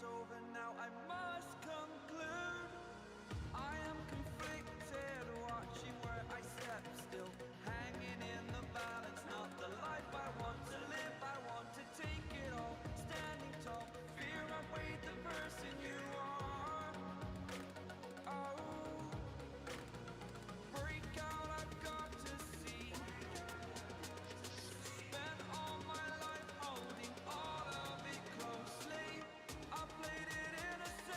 over now, I must conclude I am conflicted, watching where I step still, hanging in the balance. Not the life I want to live, I want to take it all, standing tall, fear I've weighed the person you are. Oh, break out, I've got to see. Spent all my life holding all of it closely. I played it innocent.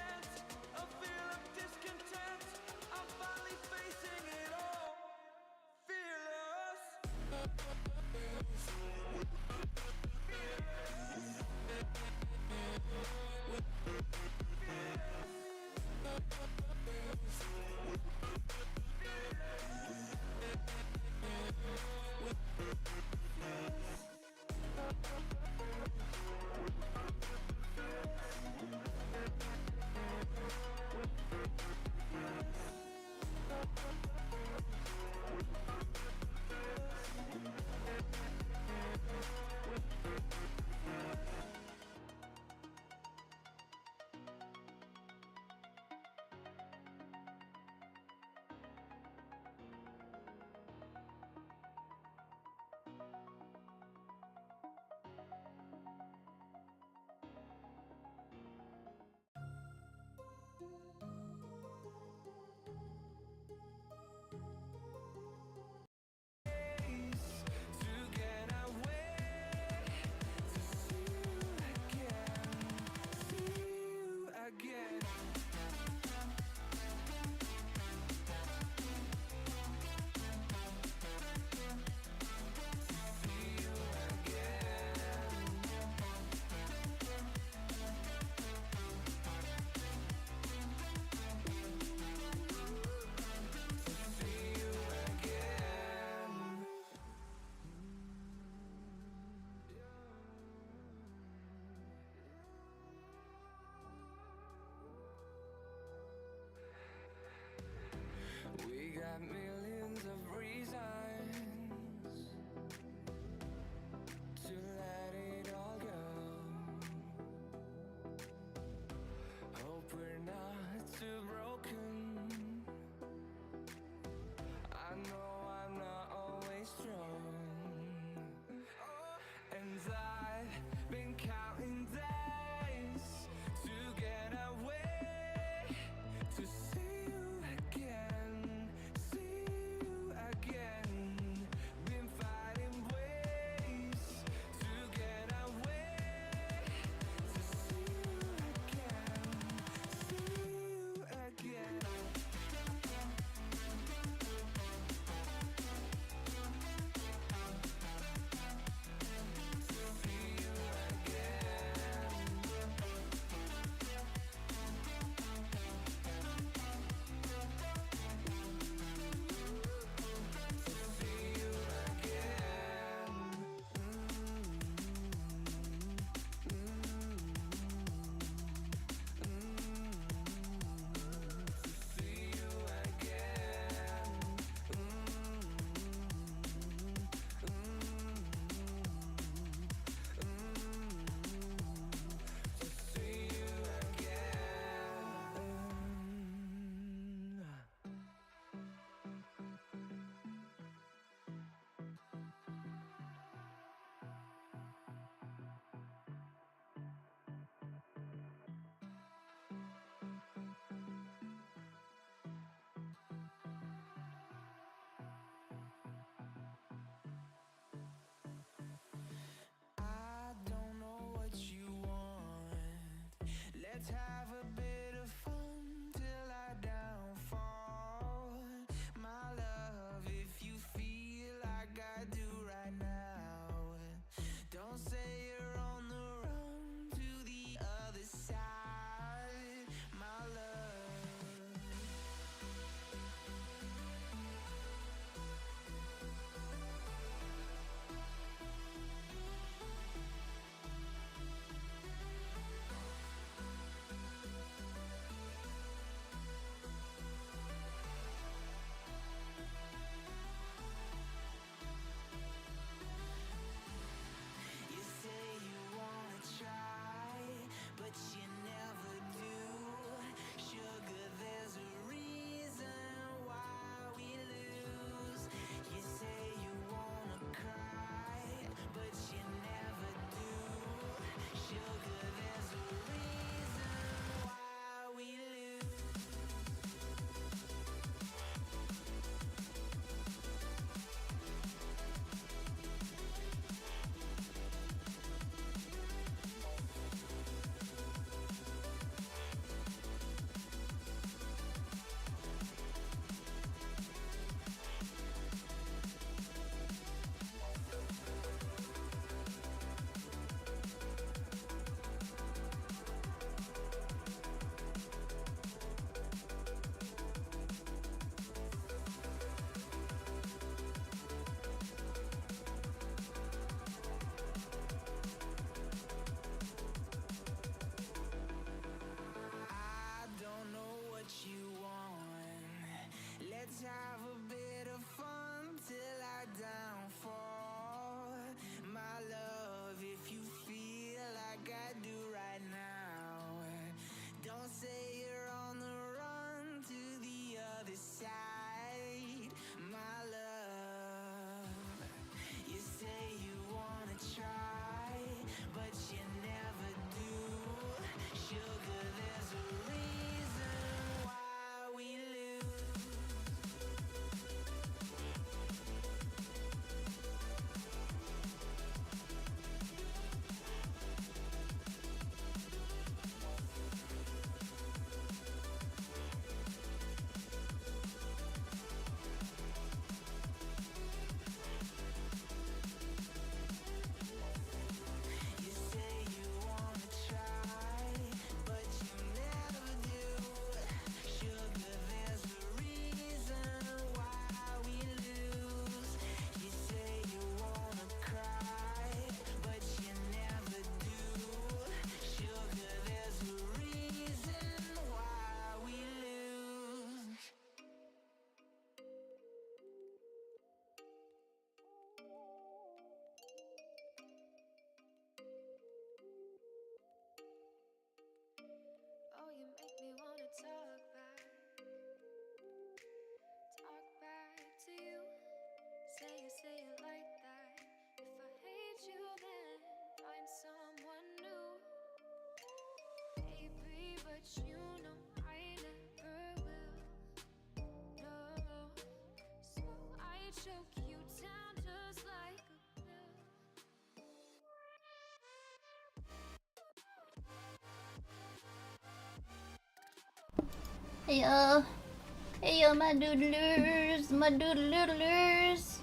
Hey yo, my doodlers, my doodlers.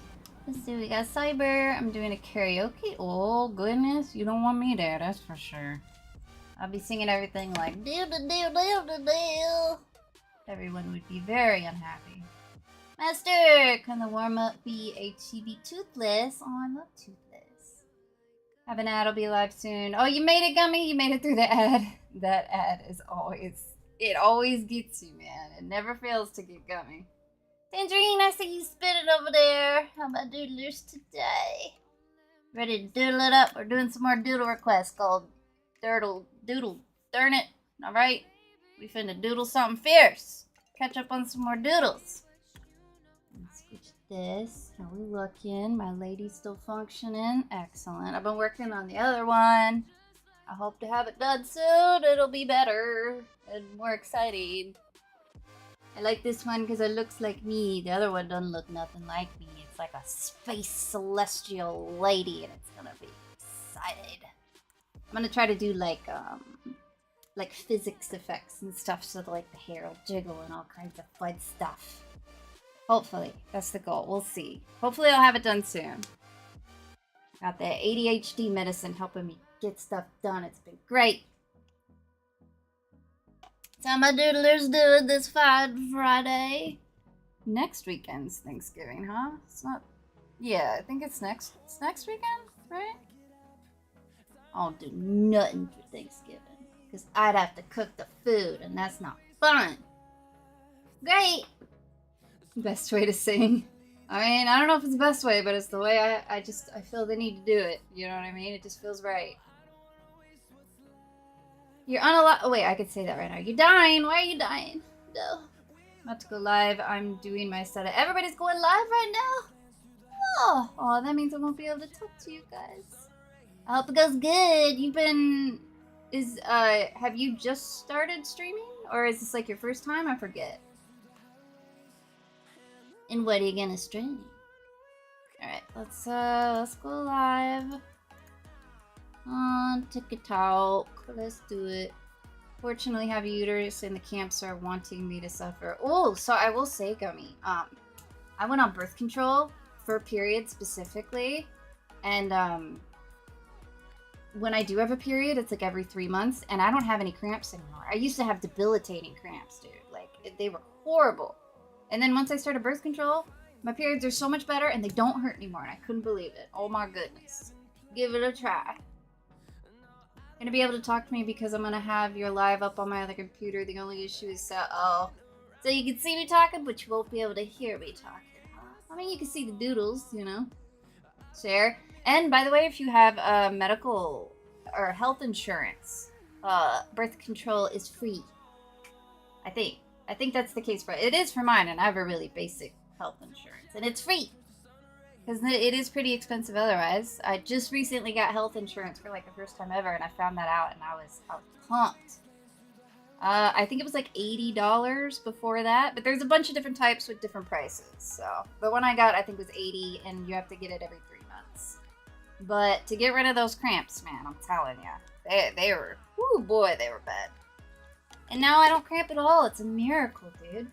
Let's see, we got Cyber. I'm doing a karaoke. Oh goodness, you don't want me there, that's for sure. I'll be singing everything like doodle doodle doodle doodle. Everyone would be very unhappy. Master, can the warm up be a chibi toothless? Oh, I love toothless. Have an ad will be live soon. Oh, you made it, Gummy. You made it through the ad. That ad is always. It always gets you, man. It never fails to get Gummy. Tangerine, I see you spitting over there. How about doodlers today? Ready to doodle it up? We're doing some more doodle requests called Doodle. Darn it. Alright. We finna doodle something fierce. Catch up on some more doodles. Let's switch this. How we looking? My lady's still functioning. Excellent. I've been working on the other one. I hope to have it done soon. It'll be better and more exciting. I like this one because it looks like me. The other one doesn't look nothing like me. It's like a space celestial lady, and it's gonna be excited. I'm gonna try to do like physics effects and stuff, so like the hair will jiggle and all kinds of fun stuff. Hopefully, that's the goal. We'll see. Hopefully, I'll have it done soon. Got the ADHD medicine helping me get stuff done. It's been great. That's how my doodlers doing this fine Friday. Next weekend's Thanksgiving, huh? It's not. Yeah, I think it's next weekend, right? I'll do nothing for Thanksgiving because I'd have to cook the food, and that's not fun. Great. Best way to sing. I mean, I don't know if it's the best way, but it's the way I feel the need to do it. You know what I mean? It just feels right. You're unalive. Oh, wait, I could say that right now. You're dying. Why are you dying? No. I'm about to go live. I'm doing my setup. Everybody's going live right now? Oh, that means I won't be able to talk to you guys. I hope it goes good. Have you just started streaming? Or is this like your first time? I forget. And what are you gonna stream? Alright, let's go live. On TikTok. Let's do it. Fortunately, have uterus and the camps are wanting me to suffer. Oh, so I will say, Gummy, I went on birth control for period specifically, and when I do have a period, it's like every 3 months, and I don't have any cramps anymore. I used to have debilitating cramps, dude. Like, they were horrible. And then once I started birth control, my periods are so much better, and they don't hurt anymore, and I couldn't believe it. Oh my goodness. Give it a try. Gonna be able to talk to me because I'm gonna have your live up on my other computer. The only issue is so you can see me talking, but you won't be able to hear me talking. I mean, you can see the doodles, you know. Share. And by the way, if you have medical or health insurance, birth control is free. I think that's the case for it. It is for mine, and I have a really basic health insurance, and it's free. Because it is pretty expensive otherwise. I just recently got health insurance for like the first time ever, and I found that out, and I was pumped. I think it was like $80 before that, but there's a bunch of different types with different prices. So the one I got, I think, was $80, and you have to get it every 3 months. But to get rid of those cramps, man, I'm telling you, they were, whoo boy, they were bad. And now I don't cramp at all. It's a miracle, dude.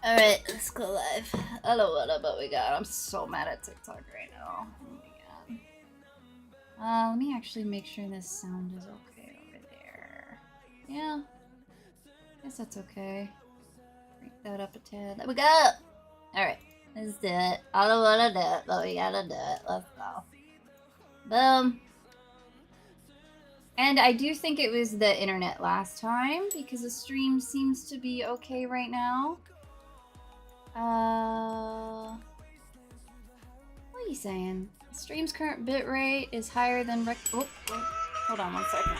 Alright, let's go live. I don't know what we got. I'm so mad at TikTok right now. Oh my god. Let me actually make sure this sound is okay over there. Yeah. Guess that's okay. Break that up a tad. There we go! Alright, let's do it. I don't wanna do it, but we gotta do it. Let's go. Boom. And I do think it was the internet last time, because the stream seems to be okay right now. What are you saying? The stream's current bitrate is higher than oh, wait. Hold on 1 second.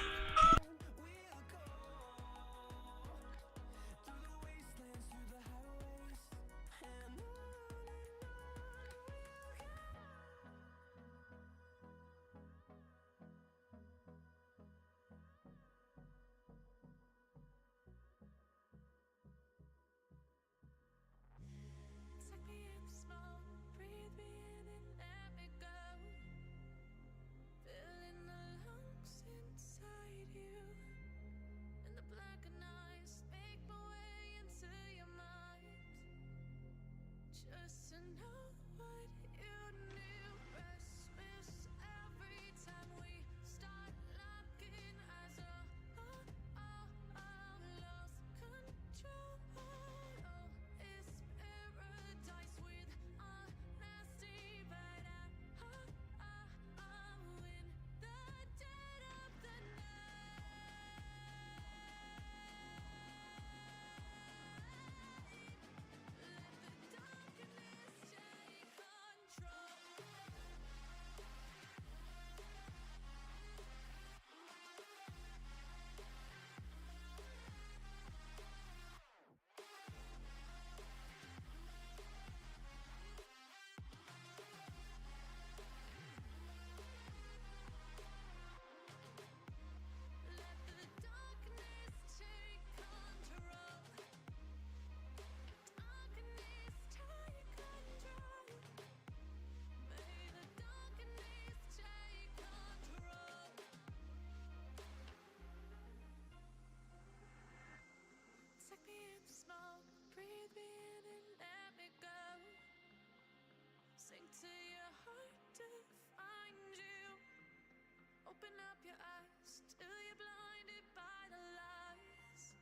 Open up your eyes till you're blinded by the lies,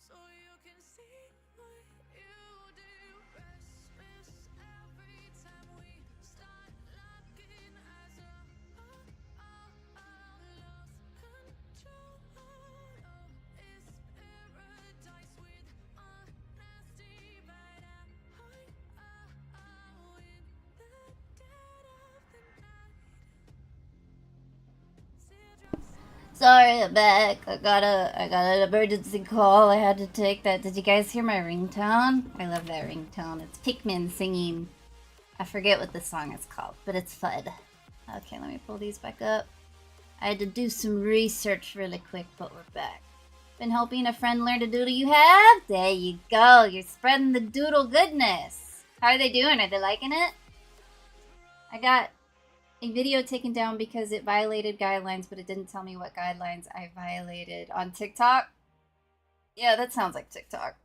so you can see what you do. Restless every time we start looking as a lost control. Oh, it's paradise with honesty, but in the dead of the night. Sorry, I'm back. I got an emergency call. I had to take that. Did you guys hear my ringtone? I love that ringtone. It's Pikmin singing. I forget what the song is called, but it's fun. Okay, let me pull these back up. I had to do some research really quick, but we're back. Been helping a friend learn to doodle. You have? There you go. You're spreading the doodle goodness. How are they doing? Are they liking it? I got a video taken down because it violated guidelines, but it didn't tell me what guidelines I violated on TikTok. Yeah, that sounds like TikTok.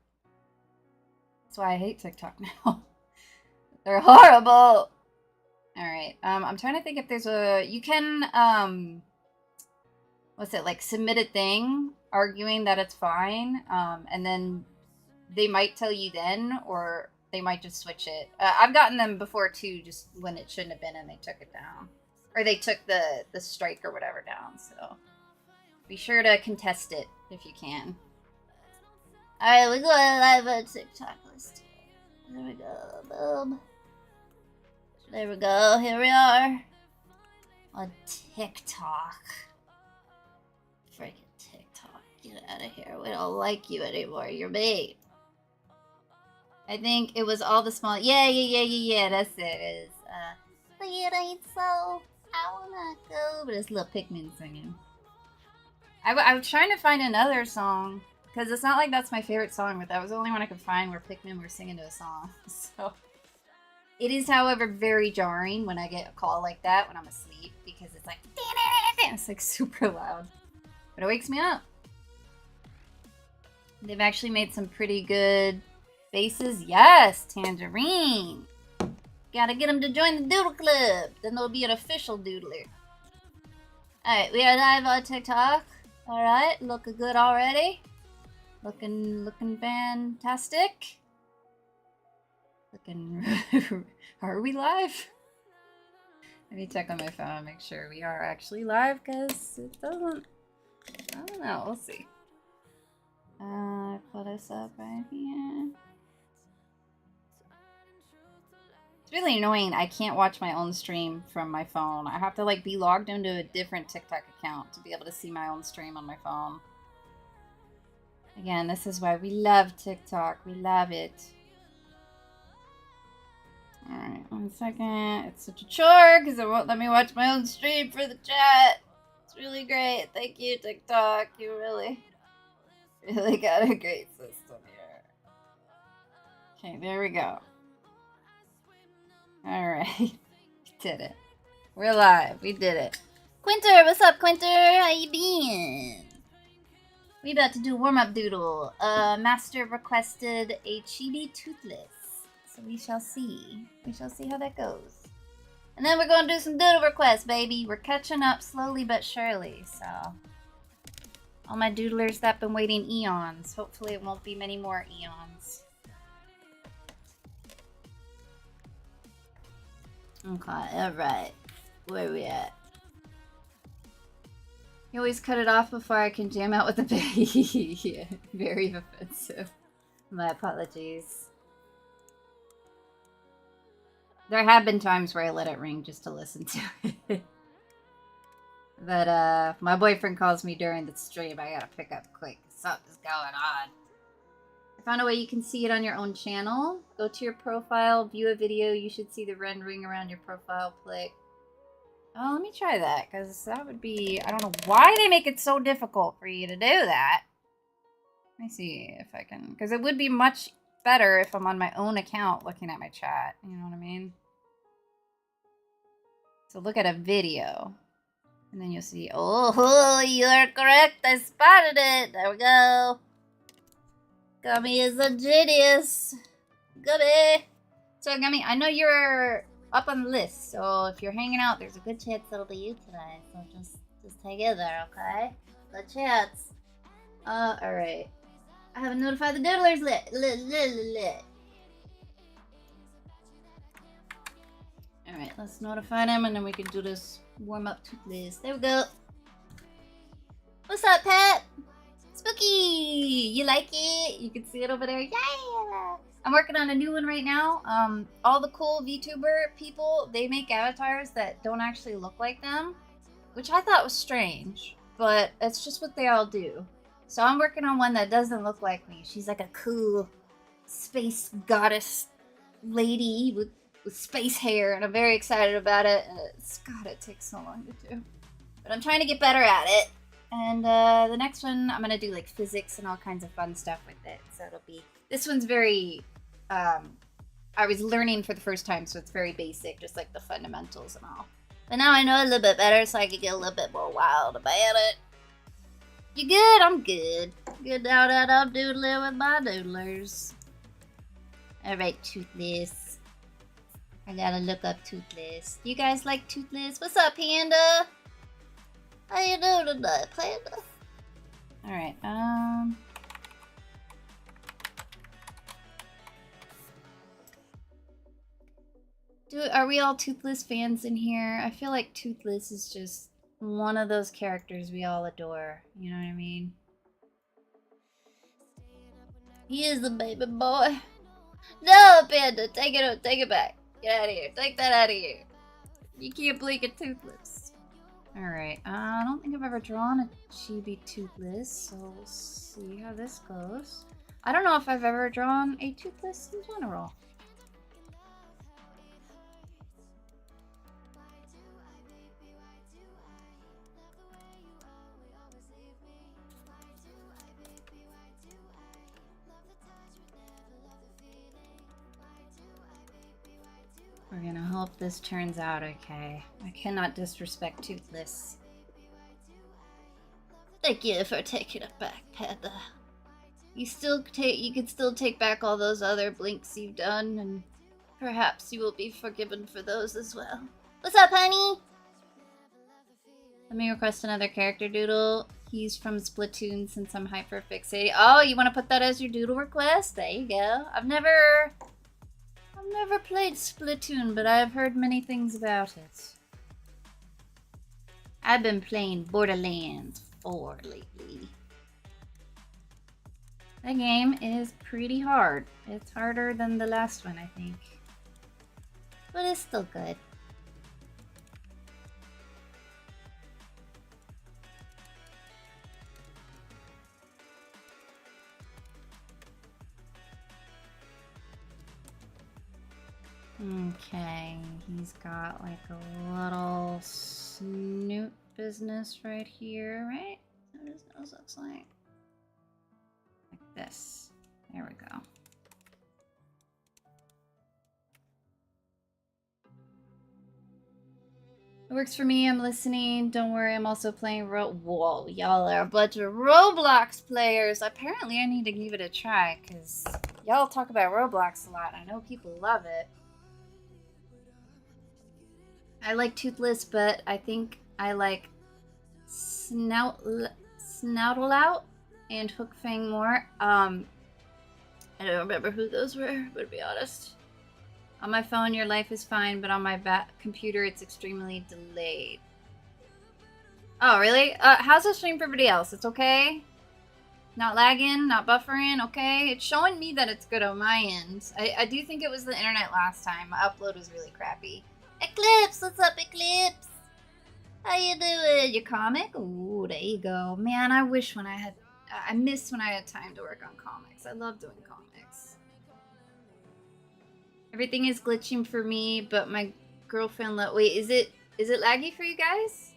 That's why I hate TikTok now. They're horrible. Alright, I'm trying to think if there's a... You can, what's it, like, submit a thing arguing that it's fine, and then they might tell you then, or they might just switch it. I've gotten them before, too, just when it shouldn't have been, and they took it down. Or they took the strike or whatever down, so... Be sure to contest it, if you can. Alright, we're going live on TikTok. There we go, boom. There we go, here we are. On TikTok. Freaking TikTok, get out of here. We don't like you anymore, you're me. I think it was all the small... Yeah, that's it. It is, but it ain't so... I wanna go... But it's little Pikmin singing. I was trying to find another song, because it's not like that's my favorite song, but that was the only one I could find where Pikmin were singing to a song, so... It is, however, very jarring when I get a call like that when I'm asleep, because it's like... It's like super loud. But it wakes me up. They've actually made some pretty good faces. Yes, Tangerine. Gotta get them to join the Doodle Club. Then they'll be an official doodler. Alright, we are live on TikTok. Alright, looking good already. Looking fantastic. Are we live? Let me check on my phone and make sure we are actually live, because it doesn't... I don't know, we'll see. Pull this up right here. It's really annoying. I can't watch my own stream from my phone. I have to like be logged into a different TikTok account to be able to see my own stream on my phone. Again, this is why we love TikTok. We love it. Alright, 1 second. It's such a chore because it won't let me watch my own stream for the chat. It's really great. Thank you, TikTok. You really got a great system here. Okay, there we go. Alright. We did it. We're live. We did it. Quinter, what's up, Quinter? How you been? We about to do warm-up doodle. Master requested a chibi toothless. So we shall see. We shall see how that goes. And then we're going to do some doodle requests, baby. We're catching up slowly but surely, so... All my doodlers that have been waiting eons. Hopefully it won't be many more eons. Okay, alright. Where are we at? You always cut it off before I can jam out with the baby. Yeah, very offensive. My apologies. There have been times where I let it ring just to listen to it. But, my boyfriend calls me during the stream. I gotta pick up quick. Something's going on. I found a way you can see it on your own channel. Go to your profile, view a video. You should see the rendering around your profile. Click. Oh, let me try that, because that would be... I don't know why they make it so difficult for you to do that. Let me see if I can... Because it would be much better if I'm on my own account looking at my chat. You know what I mean? So look at a video. And then you'll see... Oh, you are correct. I spotted it. There we go. Gummy is a genius. Gummy. So, Gummy, I know you're up on the list. So if you're hanging out, there's a good chance it'll be you today. So just hang in there, okay? Good chance. Alright. I haven't notified the doodlers lit. Alright, let's notify them and then we can do this warm-up toothless. There we go. What's up, pet? Spooky! You like it? You can see it over there. Yeah! I'm working on a new one right now. All the cool VTuber people, they make avatars that don't actually look like them, which I thought was strange, but it's just what they all do. So I'm working on one that doesn't look like me. She's like a cool space goddess lady with space hair, and I'm very excited about it. God, it takes so long to do. But I'm trying to get better at it. And the next one, I'm going to do like physics and all kinds of fun stuff with it. So it'll be, this one's very, I was learning for the first time, so it's very basic, just like the fundamentals and all. But now I know a little bit better, so I can get a little bit more wild about it. You good? I'm good. Good now that I'm doodling with my doodlers. Alright, Toothless. I gotta look up Toothless. You guys like Toothless? What's up, Panda? How you doing tonight, Panda? Alright, are we all Toothless fans in here? I feel like Toothless is just one of those characters we all adore. You know what I mean? He is the baby boy. No, Panda, take it back. Get out of here. Take that out of here. You can't blink at Toothless. Alright, I don't think I've ever drawn a chibi Toothless, so we'll see how this goes. I don't know if I've ever drawn a Toothless in general. We're gonna hope this turns out okay. I cannot disrespect Toothless. Thank you for taking it back, Panda. You can still take back all those other blinks you've done, and perhaps you will be forgiven for those as well. What's up, honey? Let me request another character doodle. He's from Splatoon since I'm hyper fixated. Oh, you want to put that as your doodle request? There you go. I've never played Splatoon, but I've heard many things about it. I've been playing Borderlands 4 lately. That game is pretty hard. It's harder than the last one, I think. But it's still good. Okay, he's got like a little snoot business right here, right? That's what his nose looks like. Like this. There we go. It works for me, I'm listening. Don't worry, I'm also playing Whoa, y'all are a bunch of Roblox players. Apparently I need to give it a try, because y'all talk about Roblox a lot. I know people love it. I like Toothless, but I think I like Snoutle Out and Hook Fang more. I don't remember who those were, but to be honest. On my phone, your life is fine, but on my computer, it's extremely delayed. Oh, really? How's the stream for everybody else? It's okay? Not lagging? Not buffering? Okay? It's showing me that it's good on my end. I do think it was the internet last time. My upload was really crappy. Eclipse! What's up, Eclipse? How you doing? Your comic? Ooh, there you go. Man, I wish when I had... I miss when I had time to work on comics. I love doing comics. Everything is glitching for me, but my girlfriend wait, is it laggy for you guys?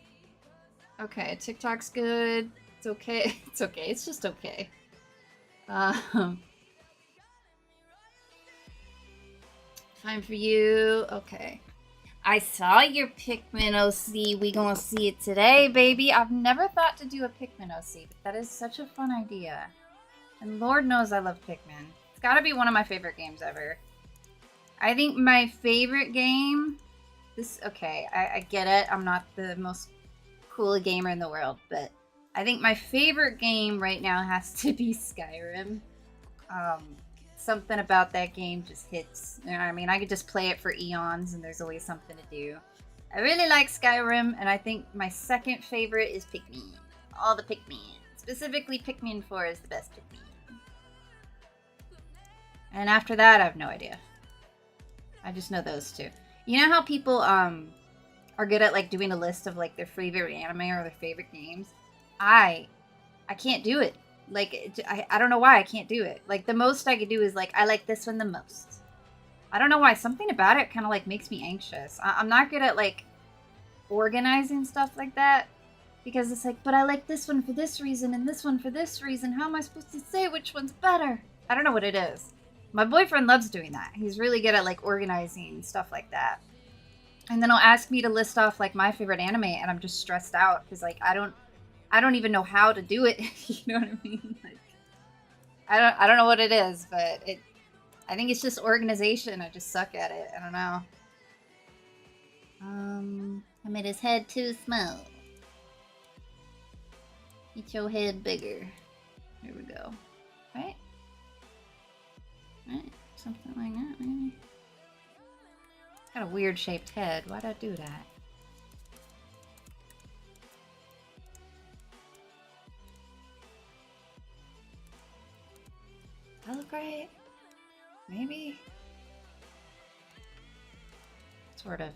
Okay, TikTok's good. It's okay. It's okay. It's just okay. Fine for you. Okay. I saw your Pikmin OC. We gonna see it today, baby. I've never thought to do a Pikmin OC, but that is such a fun idea. And Lord knows I love Pikmin. It's gotta be one of my favorite games ever. I think my favorite game Okay, I get it. I'm not the most cool gamer in the world, but I think my favorite game right now has to be Skyrim. Something about that game just hits. You know what I mean? I could just play it for eons and there's always something to do. I really like Skyrim, and I think my second favorite is Pikmin. All the Pikmin. Specifically, Pikmin 4 is the best Pikmin. And after that, I have no idea. I just know those two. You know how people are good at like doing a list of like their favorite anime or their favorite games? I can't do it. Like, I don't know why I can't do it. Like, the most I could do is like, I like this one the most. I don't know why. Something about it kind of like makes me anxious. I'm not good at like organizing stuff like that. Because it's like, but I like this one for this reason and this one for this reason. How am I supposed to say which one's better? I don't know what it is. My boyfriend loves doing that. He's really good at like organizing stuff like that. And then he'll ask me to list off like my favorite anime, and I'm just stressed out because like I don't even know how to do it. You know what I mean? Like, I don't know what it is, but I think it's just organization. I just suck at it. I don't know. I made his head too small. Get your head bigger. Here we go. Right? Right? Something like that, maybe. Got a weird shaped head. Why'd I do that? That look right? Maybe? Sort of.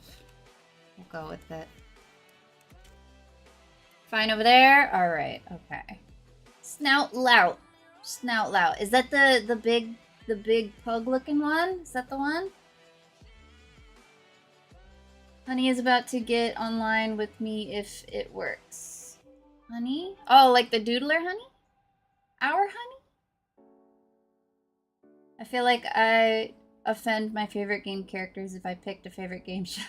We'll go with it. Fine over there? Alright, okay. Snout Lout. Snout Lout. Is that the big pug looking one? Is that the one? Honey is about to get online with me if it works. Honey? Oh, like the Doodler honey? Our honey? I feel like I offend my favorite game characters if I picked a favorite game show.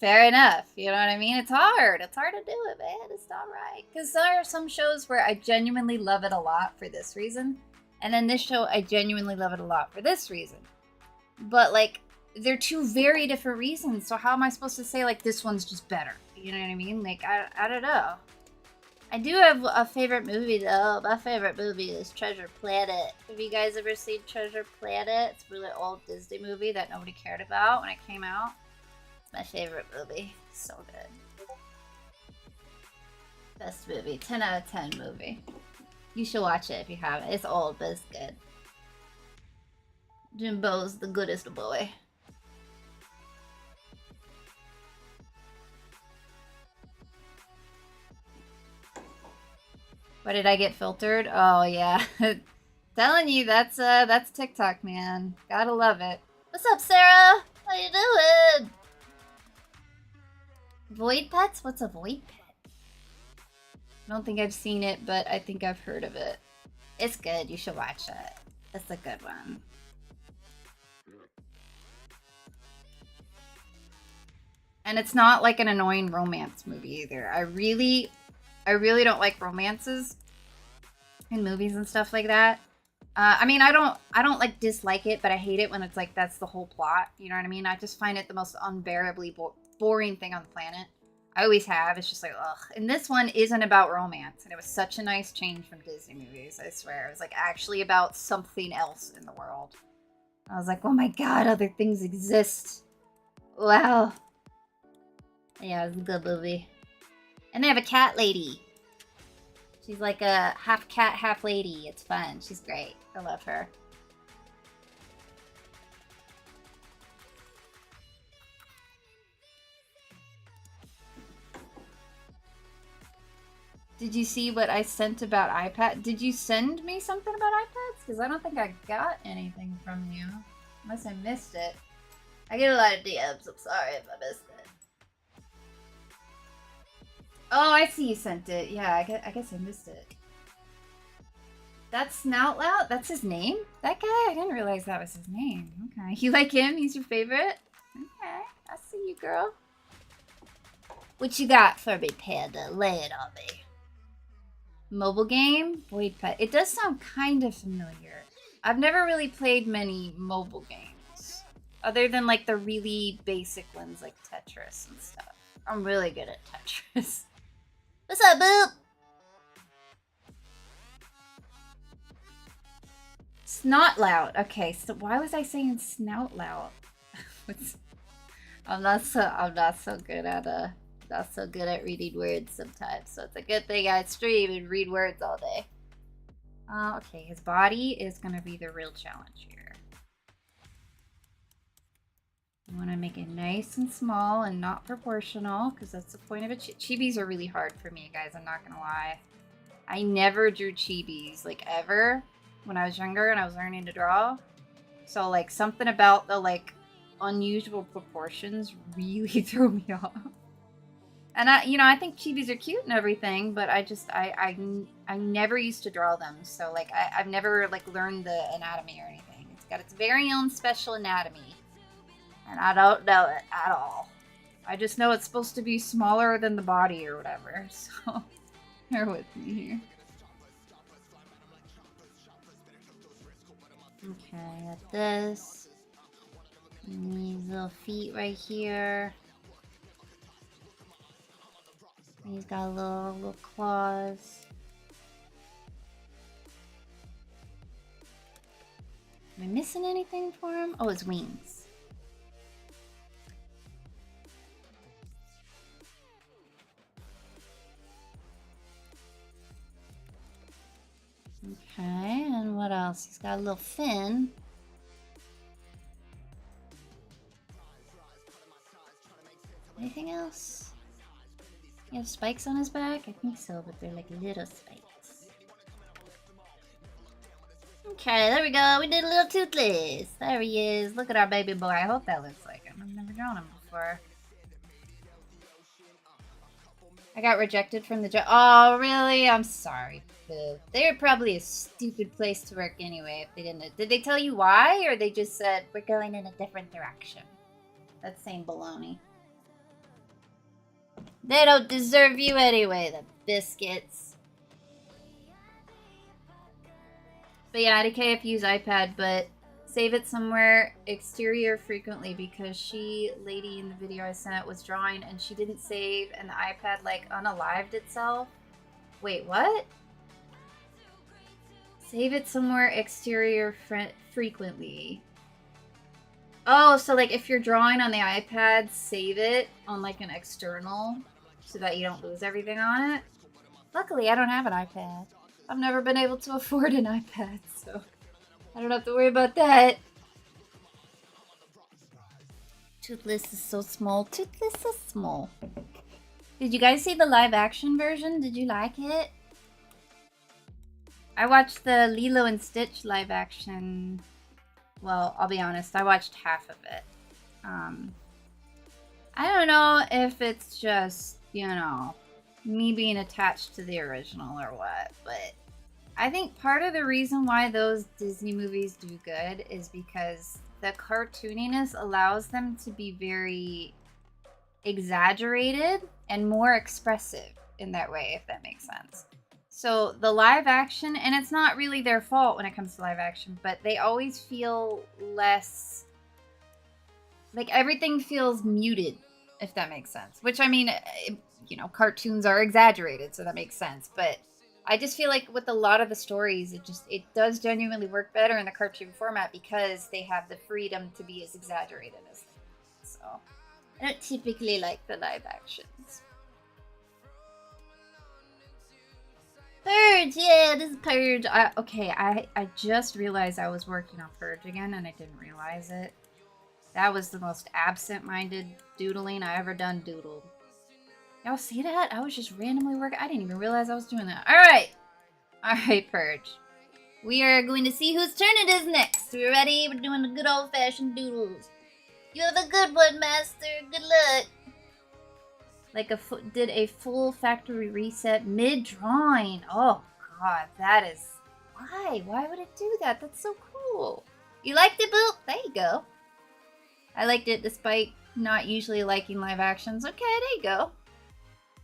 Fair enough. You know what I mean? It's hard. It's hard to do it, man. It's not right. Because there are some shows where I genuinely love it a lot for this reason. And then this show, I genuinely love it a lot for this reason. But, like, they're two very different reasons. So how am I supposed to say, like, this one's just better? You know what I mean? Like, I don't know. I do have a favorite movie, though. My favorite movie is Treasure Planet. Have you guys ever seen Treasure Planet? It's a really old Disney movie that nobody cared about when it came out. It's my favorite movie. So good. Best movie. 10 out of 10 movie. You should watch it if you haven't. It's old, but it's good. Jimbo's the goodest boy. Why did I get filtered? Oh yeah. Telling you, that's TikTok, man. Gotta love it. What's up, Sarah? How you doing? Void Pets? What's a void pet? I don't think I've seen it, but I think I've heard of it. It's good. You should watch it. It's a good one. And it's not like an annoying romance movie either. I really don't like romances in movies and stuff like that. I mean, I don't like dislike it, but I hate it when it's like that's the whole plot. You know what I mean? I just find it the most unbearably boring thing on the planet. I always have. It's just like, ugh. And this one isn't about romance, and it was such a nice change from Disney movies. I swear, it was like actually about something else in the world. I was like, oh my god, other things exist. Wow. Yeah, it was a good movie. And they have a cat lady. She's like a half cat, half lady. It's fun. She's great. I love her. Did you see what I sent about iPad? Did you send me something about iPads? Because I don't think I got anything from you. Unless I missed it. I get a lot of DMs. I'm sorry if I missed it. Oh, I see you sent it. Yeah, I guess I missed it. That's Snout Lout? That's his name? That guy? I didn't realize that was his name. Okay. You like him? He's your favorite? Okay. I see you, girl. What you got for me, Panda? Lay it on me. Mobile game? Void Pet. It does sound kind of familiar. I've never really played many mobile games. Other than like the really basic ones like Tetris and stuff. I'm really good at Tetris. What's up, Boop? Snot loud. Okay, so why was I saying snout loud? I'm not so good at reading words sometimes. So it's a good thing I stream and read words all day. Okay, his body is gonna be the real challenge here. You want to make it nice and small and not proportional, because that's the point of it. Chibis are really hard for me, guys. I'm not gonna lie. I never drew chibis, like, ever, when I was younger and I was learning to draw. So, like, something about the, like, unusual proportions really threw me off. And I think chibis are cute and everything, but I never used to draw them. So, like, I've never, like, learned the anatomy or anything. It's got its very own special anatomy. And I don't know it at all. I just know it's supposed to be smaller than the body or whatever. So, bear with me here. Okay, got this. And these little feet right here. He's got little claws. Am I missing anything for him? Oh, his wings. Okay, and what else? He's got a little fin. Anything else? You have spikes on his back? I think so, but they're like little spikes. Okay, there we go. We did a little Toothless. There he is. Look at our baby boy. I hope that looks like him. I've never drawn him before. I got rejected from the job. Oh, really? I'm sorry. They're probably a stupid place to work anyway if they didn't. Did they tell you why? Or they just said, we're going in a different direction? That's saying baloney. They don't deserve you anyway, the biscuits. But yeah, IDK use iPad, but save it somewhere exterior frequently, because lady in the video I sent was drawing and she didn't save and the iPad like unalived itself. Wait, what? Save it somewhere exterior frequently. Oh, so like if you're drawing on the iPad, save it on like an external so that you don't lose everything on it. Luckily, I don't have an iPad. I've never been able to afford an iPad, so I don't have to worry about that. Toothless is so small. Toothless is small. Did you guys see the live action version? Did you like it? I watched the Lilo and Stitch live action. Well, I'll be honest, I watched half of it. I don't know if it's just, me being attached to the original or what, but I think part of the reason why those Disney movies do good is because the cartooniness allows them to be very exaggerated and more expressive in that way, if that makes sense. So the live action, and it's not really their fault when it comes to live action, but they always feel less, like everything feels muted, if that makes sense. Which, I mean, cartoons are exaggerated, so that makes sense. But I just feel like with a lot of the stories, it does genuinely work better in the cartoon format because they have the freedom to be as exaggerated as they can. So I don't typically like the live actions. Purge, yeah, this is Purge. I just realized I was working on Purge again, and I didn't realize it. That was the most absent-minded doodling I ever done doodled. Y'all see that? I was just randomly working. I didn't even realize I was doing that. Alright, Purge. We are going to see whose turn it is next. We ready? We're doing the good old-fashioned doodles. You have a good one, Master. Good luck. Did a full factory reset mid-drawing. Oh, God, that is... Why? Why would it do that? That's so cool. You liked it, Boop? There you go. I liked it despite not usually liking live actions. Okay, there you go.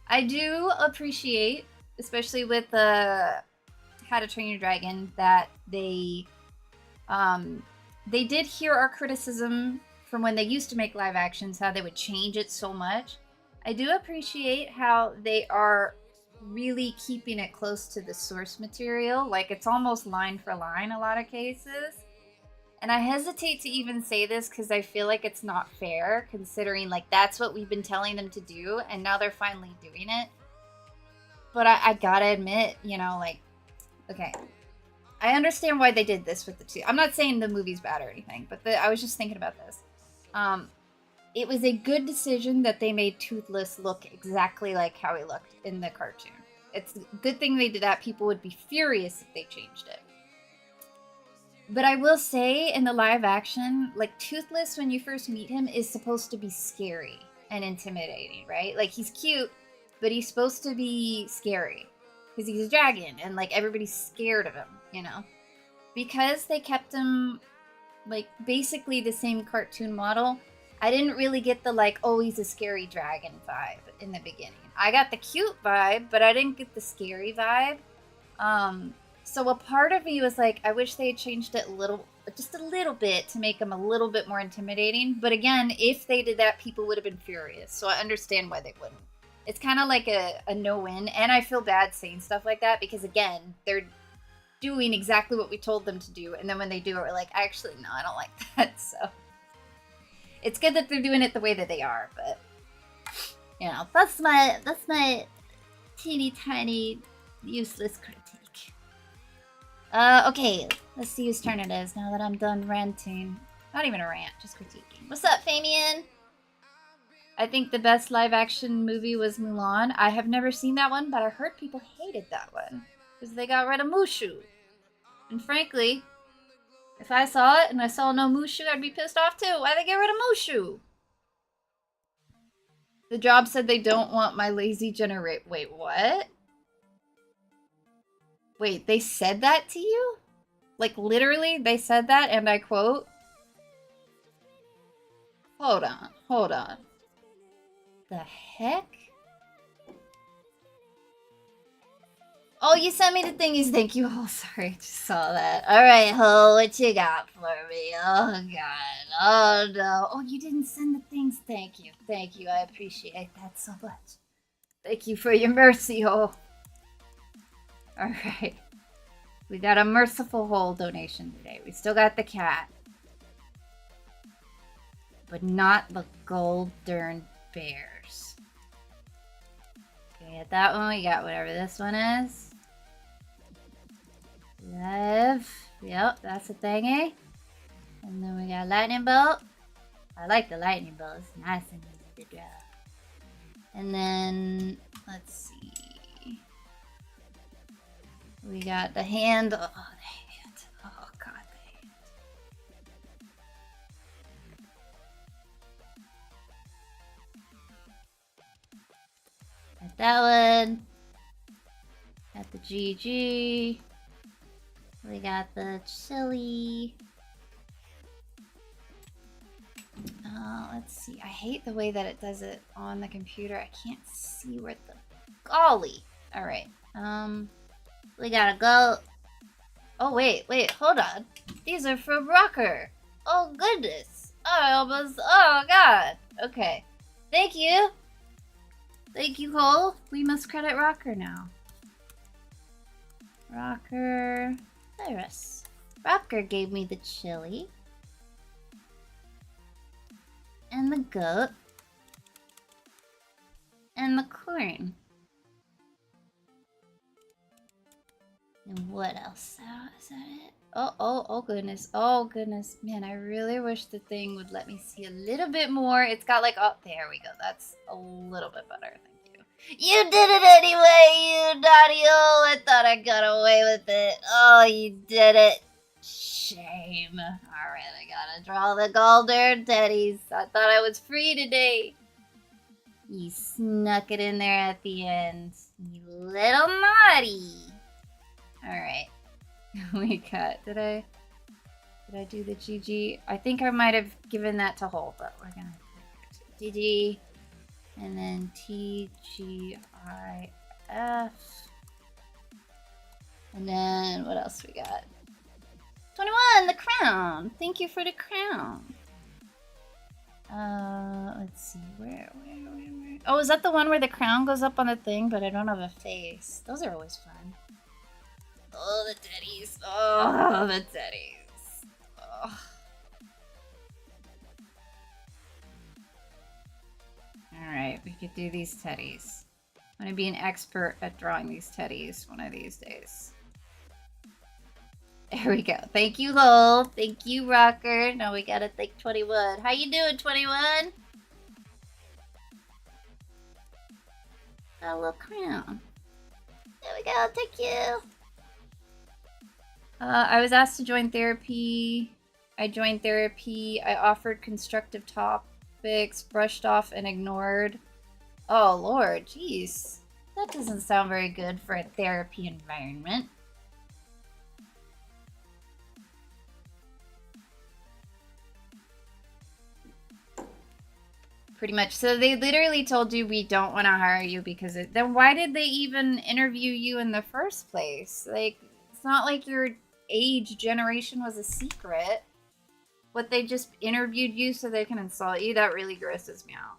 I do appreciate, especially with How to Train Your Dragon, that they did hear our criticism from when they used to make live actions, how they would change it so much. I do appreciate how they are really keeping it close to the source material. Like, it's almost line for line a lot of cases. And I hesitate to even say this because I feel like it's not fair, considering like that's what we've been telling them to do, and now they're finally doing it. But I gotta admit, you know, like, okay, I understand why they did this with the two. I'm not saying the movie's bad or anything, but I was just thinking about this. It was a good decision that they made Toothless look exactly like how he looked in the cartoon. It's a good thing they did that. People would be furious if they changed it. But I will say, in the live action, like, Toothless, when you first meet him, is supposed to be scary and intimidating, right? Like, he's cute, but he's supposed to be scary. Because he's a dragon, and, like, everybody's scared of him, you know? Because they kept him, like, basically the same cartoon model, I didn't really get the, like, oh, he's a scary dragon vibe in the beginning. I got the cute vibe, but I didn't get the scary vibe. So a part of me was like, I wish they had changed it just a little bit to make him a little bit more intimidating. But again, if they did that, people would have been furious. So I understand why they wouldn't. It's kind of like a no-win. And I feel bad saying stuff like that because, again, they're doing exactly what we told them to do. And then when they do it, we're like, actually, no, I don't like that. So it's good that they're doing it the way that they are. But, you know, that's my teeny tiny useless critique. Okay, let's see whose turn it is now that I'm done ranting. Not even a rant, just critiquing. What's up, Famian? I think the best live-action movie was Mulan. I have never seen that one, but I heard people hated that one because they got rid of Mushu. And frankly, if I saw it and I saw no Mushu, I'd be pissed off too. Why'd they get rid of Mushu? The job said they don't want my lazy generate. Wait, what? Wait, they said that to you? Like, literally, they said that, and I quote? Hold on. The heck? Oh, you sent me the thingies, thank you. Oh, sorry, I just saw that. Alright, Ho, what you got for me? Oh, God. Oh, no. Oh, you didn't send the things, thank you. Thank you, I appreciate that so much. Thank you for your mercy, Ho. Alright. We got a merciful hole donation today. We still got the cat. But not the golden bears. Okay, at that one we got whatever this one is. Love. Yep, that's a thingy. And then we got lightning bolt. I like the lightning bolt. It's nice and easy to draw. And then, let's see. We got the hand. Oh, the hand. Oh, God, the hand. Got that one. Got the GG. We got the chili. Let's see. I hate the way that it does it on the computer. I can't see where the... Golly. All right. We gotta go. Oh, wait, hold on. These are from Rocker. Oh, goodness. Oh, God. Okay. Thank you. Thank you, Cole. We must credit Rocker now. Rocker. Cyrus. Rocker gave me the chili. And the goat. And the corn. And what else? Is that it? Oh goodness. Oh goodness. Man, I really wish the thing would let me see a little bit more. It's got like, oh, there we go. That's a little bit better. Thank you. You did it anyway, you naughty hole. I thought I got away with it. Oh, you did it. Shame. Alright, I gotta draw the golden teddies. I thought I was free today. You snuck it in there at the end. You little naughty. Alright. We got... Did I do the GG? I think I might have given that to Hole, but we're gonna... GG. And then TGIF. And then what else we got? 21, the crown. Thank you for the crown. Let's see. Where? Oh, is that the one where the crown goes up on the thing, but I don't have a face? Those are always fun. Oh, the teddies. Oh, the teddies. Oh. Alright, we could do these teddies. I'm gonna be an expert at drawing these teddies one of these days. There we go. Thank you, Lowell. Thank you, Rocker. Now we gotta thank 21. How you doing, 21? Got a little crown. There we go. Thank you. I was asked to join therapy. I joined therapy. I offered constructive topics, brushed off and ignored. Oh, Lord. Jeez. That doesn't sound very good for a therapy environment. Pretty much. So they literally told you we don't want to hire you because then why did they even interview you in the first place? Like, it's not like your age generation was a secret. But they just interviewed you so they can insult you. That really grosses me out.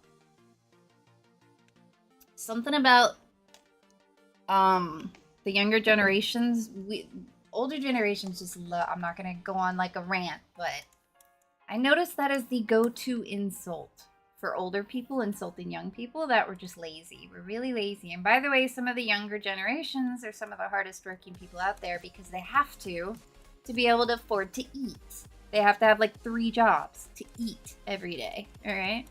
Something about the younger generations, older generations just love, I'm not gonna go on like a rant, but I noticed that as the go-to insult for older people insulting young people, that we're just lazy. We're really lazy. And by the way, some of the younger generations are some of the hardest working people out there because they have to be able to afford to eat. They have to have like 3 jobs to eat every day, all right?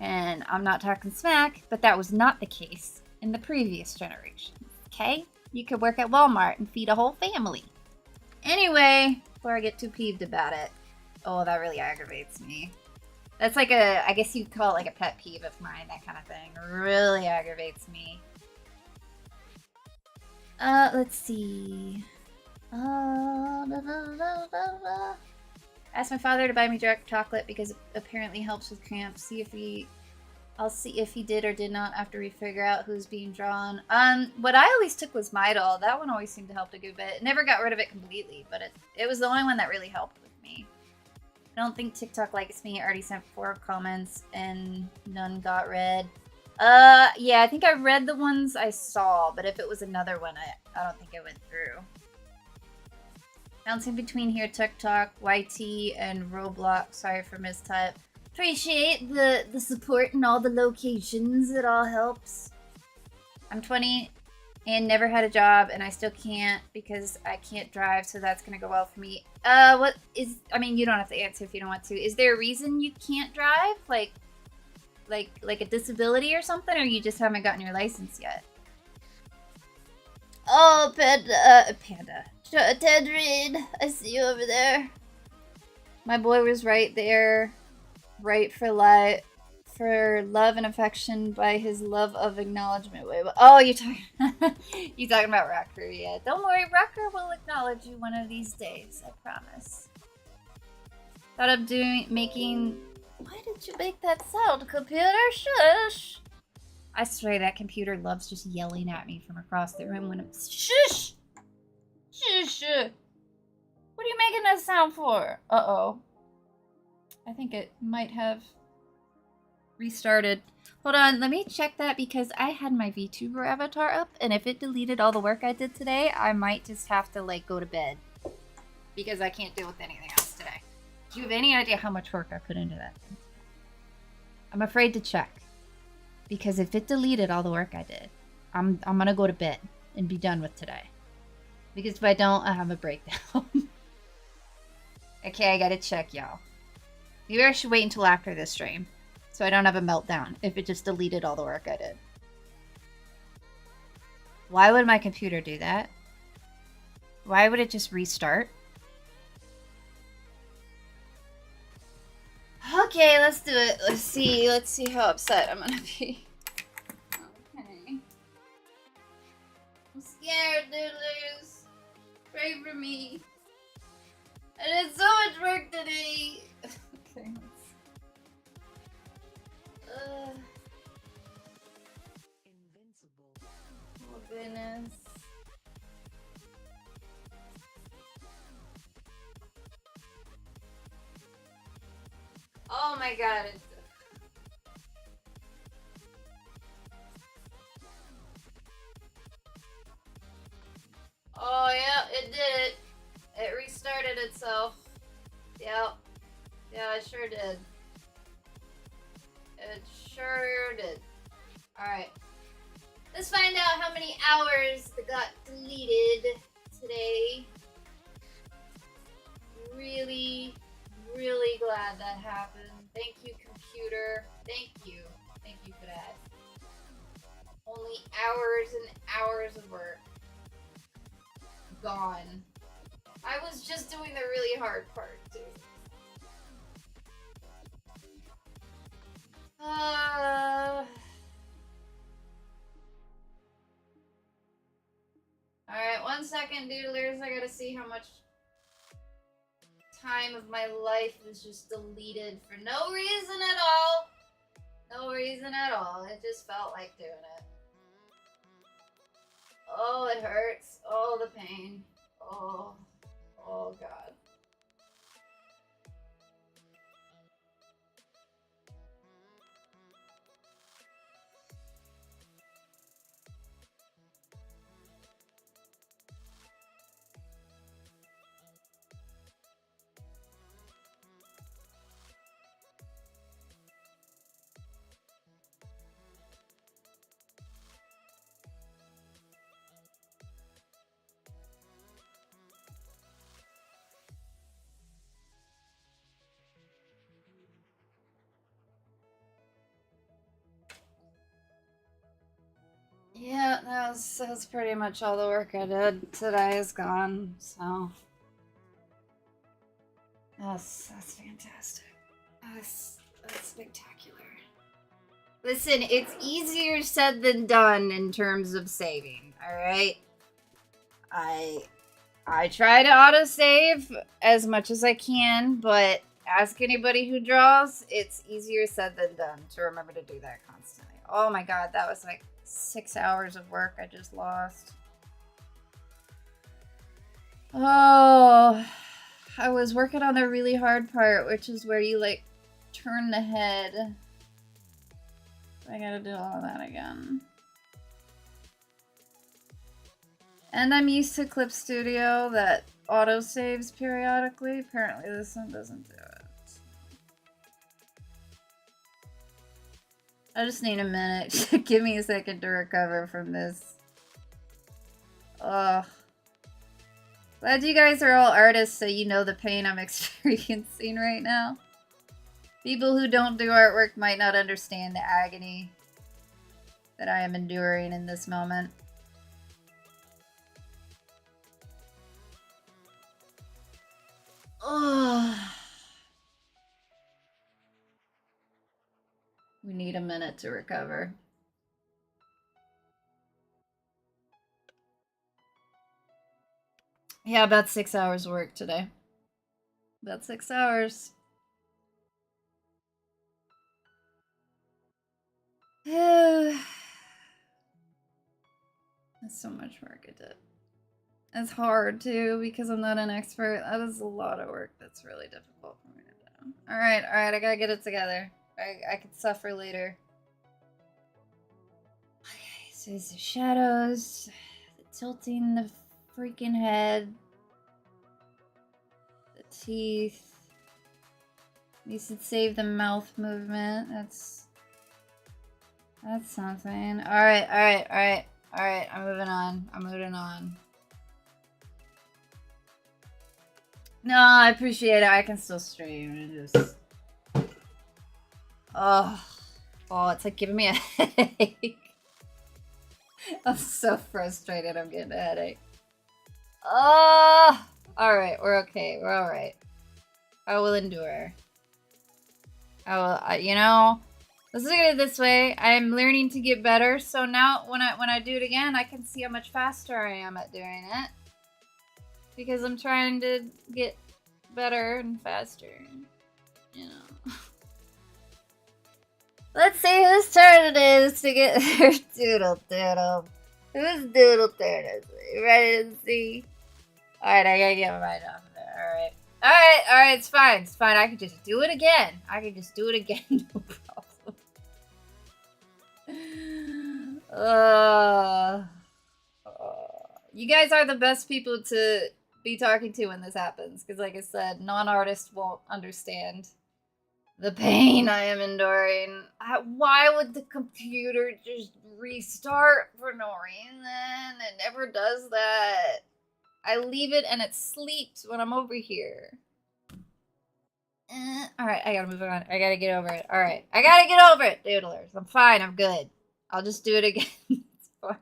And I'm not talking smack, but that was not the case in the previous generation, okay? You could work at Walmart and feed a whole family. Anyway, before I get too peeved about it, oh, that really aggravates me. That's like I guess you'd call it like a pet peeve of mine, that kind of thing. Really aggravates me. Let's see. Asked my father to buy me dark chocolate because it apparently helps with cramps. I'll see if he did or did not after we figure out who's being drawn. What I always took was Midol. That one always seemed to help a good bit. It never got rid of it completely, but it was the only one that really helped with me. I don't think TikTok likes me. I already sent 4 comments and none got read. Yeah, I think I read the ones I saw, but if it was another one, I don't think it went through. Bouncing between here, TikTok, YT, and Roblox. Sorry for mistype. Appreciate the support in all the locations. It all helps. I'm 20 and never had a job, and I still can't because I can't drive, so that's gonna go well for me. What is... I mean, you don't have to answer if you don't want to. Is there a reason you can't drive? Like a disability or something, or you just haven't gotten your license yet? Oh, Panda. Ted Reed, I see you over there. My boy was right there. Right for love and affection by his love of acknowledgement. Wait, oh, you're talking about Rocker, yeah. Don't worry, Rocker will acknowledge you one of these days, I promise. Thought of making... Why did you make that sound, computer? Shush! I swear that computer loves just yelling at me from across the room when it's... Shush! Shush! What are you making that sound for? Uh-oh. I think it might have restarted. Hold on, let me check that because I had my VTuber avatar up, and if it deleted all the work I did today, I might just have to, like, go to bed. Because I can't deal with anything else today. Do you have any idea how much work I put into that thing? I'm afraid to check. Because if it deleted all the work I did, I'm gonna go to bed and be done with today. Because if I don't, I have a breakdown. Okay, I gotta check, y'all. Maybe I should wait until after this stream, so I don't have a meltdown if it just deleted all the work I did. Why would my computer do that? Why would it just restart? Okay, let's do it. Let's see how upset I'm gonna be. Okay. I'm scared, Doodlers. Pray for me. I did so much work today. Okay, Invincible. Oh goodness. Oh my god. Oh, yeah, it did it. It restarted itself. Yep. Yeah, it sure did. It sure did. Alright. Let's find out how many hours that got deleted today. Really, really glad that happened. Thank you, computer. Thank you. Thank you for that. Only hours and hours of work gone. I was just doing the really hard part, too. Alright, 1 second, doodlers. I gotta see how much time of my life was just deleted for no reason at all. No reason at all. It just felt like doing it. Oh, it hurts. Oh, the pain. Oh, oh God. Yeah, that's pretty much all the work I did today is gone, so that's fantastic. That's spectacular. Listen, it's easier said than done in terms of saving, alright? I try to autosave as much as I can, but ask anybody who draws, it's easier said than done to remember to do that constantly. Oh my god, that was like 6 hours of work I just lost. Oh, I was working on the really hard part, which is where you like turn the head. I gotta do all of that again. And I'm used to Clip Studio that autosaves periodically. Apparently this one doesn't do it. I just need a minute. Give me a second to recover from this. Ugh. Glad you guys are all artists so you know the pain I'm experiencing right now. People who don't do artwork might not understand the agony that I am enduring in this moment. Ugh. We need a minute to recover. Yeah, about 6 hours work today. About 6 hours. That's so much work I did. It's hard too because I'm not an expert. That is a lot of work that's really difficult for me to do. Alright, I gotta get it together. I could suffer later. Okay, so there's the shadows, the tilting the freaking head, the teeth. You should save the mouth movement. That's something. Alright. I'm moving on. No, I appreciate it. I can still stream. It just... Oh, it's like giving me a headache. I'm so frustrated. I'm getting a headache. Oh, all right. We're okay. We're all right. I will endure. I will. You know, let's look at it this way. I'm learning to get better. So now, when I do it again, I can see how much faster I am at doing it because I'm trying to get better and faster. You know. Let's see whose turn it is to get their doodle. Whose doodle turn is it? You ready to see? Alright, I gotta get my mind off of there. Alright. Alright, it's fine. It's fine. I can just do it again. No problem. You guys are the best people to be talking to when this happens. Because like I said, non-artists won't understand the pain I am enduring. Why would the computer just restart for no reason? It never does that. I leave it and it sleeps when I'm over here. Alright, I gotta move on. I gotta get over it. Alright, I gotta get over it, Doodlers. I'm fine, I'm good. I'll just do it again. It's fine.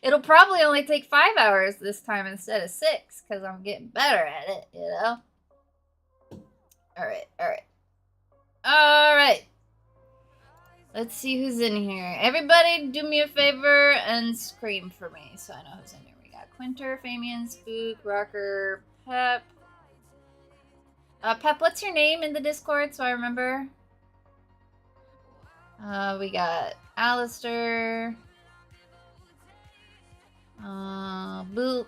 It'll probably only take 5 hours this time instead of 6, because I'm getting better at it, you know? Alright. Alright. Let's see who's in here. Everybody do me a favor and scream for me so I know who's in here. We got Quinter, Famian, Spook, Rocker, Pep. Pep, what's your name in the Discord so I remember? We got Alistair. Boop.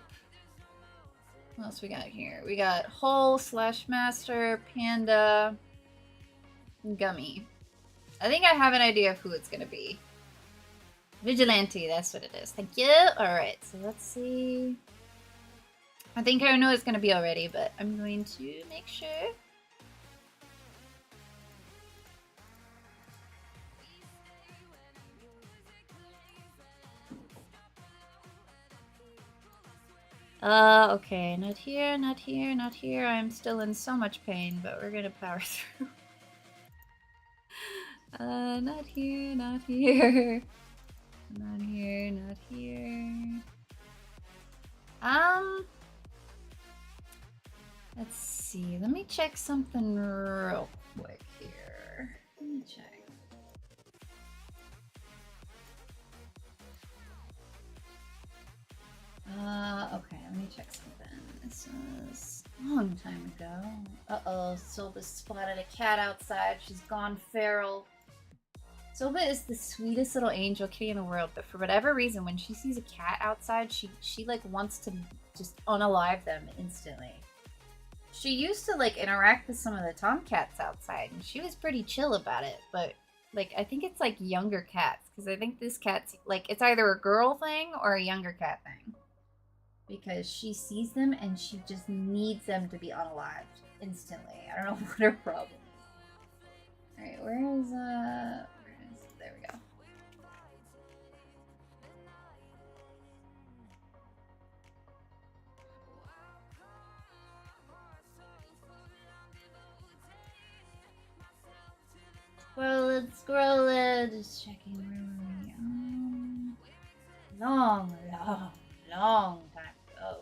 What else we got here? We got Hole, Master, Panda, Gummy. I think I have an idea of who it's gonna be. Vigilante, that's what it is. Thank you. Alright, so let's see. I think I know it's gonna be already, but I'm going to make sure. Okay, not here, not here, not here. I'm still in so much pain, but we're gonna power through. Not here, not here. Not here, not here. Let's see. Let me check something real quick here. Let me check. Okay, let me check something. This was a long time ago. Uh-oh, Silva spotted a cat outside. She's gone feral. Silva is the sweetest little angel kitty in the world, but for whatever reason, when she sees a cat outside, she like wants to just unalive them instantly. She used to like interact with some of the tomcats outside, and she was pretty chill about it, but like I think it's like younger cats, because I think this cat's like it's either a girl thing or a younger cat thing. Because she sees them and she just needs them to be unalived instantly. I don't know what her problem is. Alright, where is there we go. Scroll it, just checking where we are. Long time ago.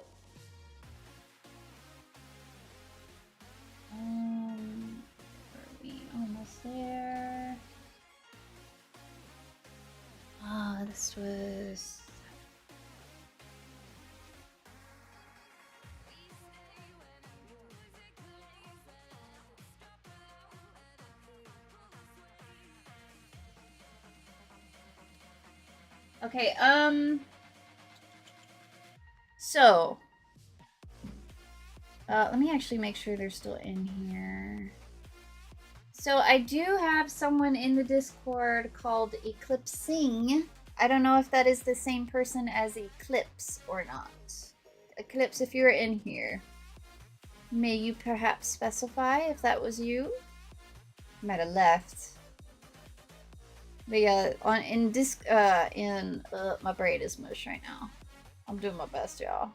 Are we almost there? This was... Okay, so, let me actually make sure they're still in here. So I do have someone in the Discord called Eclipsing. I don't know if that is the same person as Eclipse or not. Eclipse, if you're in here, may you perhaps specify if that was you? Might have left. But yeah, my brain is mush right now. I'm doing my best, y'all.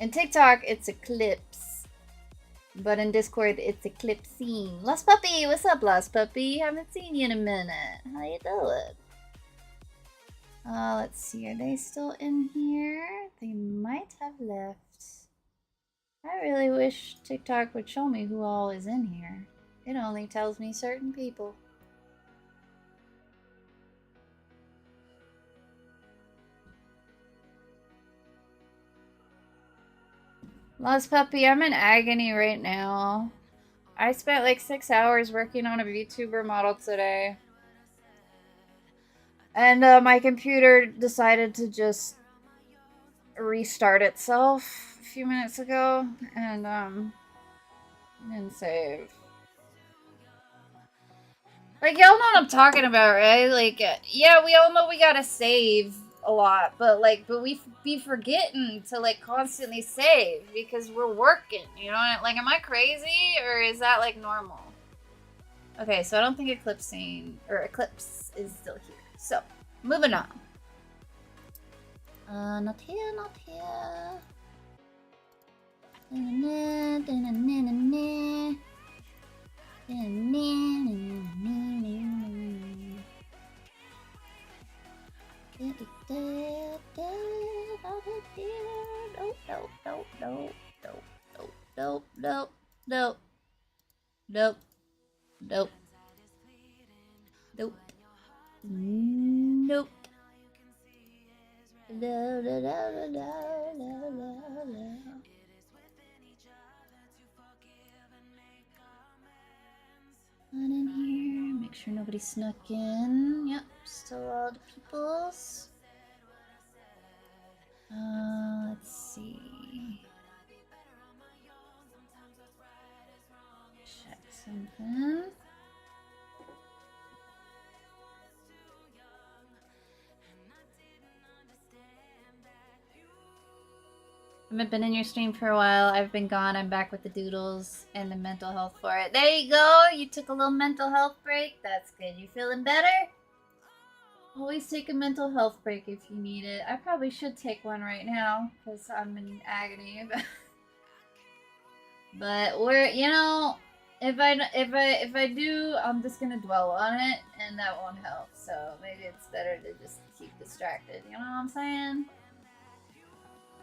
In TikTok, it's Eclipse. But in Discord, it's Eclipsing. Lost Puppy! What's up, Lost Puppy? Haven't seen you in a minute. How you doing? Let's see. Are they still in here? They might have left. I really wish TikTok would show me who all is in here. It only tells me certain people. Lost Puppy, I'm in agony right now. I spent like 6 hours working on a VTuber model today. And my computer decided to just restart itself a few minutes ago and save. Like, y'all know what I'm talking about, right? Like, yeah, we all know we gotta save a lot, but we be forgetting to like constantly save because we're working, you know? Like, am I crazy or is that like normal? Okay, so I don't think Eclipse is still here. So, moving on. Not here, not here. Not in here. Make sure nobody snuck in. Yep, still all the peoples. Let's see. Check something. I haven't been in your stream for a while. I've been gone. I'm back with the doodles and the mental health for it. There you go. You took a little mental health break. That's good. You feeling better? Always take a mental health break if you need it. I probably should take one right now because I'm in agony. But we're, you know, if I do, I'm just gonna dwell on it, and that won't help. So maybe it's better to just keep distracted. You know what I'm saying?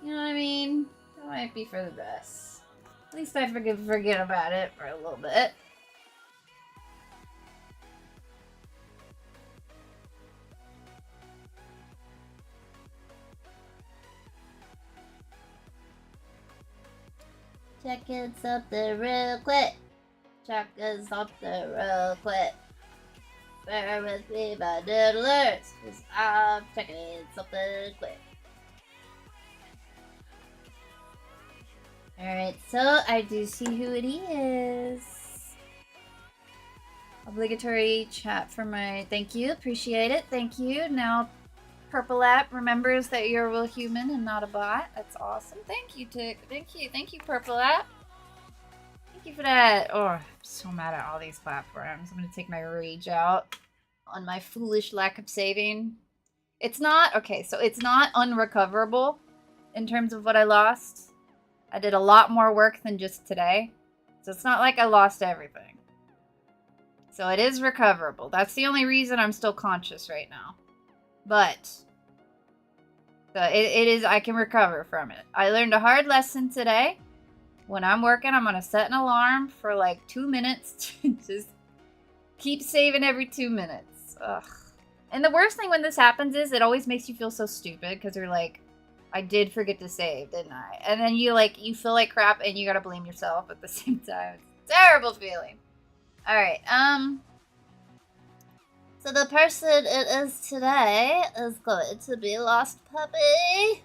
You know what I mean? That might be for the best. At least I forget about it for a little bit. Check it up there real quick. Check us up there real quick. Bear with me, my doodlers, cause I'm checking something quick. Alright, so I do see who it is. Obligatory chat for my thank you, appreciate it, thank you. Now Purple App remembers that you're a real human and not a bot. That's awesome. Thank you, Tick. Thank you, Purple App. Thank you for that. Oh, I'm so mad at all these platforms. I'm gonna take my rage out on my foolish lack of saving. It's not, okay, so it's not unrecoverable in terms of what I lost. I did a lot more work than just today. So it's not like I lost everything. So it is recoverable. That's the only reason I'm still conscious right now. But so it is, I can recover from it. I learned a hard lesson today. When I'm working, I'm going to set an alarm for like 2 minutes to just keep saving every 2 minutes. Ugh. And the worst thing when this happens is it always makes you feel so stupid because you're like, I did forget to save, didn't I? And then you feel like crap and you got to blame yourself at the same time. It's a terrible feeling. All right. So the person it is today is going to be Lost Puppy.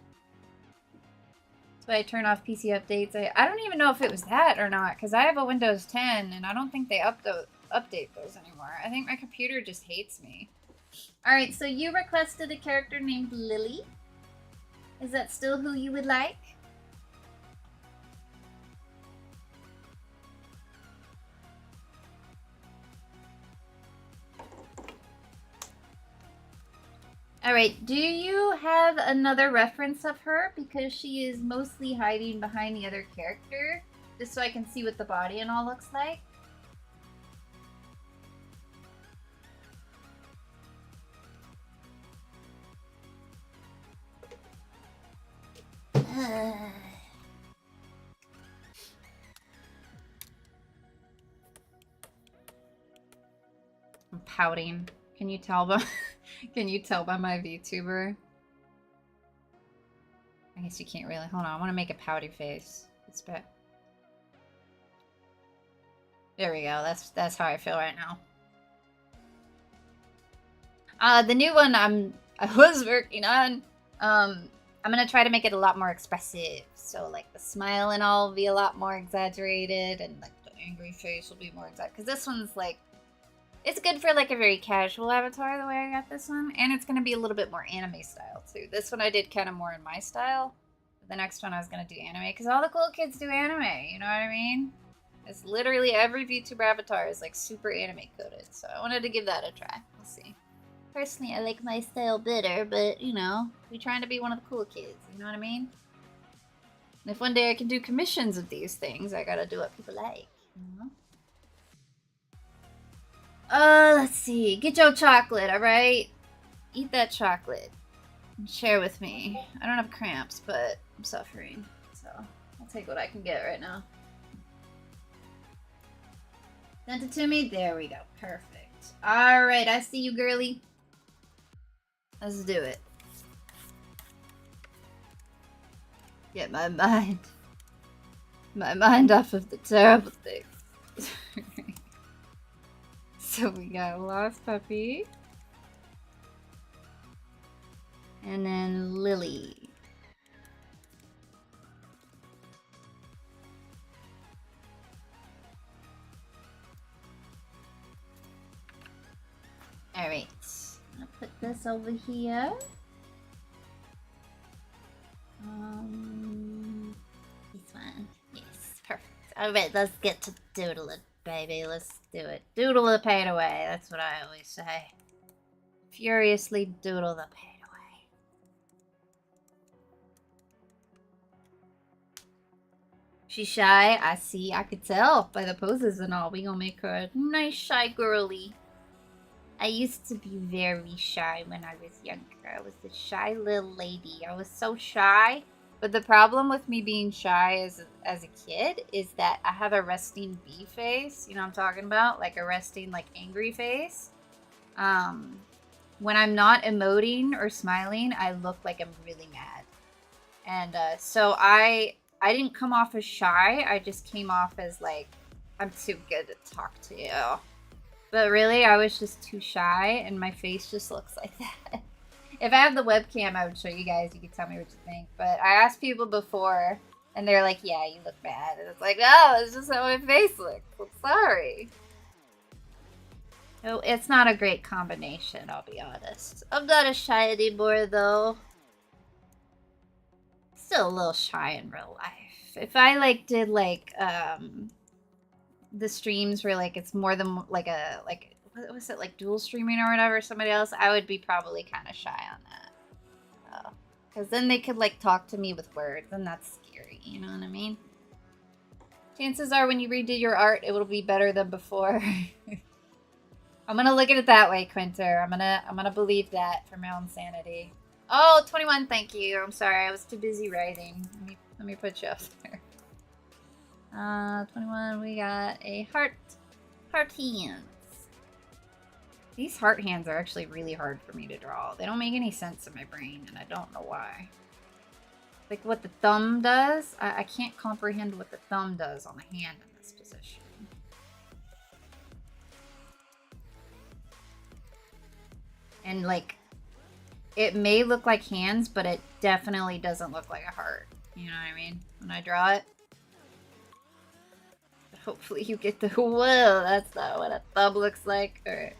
So I turn off PC updates. I don't even know if it was that or not, because I have a Windows 10 and I don't think they update those anymore. I think my computer just hates me. Alright, so you requested a character named Lily. Is that still who you would like? Alright, do you have another reference of her? Because she is mostly hiding behind the other character. Just so I can see what the body and all looks like. I'm pouting. Can you tell by my VTuber? I guess you can't really. Hold on, I want to make a pouty face. It's bad. There we go. That's how I feel right now. The new one I was working on. I'm gonna try to make it a lot more expressive. So like the smile and all will be a lot more exaggerated, and like the angry face will be more exact. Because this one's like, it's good for like a very casual avatar the way I got this one. And it's gonna be a little bit more anime style too. This one I did kind of more in my style. The next one I was gonna do anime because all the cool kids do anime, you know what I mean? It's literally every VTuber avatar is like super anime coded, so I wanted to give that a try. We'll see. Personally, I like my style better, but you know, we're trying to be one of the cool kids, you know what I mean? And if one day I can do commissions of these things, I gotta do what people like, you know? Let's see. Get your chocolate, alright? Eat that chocolate. And share with me. I don't have cramps, but I'm suffering, so I'll take what I can get right now. Sent it to me? There we go. Perfect. Alright, I see you, girly. Let's do it. Get my mind off of the terrible things. So we got Lost Puppy. And then Lily. Alright, I'll put this over here. This one. Yes, perfect. Alright, let's get to doodling, baby. Let's do it. Doodle the pain away. That's what I always say. Furiously doodle the pain away. She's shy. I see. I could tell by the poses and all. We gonna make her a nice shy girly. I used to be very shy when I was younger. I was a shy little lady. I was so shy. But the problem with me being shy as a kid is that I have a resting bee face. You know what I'm talking about? Like a resting, like, angry face. When I'm not emoting or smiling, I look like I'm really mad. And so I didn't come off as shy. I just came off as, like, I'm too good to talk to you. But really, I was just too shy, and my face just looks like that. If I have the webcam, I would show you guys. You could tell me what you think. But I asked people before, and they're like, yeah, you look bad. And it's like, no, it's just how my face looks. I'm sorry. Oh, it's not a great combination, I'll be honest. I'm not as shy anymore, though. Still a little shy in real life. If I, like, did, like, the streams where like it's more than like a what was it, like dual streaming or whatever, somebody else, I would be probably kind of shy on that, because then they could like talk to me with words, and that's scary, you know what I mean? Chances are when you redo your art it will be better than before. I'm gonna look at it that way, Quinter. I'm gonna believe that for my own sanity. Oh, 21, thank you. I'm sorry, I was too busy writing. Let me put you up there. 21, we got a heart hands. These heart hands are actually really hard for me to draw. They don't make any sense in my brain, and I don't know why. Like what the thumb does, I can't comprehend what the thumb does on the hand in this position. And like, it may look like hands, but it definitely doesn't look like a heart. You know what I mean? When I draw it. Hopefully you get the, whoa, that's not what a thumb looks like. Alright.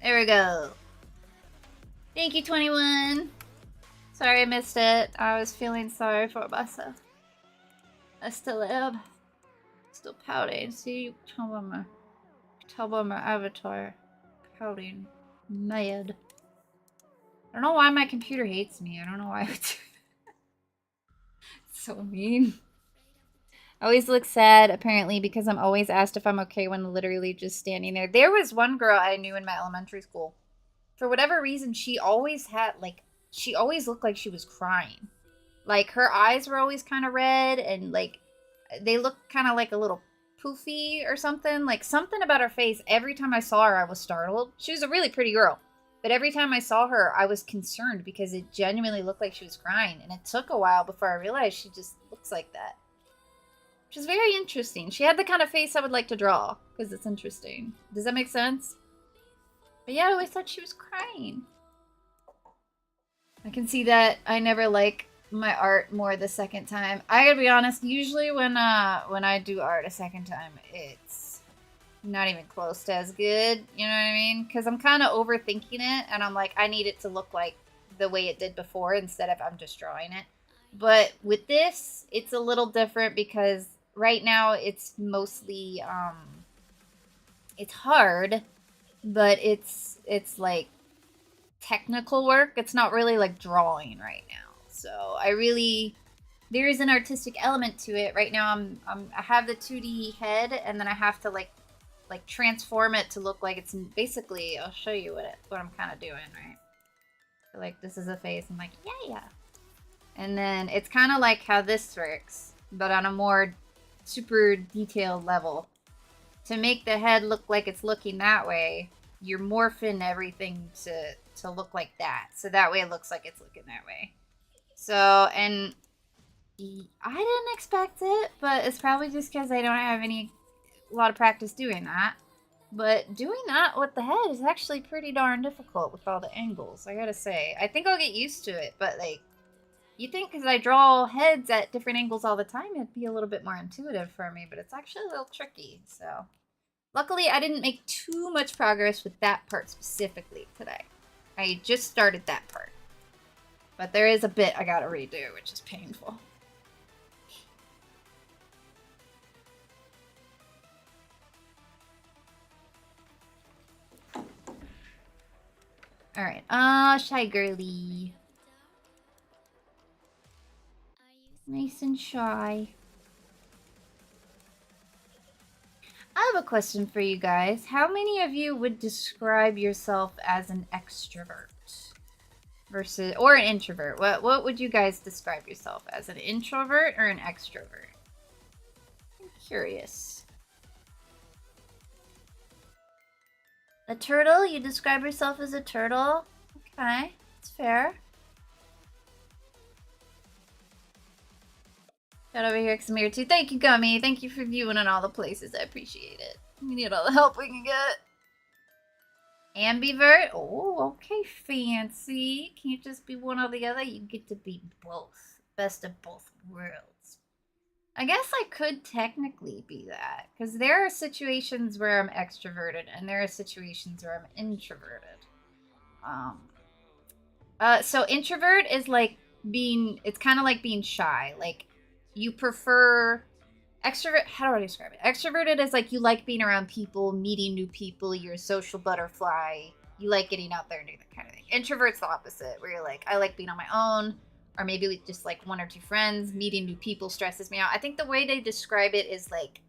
There we go. Thank you, 21. Sorry I missed it. I was feeling sorry for myself. I still am. Still pouting. See, you tell by my avatar. Pouting. Mad. I don't know why my computer hates me. I don't know why I would do that. It's so mean. I always look sad, apparently, because I'm always asked if I'm okay when literally just standing there. There was one girl I knew in my elementary school. For whatever reason, she always had, like, she always looked like she was crying. Like, her eyes were always kind of red, and, like, they looked kind of like a little poofy or something. Like, something about her face, every time I saw her, I was startled. She was a really pretty girl. But every time I saw her, I was concerned because it genuinely looked like she was crying. And it took a while before I realized she just looks like that. Which is very interesting. She had the kind of face I would like to draw, because it's interesting. Does that make sense? But yeah, I always thought she was crying. I can see that I never like my art more the second time. I gotta be honest, usually when I do art a second time, it's not even close to as good, you know what I mean? Because I'm kind of overthinking it, and I'm like, I need it to look like the way it did before instead of I'm just drawing it. But with this, it's a little different because right now it's mostly it's hard, but it's like technical work. It's not really like drawing right now. So there is an artistic element to it. Right now I have the 2D head, and then I have to like transform it to look like it's basically, I'll show you what I'm kind of doing, right? So like this is a face. I'm like, yeah. And then it's kind of like how this works, but on a more super detailed level. To make the head look like it's looking that way, you're morphing everything to look like that. So that way it looks like it's looking that way. So, and I didn't expect it, but it's probably just because I don't have a lot of practice doing that. But doing that with the head is actually pretty darn difficult with all the angles, I gotta say. I think I'll get used to it, but like, you think because I draw heads at different angles all the time, it'd be a little bit more intuitive for me, but it's actually a little tricky, so. Luckily, I didn't make too much progress with that part specifically today. I just started that part. But there is a bit I gotta redo, which is painful. Alright, Shy Girly. Nice and shy. I have a question for you guys. How many of you would describe yourself as an extrovert versus or an introvert? What would you guys describe yourself as, an introvert or an extrovert? I'm curious. A turtle? You describe yourself as a turtle? Okay, that's fair. Got over here because I'm here too. Thank you, Gummy. Thank you for viewing in all the places. I appreciate it. We need all the help we can get. Ambivert? Oh, okay, fancy. Can't just be one or the other. You get to be both. Best of both worlds. I guess I could technically be that. Because there are situations where I'm extroverted and there are situations where I'm introverted. So introvert is like it's kind of like being shy. Like, you prefer extrovert. How do I describe it? Extroverted is like you like being around people, meeting new people. You're a social butterfly. You like getting out there and doing that kind of thing. Introvert's the opposite, where you're like, I like being on my own, or maybe with just like one or two friends. Meeting new people stresses me out. I think the way they describe it is like,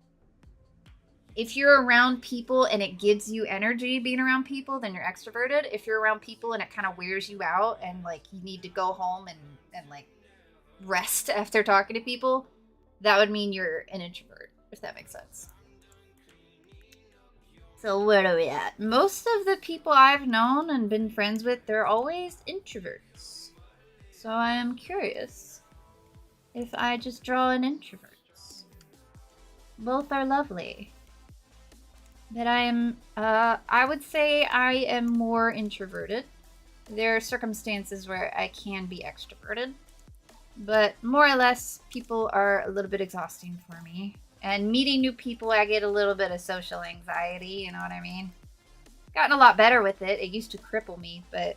if you're around people and it gives you energy being around people, then you're extroverted. If you're around people and it kind of wears you out and like you need to go home and like rest after talking to people, that would mean you're an introvert, if that makes sense. So where are we at? Most of the people I've known and been friends with, they're always introverts. So I am curious if I just draw an introvert. Both are lovely. But I would say I am more introverted. There are circumstances where I can be extroverted. But more or less, people are a little bit exhausting for me. And meeting new people, I get a little bit of social anxiety, you know what I mean? Gotten a lot better with it. It used to cripple me, but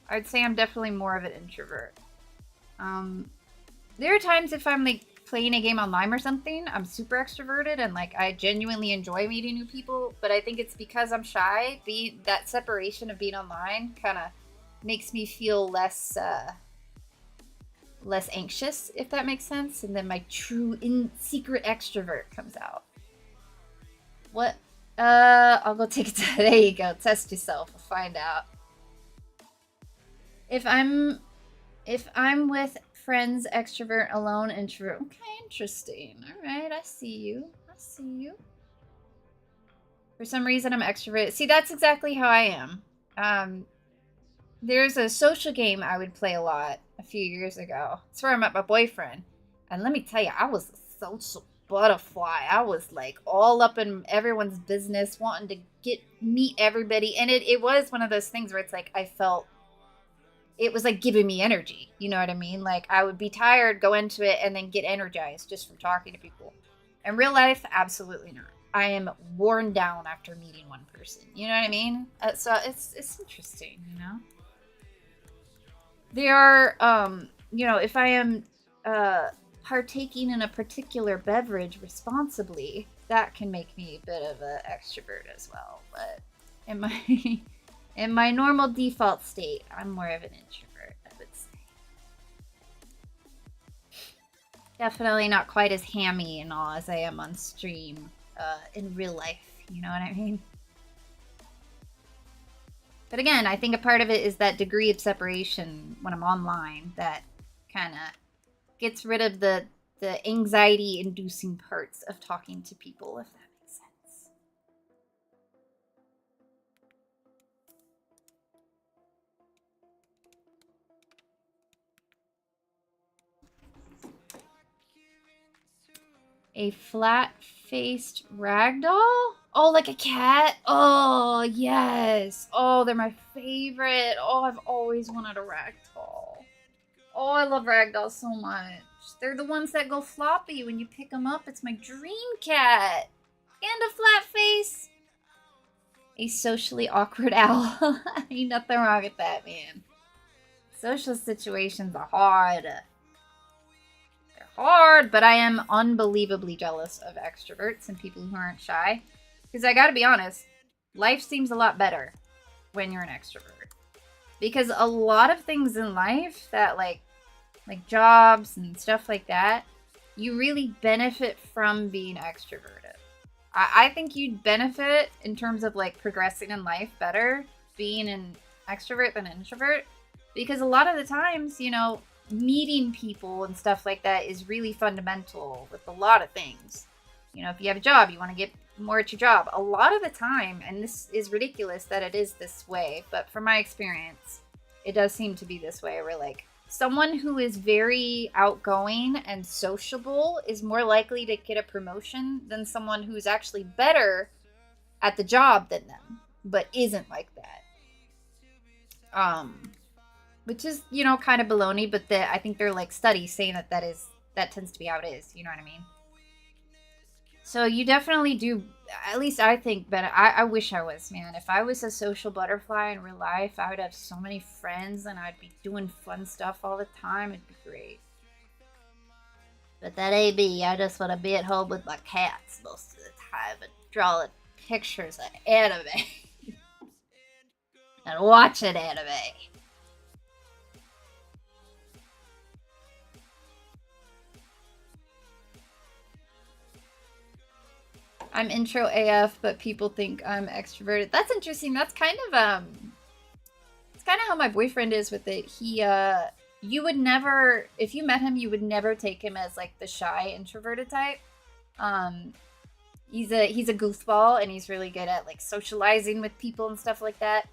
I'd say I'm definitely more of an introvert. There are times if I'm like playing a game online or something, I'm super extroverted and like I genuinely enjoy meeting new people, but I think it's because I'm shy. That separation of being online kind of makes me feel less anxious, if that makes sense, and then my true secret extrovert comes out. What? I'll go take it. There you go. Test yourself. We'll find out. If I'm with friends, extrovert, alone, introvert. Okay, interesting. All right, I see you. For some reason, I'm extroverted. See, that's exactly how I am. There's a social game I would play a lot a few years ago. It's where I met my boyfriend. And let me tell you, I was a social butterfly. I was like all up in everyone's business, wanting to meet everybody. And it was one of those things where it's like it was like giving me energy. You know what I mean? Like I would be tired, go into it, and then get energized just from talking to people. In real life, absolutely not. I am worn down after meeting one person. You know what I mean? So it's interesting, you know? There are, you know, if I am partaking in a particular beverage responsibly, that can make me a bit of an extrovert as well. But in my in my normal default state, I'm more of an introvert, I would say. Definitely not quite as hammy and all as I am on stream in real life. You know what I mean? But again, I think a part of it is that degree of separation when I'm online that kind of gets rid of the anxiety-inducing parts of talking to people, if that makes sense. A flat-faced ragdoll? Oh, like a cat? Oh, yes. Oh, they're my favorite. Oh, I've always wanted a ragdoll. Oh, I love ragdolls so much. They're the ones that go floppy when you pick them up. It's my dream cat. And a flat face. A socially awkward owl. Ain't nothing wrong with that, man. Social situations are hard. They're hard, but I am unbelievably jealous of extroverts and people who aren't shy. Because I gotta be honest, life seems a lot better when you're an extrovert. Because a lot of things in life that like jobs and stuff like that, you really benefit from being extroverted. I think you'd benefit in terms of like progressing in life better being an extrovert than an introvert. Because a lot of the times, you know, meeting people and stuff like that is really fundamental with a lot of things. You know, if you have a job, you want to get more at your job. A lot of the time, and this is ridiculous that it is this way, but from my experience, it does seem to be this way where like someone who is very outgoing and sociable is more likely to get a promotion than someone who's actually better at the job than them, but isn't like that. Which is, you know, kind of baloney, but I think they're like studies saying that tends to be how it is. You know what I mean? So you definitely do, at least I think, but I wish I was, man. If I was a social butterfly in real life, I would have so many friends and I'd be doing fun stuff all the time. It'd be great. But that ain't me. I just want to be at home with my cats most of the time and draw pictures of anime. And watching anime. I'm intro AF, but people think I'm extroverted. That's interesting. That's kind of it's kind of how my boyfriend is with it. He you would never, if you met him, you would never take him as like the shy introverted type. He's a goofball and he's really good at like socializing with people and stuff like that.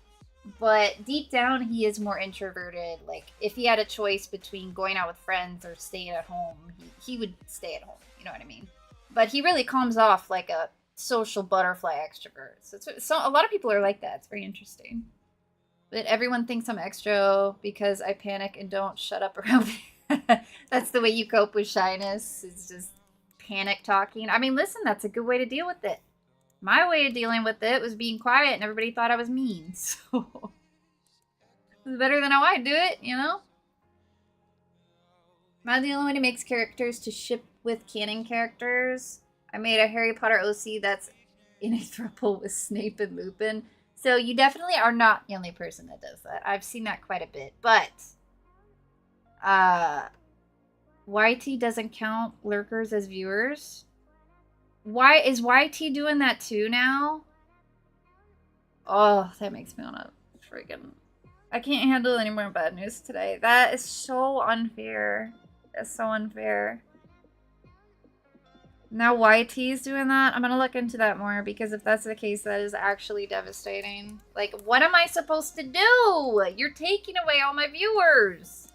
But deep down, he is more introverted. Like if he had a choice between going out with friends or staying at home, he would stay at home. You know what I mean? But he really comes off like a social butterfly extrovert. So a lot of people are like that. It's very interesting. But everyone thinks I'm extro because I panic and don't shut up around me. That's the way you cope with shyness. It's just panic talking. I mean, listen, that's a good way to deal with it. My way of dealing with it was being quiet and everybody thought I was mean. So it's better than how I do it, you know? Am I the only one who makes characters to ship with canon characters? I made a Harry Potter OC that's in a throuple with Snape and Lupin. So you definitely are not the only person that does that. I've seen that quite a bit. But YT doesn't count lurkers as viewers. Why is YT doing that too now? Oh, that makes me wanna friggin'... I can't handle any more bad news today. That is so unfair. That's so unfair. Now YT is doing that? I'm gonna look into that more because if that's the case, that is actually devastating. Like, what am I supposed to do? You're taking away all my viewers.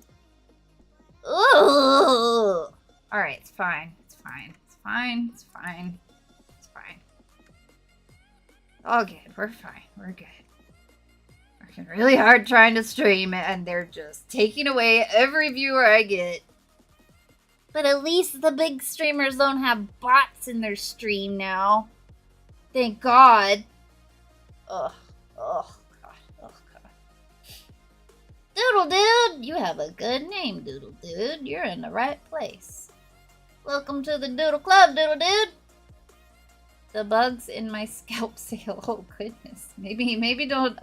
Ugh. Alright, it's fine. It's fine. It's fine. It's fine. It's fine. All good. We're fine. We're good. We're working really hard trying to stream, and they're just taking away every viewer I get. But at least the big streamers don't have bots in their stream now. Thank God. Ugh. God. Doodle Dude! You have a good name, Doodle Dude. You're in the right place. Welcome to the Doodle Club, Doodle Dude! The bugs in my scalp sale. Oh, goodness. Maybe don't,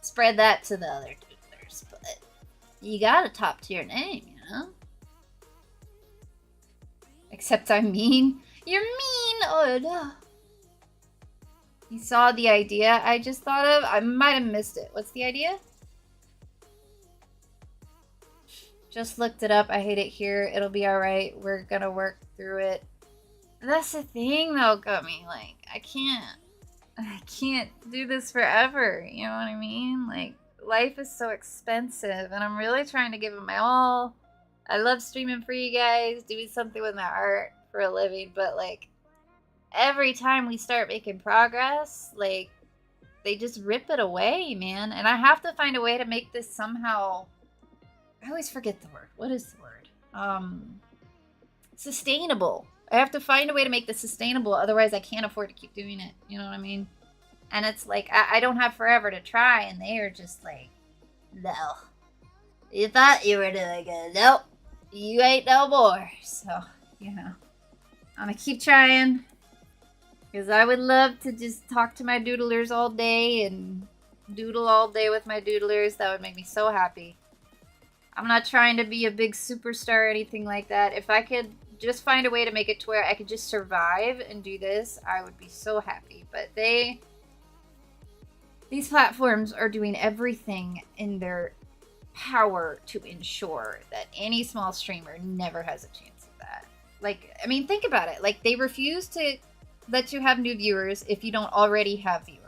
spread that to the other doodlers, but you got a top tier name, you know? Except I'm mean. You're mean! Oh, no. You saw the idea I just thought of? I might have missed it. What's the idea? Just looked it up. I hate it here. It'll be alright. We're gonna work through it. That's the thing, though, Gummy. Like, I can't do this forever. You know what I mean? Like, life is so expensive, and I'm really trying to give it my all. I love streaming for you guys, doing something with my art for a living, but, like, every time we start making progress, like, they just rip it away, man. And I have to find a way to make this somehow... I always forget the word. What is the word? Sustainable. I have to find a way to make this sustainable, otherwise I can't afford to keep doing it. You know what I mean? And it's like, I don't have forever to try, and they are just like, no. You thought you were doing good. Nope. You ain't no more. So, you know. I'm gonna keep trying. Because I would love to just talk to my doodlers all day and doodle all day with my doodlers. That would make me so happy. I'm not trying to be a big superstar or anything like that. If I could just find a way to make it to where I could just survive and do this, I would be so happy. But these platforms are doing everything in their power to ensure that any small streamer never has a chance of that. Like, I mean, think about it. Like, they refuse to let you have new viewers if you don't already have viewers.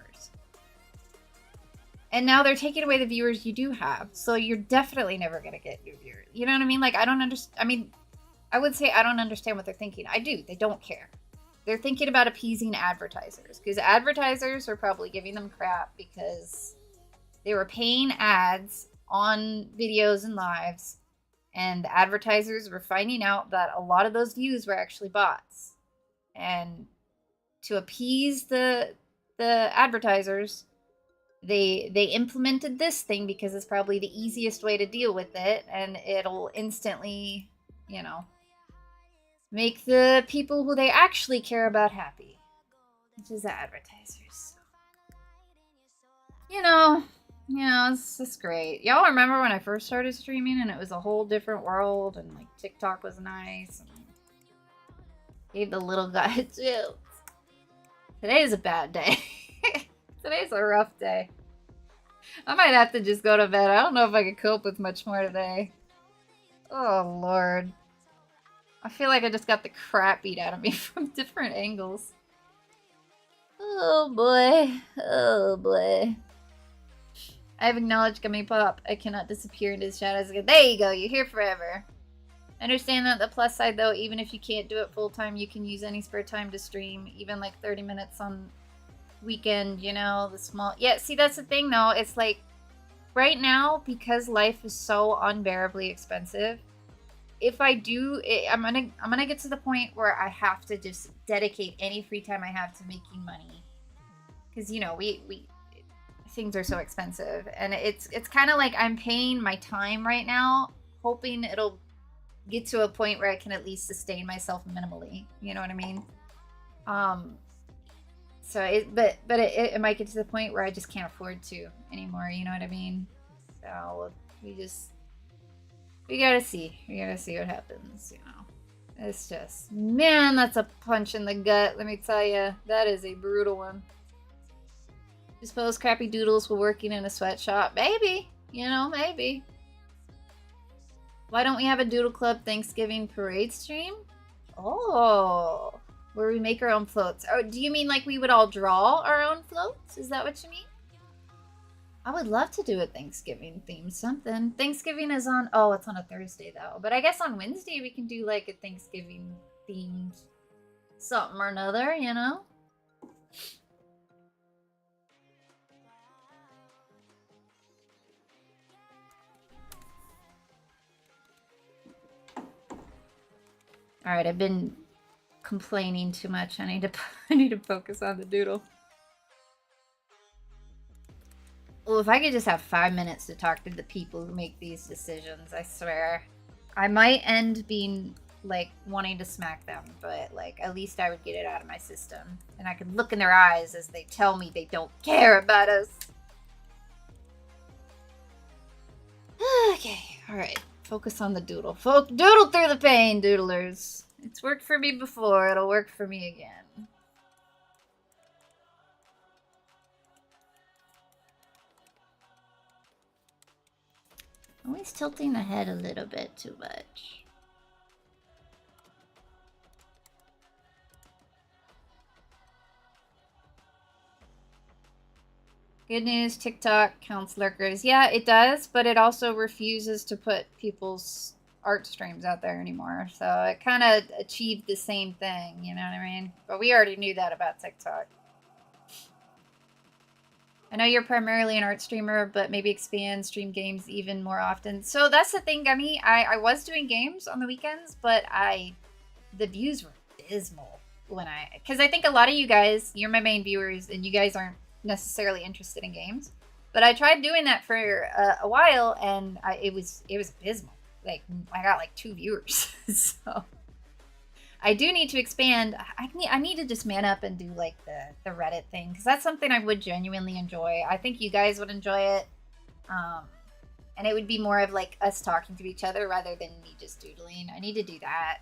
And now they're taking away the viewers you do have. So you're definitely never going to get new viewers. You know what I mean? Like, I don't understand. I mean, I would say I don't understand what they're thinking. I do. They don't care. They're thinking about appeasing advertisers. Because advertisers are probably giving them crap because they were paying ads on videos and lives. And the advertisers were finding out that a lot of those views were actually bots. And to appease the advertisers... They implemented this thing because it's probably the easiest way to deal with it, and it'll instantly, you know, make the people who they actually care about happy, which is the advertisers. You know, it's just great. Y'all remember when I first started streaming and it was a whole different world, and like TikTok was nice and gave the little guy chills. Today is a bad day. Today's a rough day. I might have to just go to bed. I don't know if I could cope with much more today. Oh, Lord. I feel like I just got the crap beat out of me from different angles. Oh, boy. Oh, boy. I have acknowledged Gummy Pop. I cannot disappear into his shadows again. There you go. You're here forever. I understand that the plus side, though, even if you can't do it full time, you can use any spare time to stream. Even like 30 minutes on... weekend, you know, the small... Yeah, see, that's the thing, though. It's like, right now, because life is so unbearably expensive, if I do... I'm gonna get to the point where I have to just dedicate any free time I have to making money. Because, you know, things are so expensive. And it's kind of like I'm paying my time right now, hoping it'll get to a point where I can at least sustain myself minimally. You know what I mean? So, it might get to the point where I just can't afford to anymore, you know what I mean? So, we gotta see. We gotta see what happens, you know? It's just, man, that's a punch in the gut, let me tell you. That is a brutal one. I suppose crappy doodles were working in a sweatshop. Maybe, you know, maybe. Why don't we have a Doodle Club Thanksgiving parade stream? Oh... where we make our own floats. Oh, do you mean like we would all draw our own floats? Is that what you mean? I would love to do a Thanksgiving themed something. Thanksgiving is on... oh, it's on a Thursday, though. But I guess on Wednesday we can do like a Thanksgiving themed something or another, you know? All right, I've been complaining too much. I need to focus on the doodle. Well, if I could just have 5 minutes to talk to the people who make these decisions, I swear. I might end being, like, wanting to smack them, but, like, at least I would get it out of my system. And I could look in their eyes as they tell me they don't care about us. Okay, alright. Focus on the doodle. Doodle through the pain, doodlers. It's worked for me before, it'll work for me again. Always tilting the head a little bit too much. Good news, TikTok counts lurkers. Yeah, it does, but it also refuses to put people's art streams out there anymore. So it kind of achieved the same thing, you know what I mean? But we already knew that about TikTok. I know you're primarily an art streamer, but maybe expand stream games even more often. So that's the thing, Gummy. I was doing games on the weekends, but the views were abysmal because I think a lot of you guys, you're my main viewers, and you guys aren't necessarily interested in games. But I tried doing that for a while, and it was abysmal. Like, I got like 2 viewers. So I do need to expand. I need to just man up and do like the Reddit thing, because that's something I would genuinely enjoy. I think you guys would enjoy it. And it would be more of like us talking to each other rather than me just doodling. I need to do that.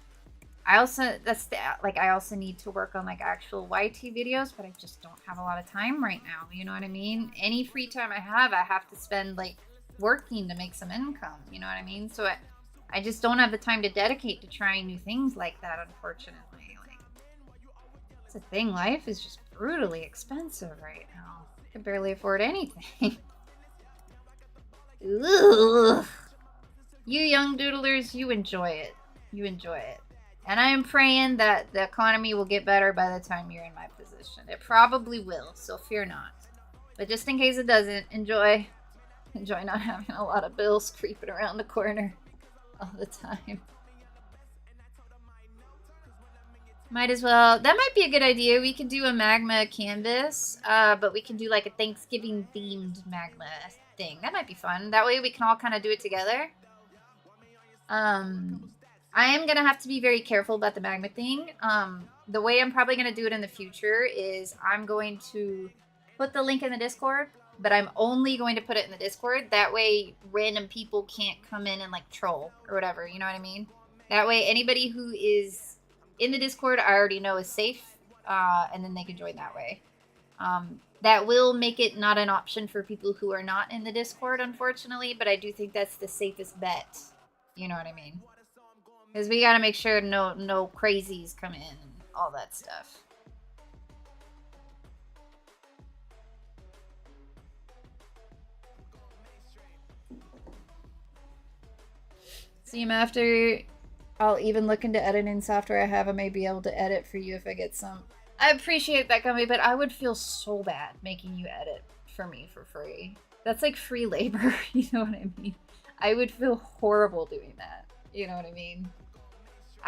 I also need to work on like actual YT videos, but I just don't have a lot of time right now. You know what I mean? Any free time I have to spend like working to make some income. You know what I mean? So I just don't have the time to dedicate to trying new things like that, unfortunately. Like, it's a thing. Life is just brutally expensive right now. I can barely afford anything. Ugh. You young doodlers, you enjoy it. You enjoy it. And I am praying that the economy will get better by the time you're in my position. It probably will, so fear not. But just in case it doesn't, enjoy not having a lot of bills creeping around the corner all the time. Might as well. That might be a good idea. We could do a magma canvas, but we can do like a Thanksgiving themed magma thing. That might be fun. That way we can all kind of do it together. I am going to have to be very careful about the magma thing. The way I'm probably going to do it in the future is I'm going to put the link in the Discord, but I'm only going to put it in the Discord. That way random people can't come in and like troll or whatever, you know what I mean? That way anybody who is in the Discord I already know is safe, and then they can join that way. That will make it not an option for people who are not in the Discord, unfortunately, but I do think that's the safest bet. You know what I mean? Because we gotta make sure no crazies come in and all that stuff. See him after. I'll even look into editing software I have. I may be able to edit for you if I get some. I appreciate that, Gummy, but I would feel so bad making you edit for me for free. That's like free labor, you know what I mean? I would feel horrible doing that. You know what I mean?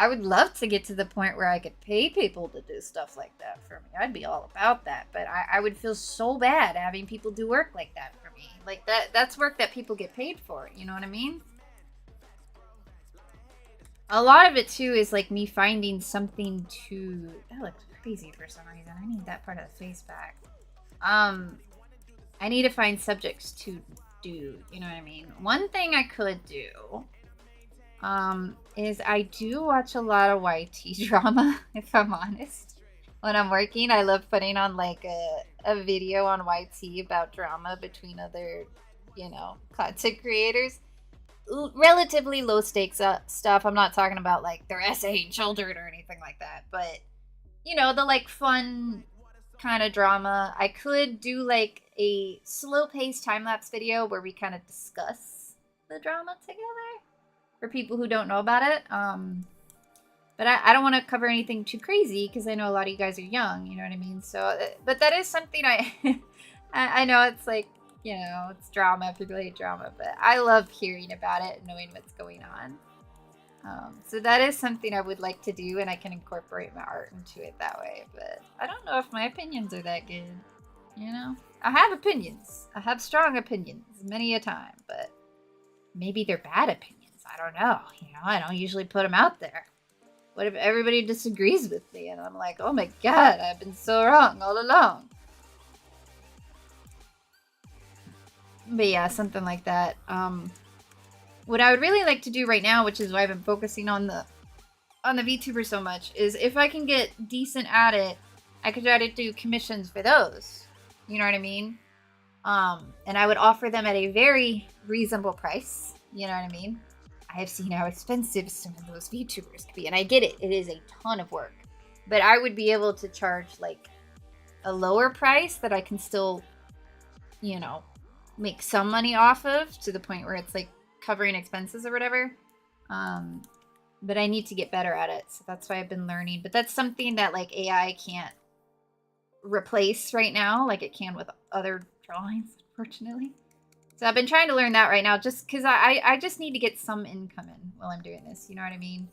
I would love to get to the point where I could pay people to do stuff like that for me. I'd be all about that. But I would feel so bad having people do work like that for me. Like that's work that people get paid for. You know what I mean? A lot of it too is like me finding something to. That looks crazy for some reason. I need that part of the face back. I need to find subjects to do. You know what I mean? One thing I could do. Is I do watch a lot of YT drama, if I'm honest. When I'm working, I love putting on like a video on YT about drama between other, you know, content creators. Relatively low stakes stuff. I'm not talking about like they're essaying children or anything like that, but you know, the like fun kind of drama. I could do like a slow-paced time-lapse video where we kind of discuss the drama together. For people who don't know about it. But I don't want to cover anything too crazy because I know a lot of you guys are young, you know what I mean? So, but that is something I know it's like, you know, it's drama, people hate drama, but I love hearing about it and knowing what's going on. So that is something I would like to do, and I can incorporate my art into it that way. But I don't know if my opinions are that good. You know, I have opinions. I have strong opinions many a time, but maybe they're bad opinions. I don't know. You know, I don't usually put them out there. What if everybody disagrees with me and I'm like, oh my god, I've been so wrong all along? But yeah, something like that. What I would really like to do right now, which is why I've been focusing on the VTuber so much, is if I can get decent at it, I could try to do commissions for those. You know what I mean? And I would offer them at a very reasonable price. You know what I mean? I have seen how expensive some of those VTubers can be, and I get it. It is a ton of work. But I would be able to charge, like, a lower price that I can still, you know, make some money off of, to the point where it's, like, covering expenses or whatever. But I need to get better at it, so that's why I've been learning. But that's something that, like, AI can't replace right now, like it can with other drawings, unfortunately. So I've been trying to learn that right now, just because I just need to get some income in while I'm doing this. You know what I mean?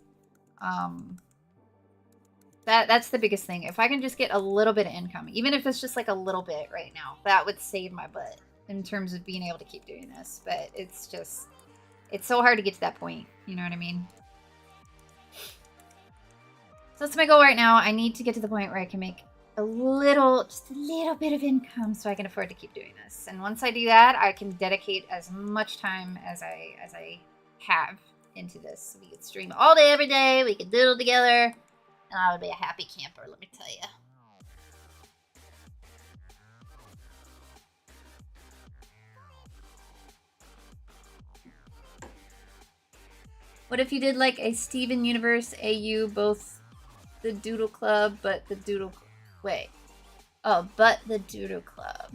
That's the biggest thing. If I can just get a little bit of income, even if it's just like a little bit right now, that would save my butt in terms of being able to keep doing this. But it's just, it's so hard to get to that point. You know what I mean? So that's my goal right now. I need to get to the point where I can make just a little bit of income so I can afford to keep doing this. And once I do that, I can dedicate as much time as I have into this. We could stream all day, every day. We could doodle together. And I would be a happy camper, let me tell you. What if you did like a Steven Universe AU, both the Doodle Club, but the Doodle... Wait. Oh, but the Doodle Club.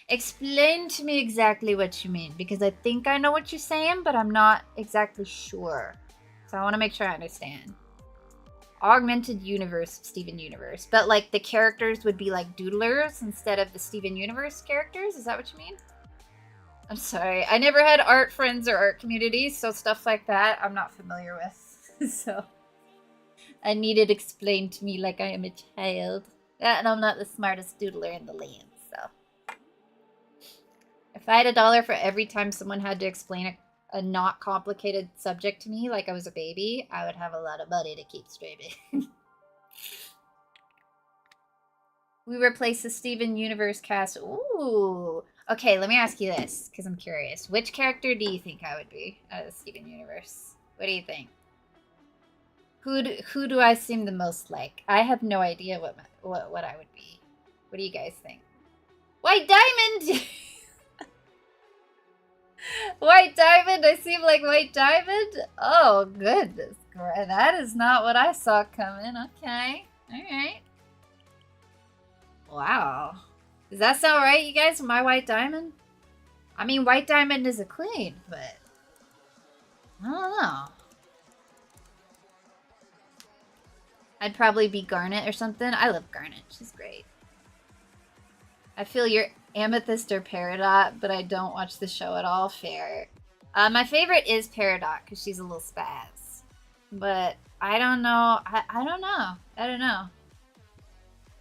Explain to me exactly what you mean, because I think I know what you're saying, but I'm not exactly sure. So I want to make sure I understand. Augmented universe of Steven Universe. But like the characters would be like doodlers instead of the Steven Universe characters? Is that what you mean? I'm sorry. I never had art friends or art communities, so stuff like that I'm not familiar with. So I need it explained to me like I am a child. And I'm not the smartest doodler in the land, so. If I had $1 for every time someone had to explain a not complicated subject to me like I was a baby, I would have a lot of money to keep streaming. We replace the Steven Universe cast. Ooh. Okay, let me ask you this, because I'm curious. Which character do you think I would be out of the Steven Universe? What do you think? Who do I seem the most like? I have no idea what I would be. What do you guys think? White Diamond! White Diamond? I seem like White Diamond? Oh, goodness. That is not what I saw coming. Okay. Alright. Wow. Does that sound right, you guys? My White Diamond? I mean, White Diamond is a queen, but I don't know. I'd probably be Garnet or something. I love Garnet. She's great. I feel you're Amethyst or Peridot, but I don't watch the show at all. Fair. My favorite is Peridot because she's a little spaz. But I don't know. I don't know. I don't know.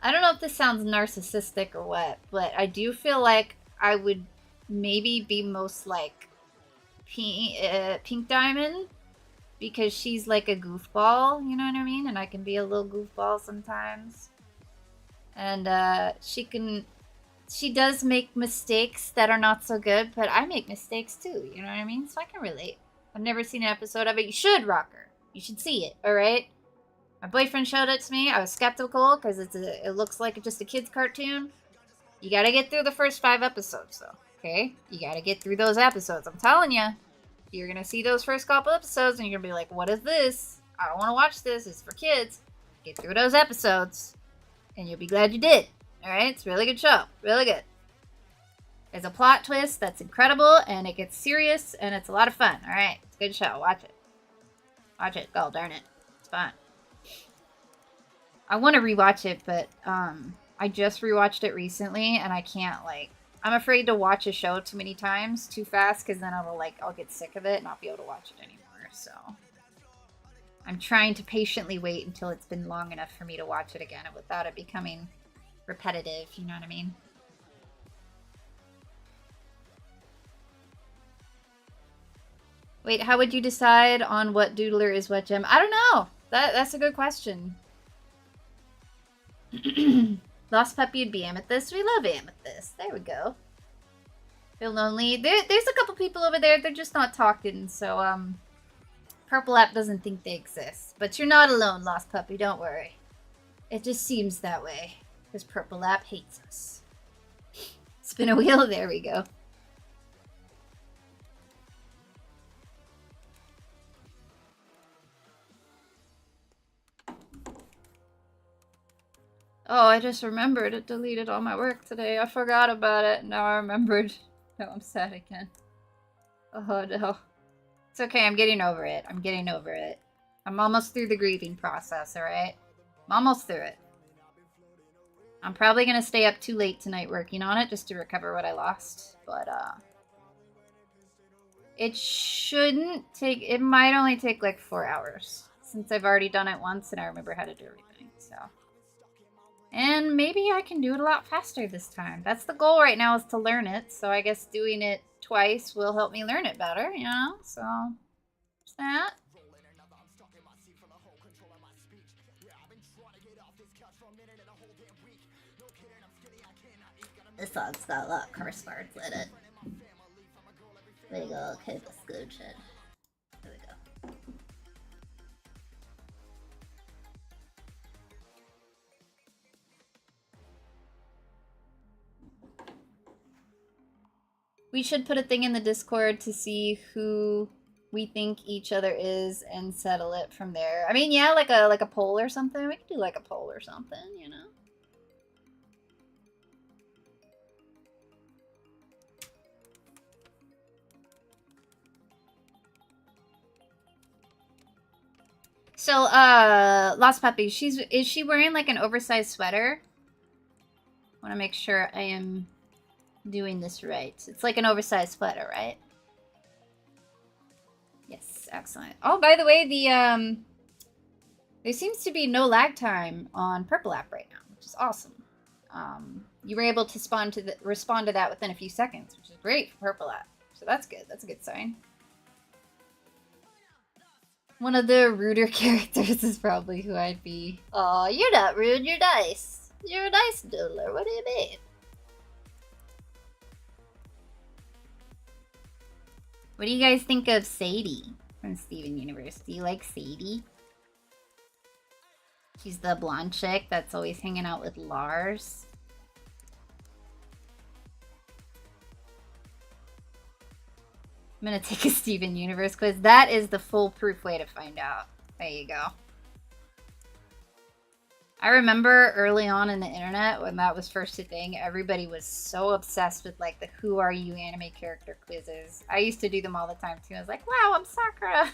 I don't know if this sounds narcissistic or what, but I do feel like I would maybe be most like Pink Diamond, because she's like a goofball, you know what I mean? And I can be a little goofball sometimes. And she does make mistakes that are not so good, but I make mistakes too, you know what I mean? So I can relate. I've never seen an episode of it. You should, Rocker. You should see it, alright? My boyfriend showed it to me. I was skeptical because it looks like just a kid's cartoon. You gotta get through the first 5 episodes, though. Okay? You gotta get through those episodes. I'm telling you. You're gonna see those first couple episodes and you're gonna be like, what is this? I don't want to watch this. It's for kids. Get through those episodes and you'll be glad you did. Alright? It's a really good show. Really good. There's a plot twist that's incredible and it gets serious and it's a lot of fun. Alright? It's a good show. Watch it. Watch it. Go, darn it. It's fun. I want to rewatch it, but I just rewatched it recently, and I can't, like... I'm afraid to watch a show too many times, too fast, because then I'll get sick of it and not be able to watch it anymore, so... I'm trying to patiently wait until it's been long enough for me to watch it again without it becoming repetitive, you know what I mean? Wait, how would you decide on what doodler is what gem? I don't know. That's a good question. Lost puppy would be amethyst. We love amethyst. There we go. Feel lonely. There's a couple people over there. They're just not talking. So Purple App doesn't think they exist. But you're not alone, Lost Puppy. Don't worry. It just seems that way. Because Purple App hates us. Spin a wheel. There we go. Oh, I just remembered it deleted all my work today. I forgot about it. Now I remembered. No, I'm sad again. Oh, no. It's okay. I'm getting over it. I'm getting over it. I'm almost through the grieving process, alright? I'm almost through it. I'm probably going to stay up too late tonight working on it just to recover what I lost. But, it shouldn't take... It might only take like 4 hours. Since I've already done it once and I remember how to do everything, so... And maybe I can do it a lot faster this time. That's the goal right now, is to learn it. So I guess doing it twice will help me learn it better, you know? So, there's that. This song's got a lot of curse words in it. There you go. Okay, that's good shit. There we go. We should put a thing in the Discord to see who we think each other is and settle it from there. I mean, yeah, like a poll or something. We could do like a poll or something, you know? So, Lost Puppy, is she wearing like an oversized sweater? I want to make sure I am doing this right. It's like an oversized sweater, right? Yes, excellent. Oh, by the way, there seems to be no lag time on Purple App right now, which is awesome. You were able to respond to that within a few seconds, which is great for Purple App. So that's good. That's a good sign. One of the ruder characters is probably who I'd be. Oh, you're not rude. You're nice. You're a nice doodler. What do you mean? What do you guys think of Sadie from Steven Universe? Do you like Sadie? She's the blonde chick that's always hanging out with Lars. I'm gonna take a Steven Universe quiz. That is the foolproof way to find out. There you go. I remember early on in the internet when that was first a thing, everybody was so obsessed with like the who are you anime character quizzes. I used to do them all the time too. I was like, wow, I'm Sakura.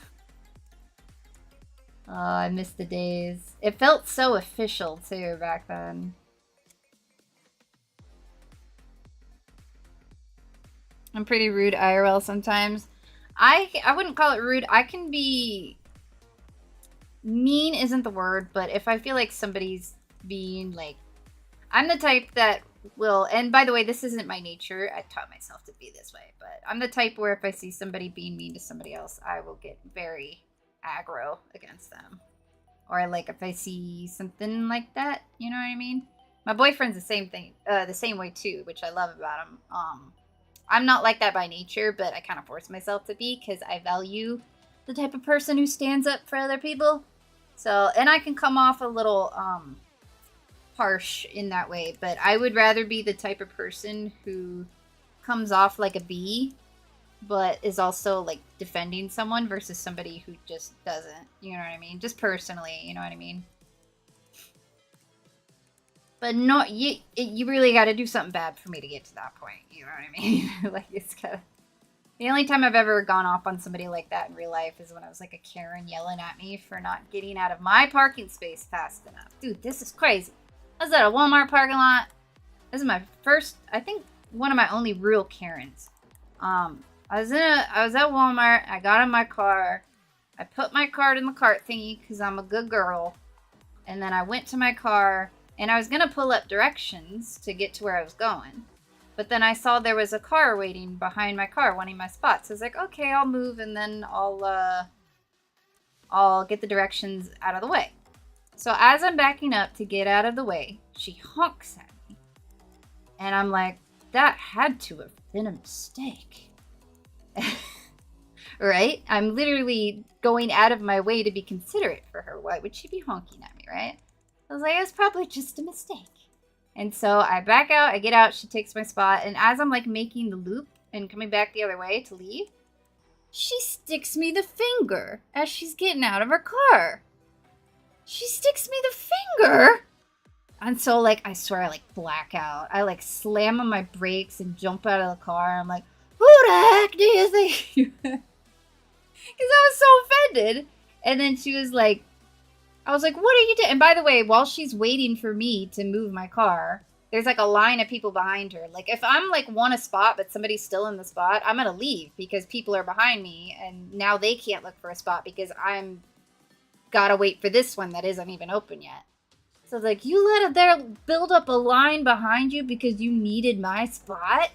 Oh, I miss the days. It felt so official too back then. I'm pretty rude IRL sometimes. I wouldn't call it rude. I can be... Mean isn't the word, but if I feel like somebody's being like... I'm the type that will... And by the way, this isn't my nature. I taught myself to be this way. But I'm the type where if I see somebody being mean to somebody else, I will get very aggro against them. Or like if I see something like that, you know what I mean? My boyfriend's the same thing, the same way too, which I love about him. I'm not like that by nature, but I kind of force myself to be because I value the type of person who stands up for other people. So, and I can come off a little harsh in that way, but I would rather be the type of person who comes off like a bee, but is also like defending someone versus somebody who just doesn't. You know what I mean? Just personally, you know what I mean? But no, you really got to do something bad for me to get to that point. You know what I mean? Like, it's kind of... The only time I've ever gone off on somebody like that in real life is when I was like a Karen yelling at me for not getting out of my parking space fast enough. Dude, this is crazy. I was at a Walmart parking lot. This is my first, I think, one of my only real Karens. I was at Walmart. I got in my car. I put my card in the cart thingy because I'm a good girl. And then I went to my car, and I was going to pull up directions to get to where I was going. But then I saw there was a car waiting behind my car, wanting my spot. So I was like, okay, I'll move, and then I'll get the directions out of the way. So as I'm backing up to get out of the way, she honks at me. And I'm like, that had to have been a mistake. Right? I'm literally going out of my way to be considerate for her. Why would she be honking at me, right? I was like, it's probably just a mistake. And so I back out, I get out, she takes my spot, and as I'm like making the loop and coming back the other way to leave, she sticks me the finger as she's getting out of her car. She sticks me the finger! And so, like, I swear I, like, black out. I, like, slam on my brakes and jump out of the car. I'm like, who the heck do you think you are? Because I was so offended. And then she was like, I was like, what are you doing? And by the way, while she's waiting for me to move my car, there's, like, a line of people behind her. Like, if I'm, like, want a spot, but somebody's still in the spot, I'm going to leave because people are behind me. And now they can't look for a spot because I'm got to wait for this one that isn't even open yet. So, like, you let there build up a line behind you because you needed my spot?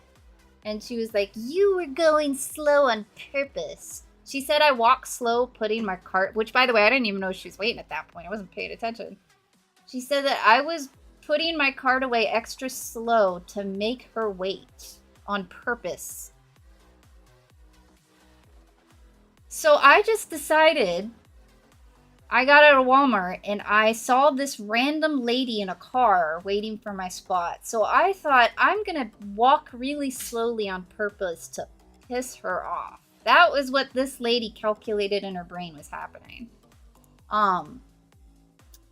And she was like, you were going slow on purpose. She said I walked slow putting my cart, which, by the way, I didn't even know she was waiting at that point. I wasn't paying attention. She said that I was putting my cart away extra slow to make her wait on purpose. So I just decided, I got out of Walmart and I saw this random lady in a car waiting for my spot. So I thought, I'm going to walk really slowly on purpose to piss her off. That was what this lady calculated in her brain was happening. And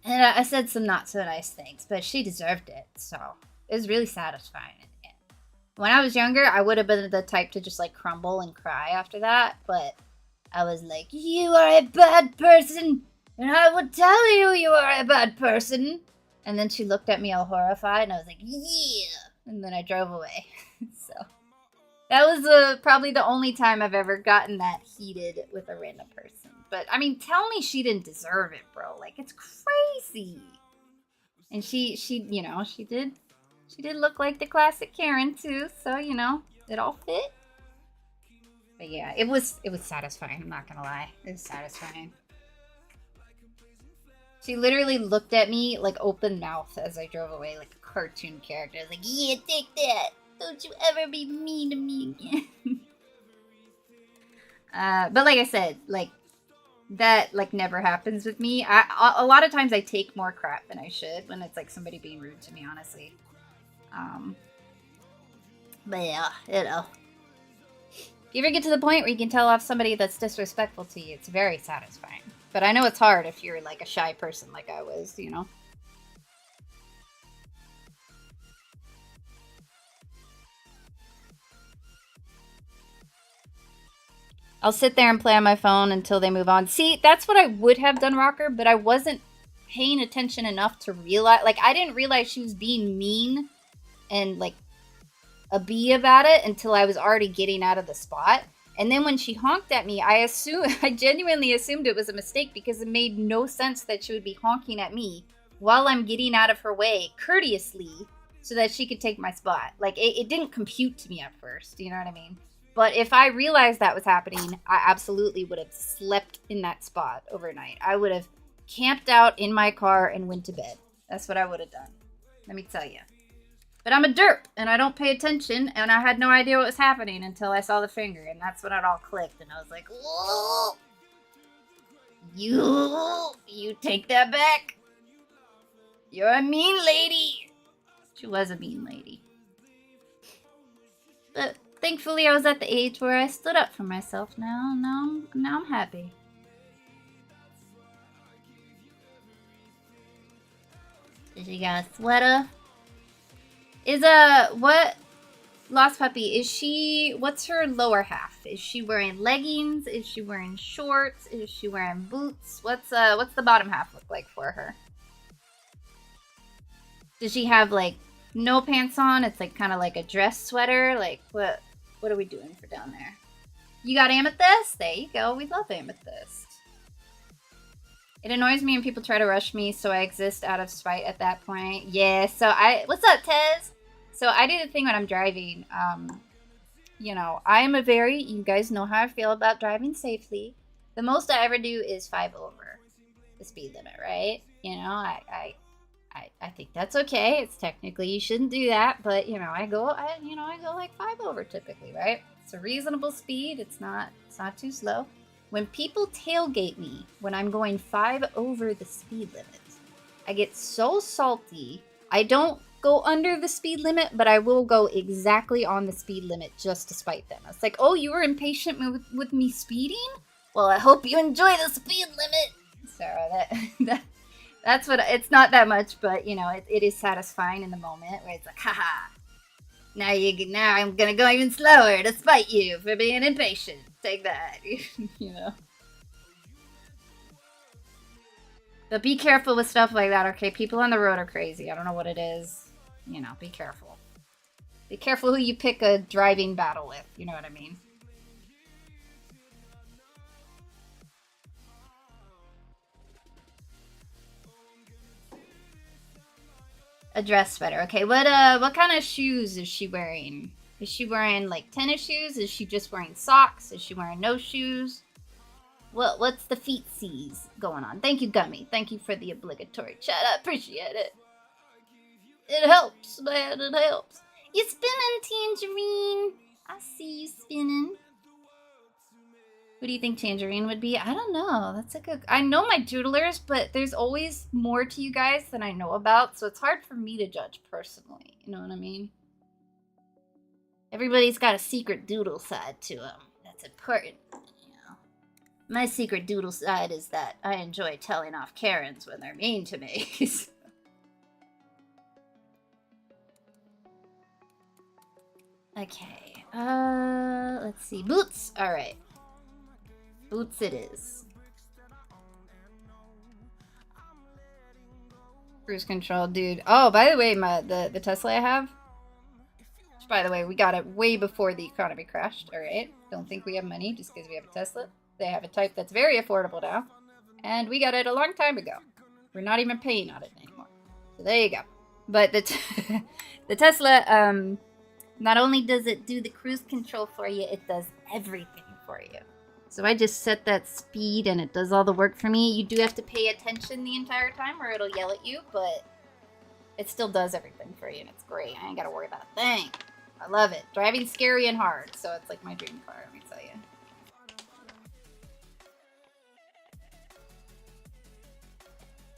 I said some not so nice things, but she deserved it. So it was really satisfying. When I was younger, I would have been the type to just like crumble and cry after that. But I was like, you are a bad person. And I will tell you you are a bad person. And then she looked at me all horrified, and I was like, yeah. And then I drove away. So that was probably the only time I've ever gotten that heated with a random person. But, I mean, tell me she didn't deserve it, bro. Like, it's crazy. And she you know, she did look like the classic Karen, too. So, you know, it all fit. But, yeah, it was satisfying. I'm not gonna lie. It was satisfying. She literally looked at me like open mouth as I drove away like a cartoon character. I was like, yeah, take that. Don't you ever be mean to me again. But like I said, like, that like never happens with me. A lot of times I take more crap than I should when it's like somebody being rude to me, honestly. But yeah, you know. If you ever get to the point where you can tell off somebody that's disrespectful to you, it's very satisfying. But I know it's hard if you're like a shy person like I was, you know. I'll sit there and play on my phone until they move on. See, that's what I would have done, Rocker, but I wasn't paying attention enough to realize. Like, I didn't realize she was being mean and, like, a bee about it until I was already getting out of the spot. And then when she honked at me, I genuinely assumed it was a mistake because it made no sense that she would be honking at me while I'm getting out of her way courteously so that she could take my spot. Like, it didn't compute to me at first, you know what I mean? But if I realized that was happening, I absolutely would have slept in that spot overnight. I would have camped out in my car and went to bed. That's what I would have done. Let me tell you. But I'm a derp, and I don't pay attention, and I had no idea what was happening until I saw the finger, and that's when it all clicked, and I was like, whoa! You take that back. You're a mean lady. She was a mean lady. But thankfully, I was at the age where I stood up for myself now. Now I'm happy. Did she got a sweater? What Lost Puppy, what's her lower half? Is she wearing leggings? Is she wearing shorts? Is she wearing boots? What's the bottom half look like for her? Does she have, like, no pants on? It's, like, kind of like a dress sweater? Like, what are we doing for down there? You got amethyst? There you go. We love amethyst. It annoys me when people try to rush me, so I exist out of spite at that point. Yeah, so what's up, Tez? So I do the thing when I'm driving. You know, I am you guys know how I feel about driving safely. The most I ever do is 5 over the speed limit, right? You know, I think that's okay. It's technically, you shouldn't do that, but you know, I go like 5 over typically, right? It's a reasonable speed. It's not too slow. When people tailgate me when I'm going 5 over the speed limit, I get so salty. I don't go under the speed limit, but I will go exactly on the speed limit just to spite them. It's like, oh, you were impatient with me speeding? Well, I hope you enjoy the speed limit. So that's what, it's not that much, but you know, it is satisfying in the moment where it's like, haha, now I'm gonna go even slower to spite you for being impatient. Take that, you know. But be careful with stuff like that, okay? People on the road are crazy. I don't know what it is. You know, be careful. Be careful who you pick a driving battle with. You know what I mean? A dress sweater. Okay, what kind of shoes is she wearing? Is she wearing like tennis shoes? Is she just wearing socks? Is she wearing no shoes? What's the feetsies going on? Thank you, Gummy. Thank you for the obligatory chat. I appreciate it. It helps, man. It helps. You spinning, Tangerine. I see you spinning. Who do you think Tangerine would be? I don't know. That's a good... I know my doodlers, but there's always more to you guys than I know about, so it's hard for me to judge personally. You know what I mean? Everybody's got a secret doodle side to them. That's important. My secret doodle side is that I enjoy telling off Karens when they're mean to me. Okay. Let's see. Boots. All right. Boots it is. Cruise control, dude. Oh, by the way, the Tesla I have. Which, by the way, we got it way before the economy crashed. All right. Don't think we have money just because we have a Tesla. They have a type that's very affordable now. And we got it a long time ago. We're not even paying on it anymore. So there you go. But the Tesla, not only does it do the cruise control for you, it does everything for you. So I just set that speed and it does all the work for me. You do have to pay attention the entire time or it'll yell at you, but it still does everything for you and it's great. I ain't gotta worry about a thing. I love it. Driving's scary and hard, so it's like my dream car, let me tell you.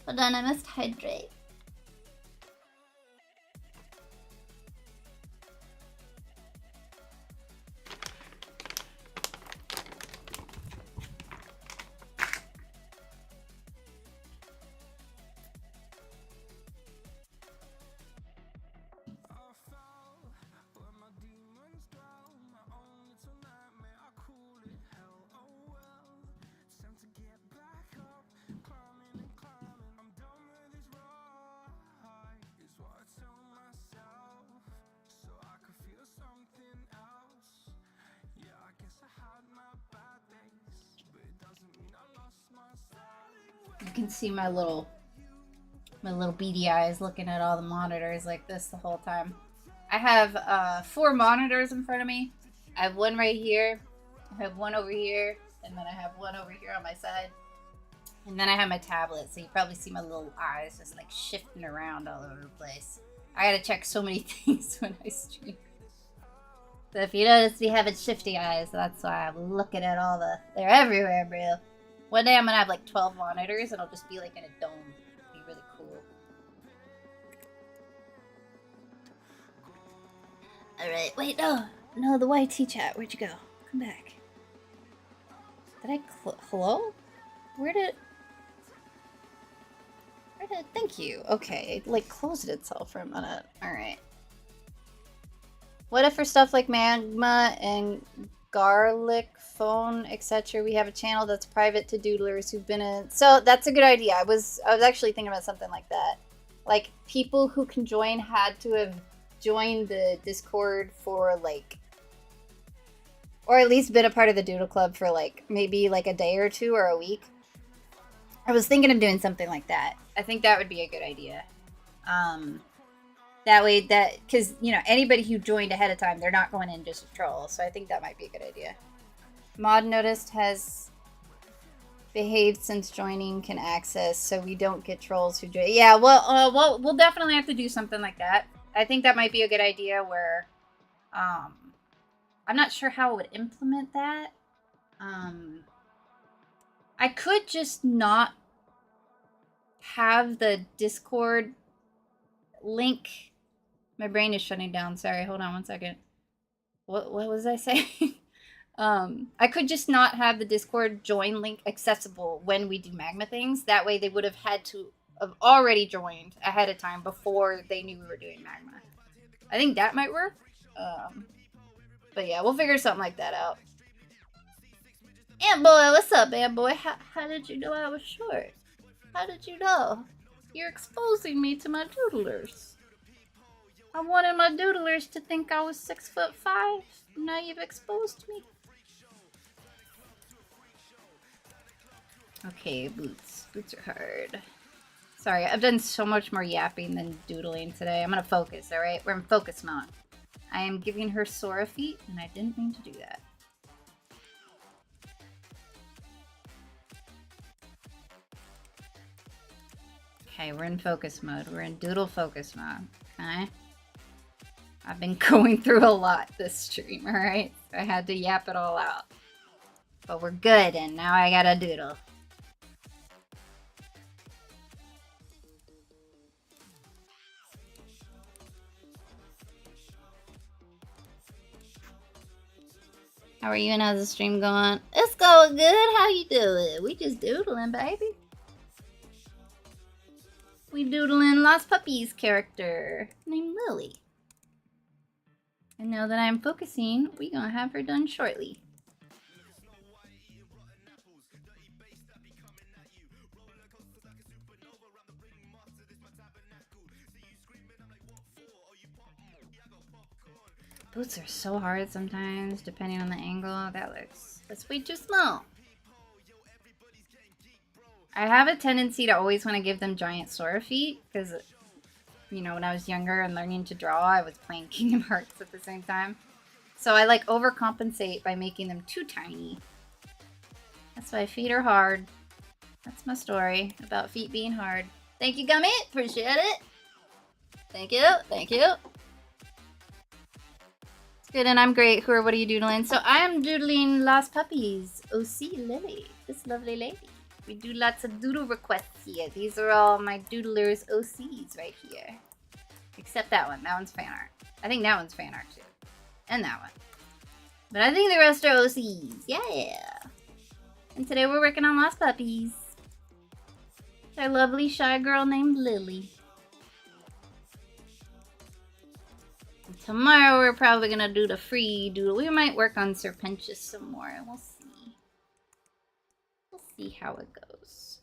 Hold on, I must hydrate. You can see my little beady eyes looking at all the monitors like this the whole time. I have 4 monitors in front of me. I have one right here, I have one over here, and then I have one over here on my side. And then I have my tablet, so you probably see my little eyes just like shifting around all over the place. I gotta check so many things when I stream. So if you notice me having shifty eyes, that's why I'm looking at all they're everywhere, bro. One day I'm gonna have like 12 monitors and I'll just be like in a dome. It'll be really cool. Alright, wait, no, the YT chat, where'd you go? Come back. Did I hello? Thank you. Okay, it like closed itself for a minute. Alright. What if for stuff like magma and garlic phone, etc., we have a channel that's private to doodlers who've been in... So that's a good idea. I was actually thinking about something like that. Like, people who can join had to have joined the Discord for like... Or at least been a part of the Doodle Club for like maybe like a day or 2 or a week. I was thinking of doing something like that. I think that would be a good idea. That way, because, you know, anybody who joined ahead of time, they're not going in just a troll. So I think that might be a good idea. Mod noticed has behaved since joining, can access, so we don't get trolls who join. Yeah, well, we'll definitely have to do something like that. I think that might be a good idea where, I'm not sure how I would implement that. I could just not have the Discord link. My brain is shutting down. Sorry, hold on one second. What was I saying? I could just not have the Discord join link accessible when we do magma things. That way they would have had to have already joined ahead of time before they knew we were doing magma. I think that might work. But yeah, we'll figure something like that out. Ant boy, what's up, Ant boy? How did you know I was short? How did you know? You're exposing me to my doodlers. I wanted my doodlers to think I was 6'5". Now you've exposed me. Okay, boots. Boots are hard. Sorry, I've done so much more yapping than doodling today. I'm gonna focus, alright? We're in focus mode. I am giving her Sora feet, and I didn't mean to do that. Okay, we're in focus mode. We're in doodle focus mode, okay? I've been going through a lot this stream, alright? So I had to yap it all out. But we're good, and now I gotta doodle. How are you and how's the stream going? It's going good. How you doing? We just doodling, baby. We doodling Lost Puppies character named Lily. And now that I'm focusing, we gonna have her done shortly. Boots are so hard sometimes, depending on the angle. That's way too small. I have a tendency to always want to give them giant Sora feet, because, you know, when I was younger and learning to draw, I was playing Kingdom Hearts at the same time. So I, like, overcompensate by making them too tiny. That's why feet are hard. That's my story about feet being hard. Thank you, Gummy. Appreciate it. Thank you. Thank you. Good, and I'm great. What are you doodling? So I am doodling Lost Puppies. OC Lily, this lovely lady. We do lots of doodle requests here. These are all my doodlers OCs right here. Except that one. That one's fan art. I think that one's fan art too. And that one. But I think the rest are OCs. Yeah. And today we're working on Lost Puppies. Our lovely shy girl named Lily. Tomorrow we're probably gonna do the free doodle. We might work on Serpentious some more. We'll see. We'll see how it goes.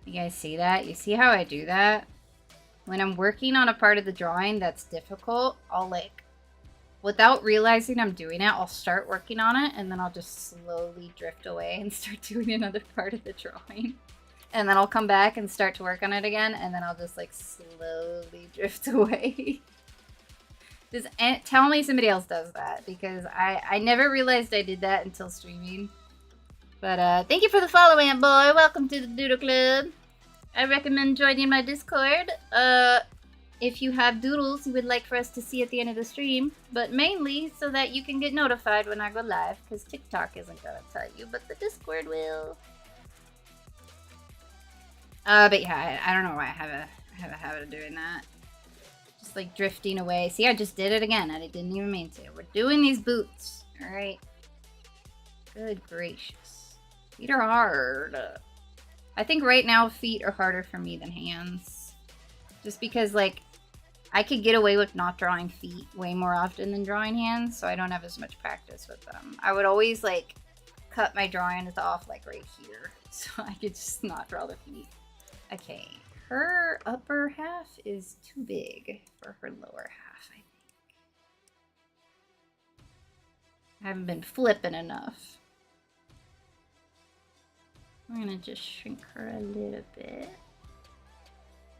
You guys see that? You see how I do that? When I'm working on a part of the drawing that's difficult, I'll like, without realizing I'm doing it, I'll start working on it and then I'll just slowly drift away and start doing another part of the drawing. And then I'll come back and start to work on it again and then I'll just like slowly drift away. Just tell me somebody else does that because I never realized I did that until streaming. But thank you for the follow, Ant Boy. Welcome to the Doodle Club. I recommend joining my Discord if you have doodles you would like for us to see at the end of the stream, but mainly so that you can get notified when I go live, because TikTok isn't going to tell you, but the Discord will. But yeah, I don't know why I have a habit of doing that. Just like drifting away. See, I just did it again. I didn't even mean to. We're doing these boots, alright? Good gracious. Feet are hard. I think right now feet are harder for me than hands. Just because, like, I could get away with not drawing feet way more often than drawing hands, so I don't have as much practice with them. I would always, like, cut my drawings off like right here, so I could just not draw the feet. Okay, her upper half is too big for her lower half, I think. I haven't been flipping enough. I'm gonna just shrink her a little bit.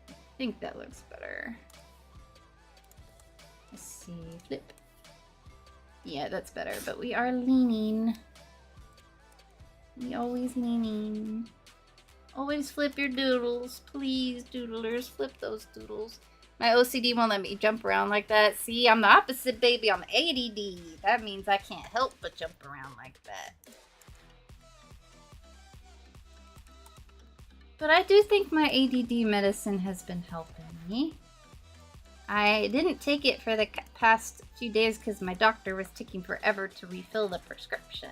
I think that looks better. Let's see, flip. Yeah, that's better, but we are leaning. We always leaning. Always flip your doodles. Please, doodlers, flip those doodles. My OCD won't let me jump around like that. See, I'm the opposite, baby. I'm ADD. That means I can't help but jump around like that. But I do think my ADD medicine has been helping me. I didn't take it for the past few days because my doctor was taking forever to refill the prescription.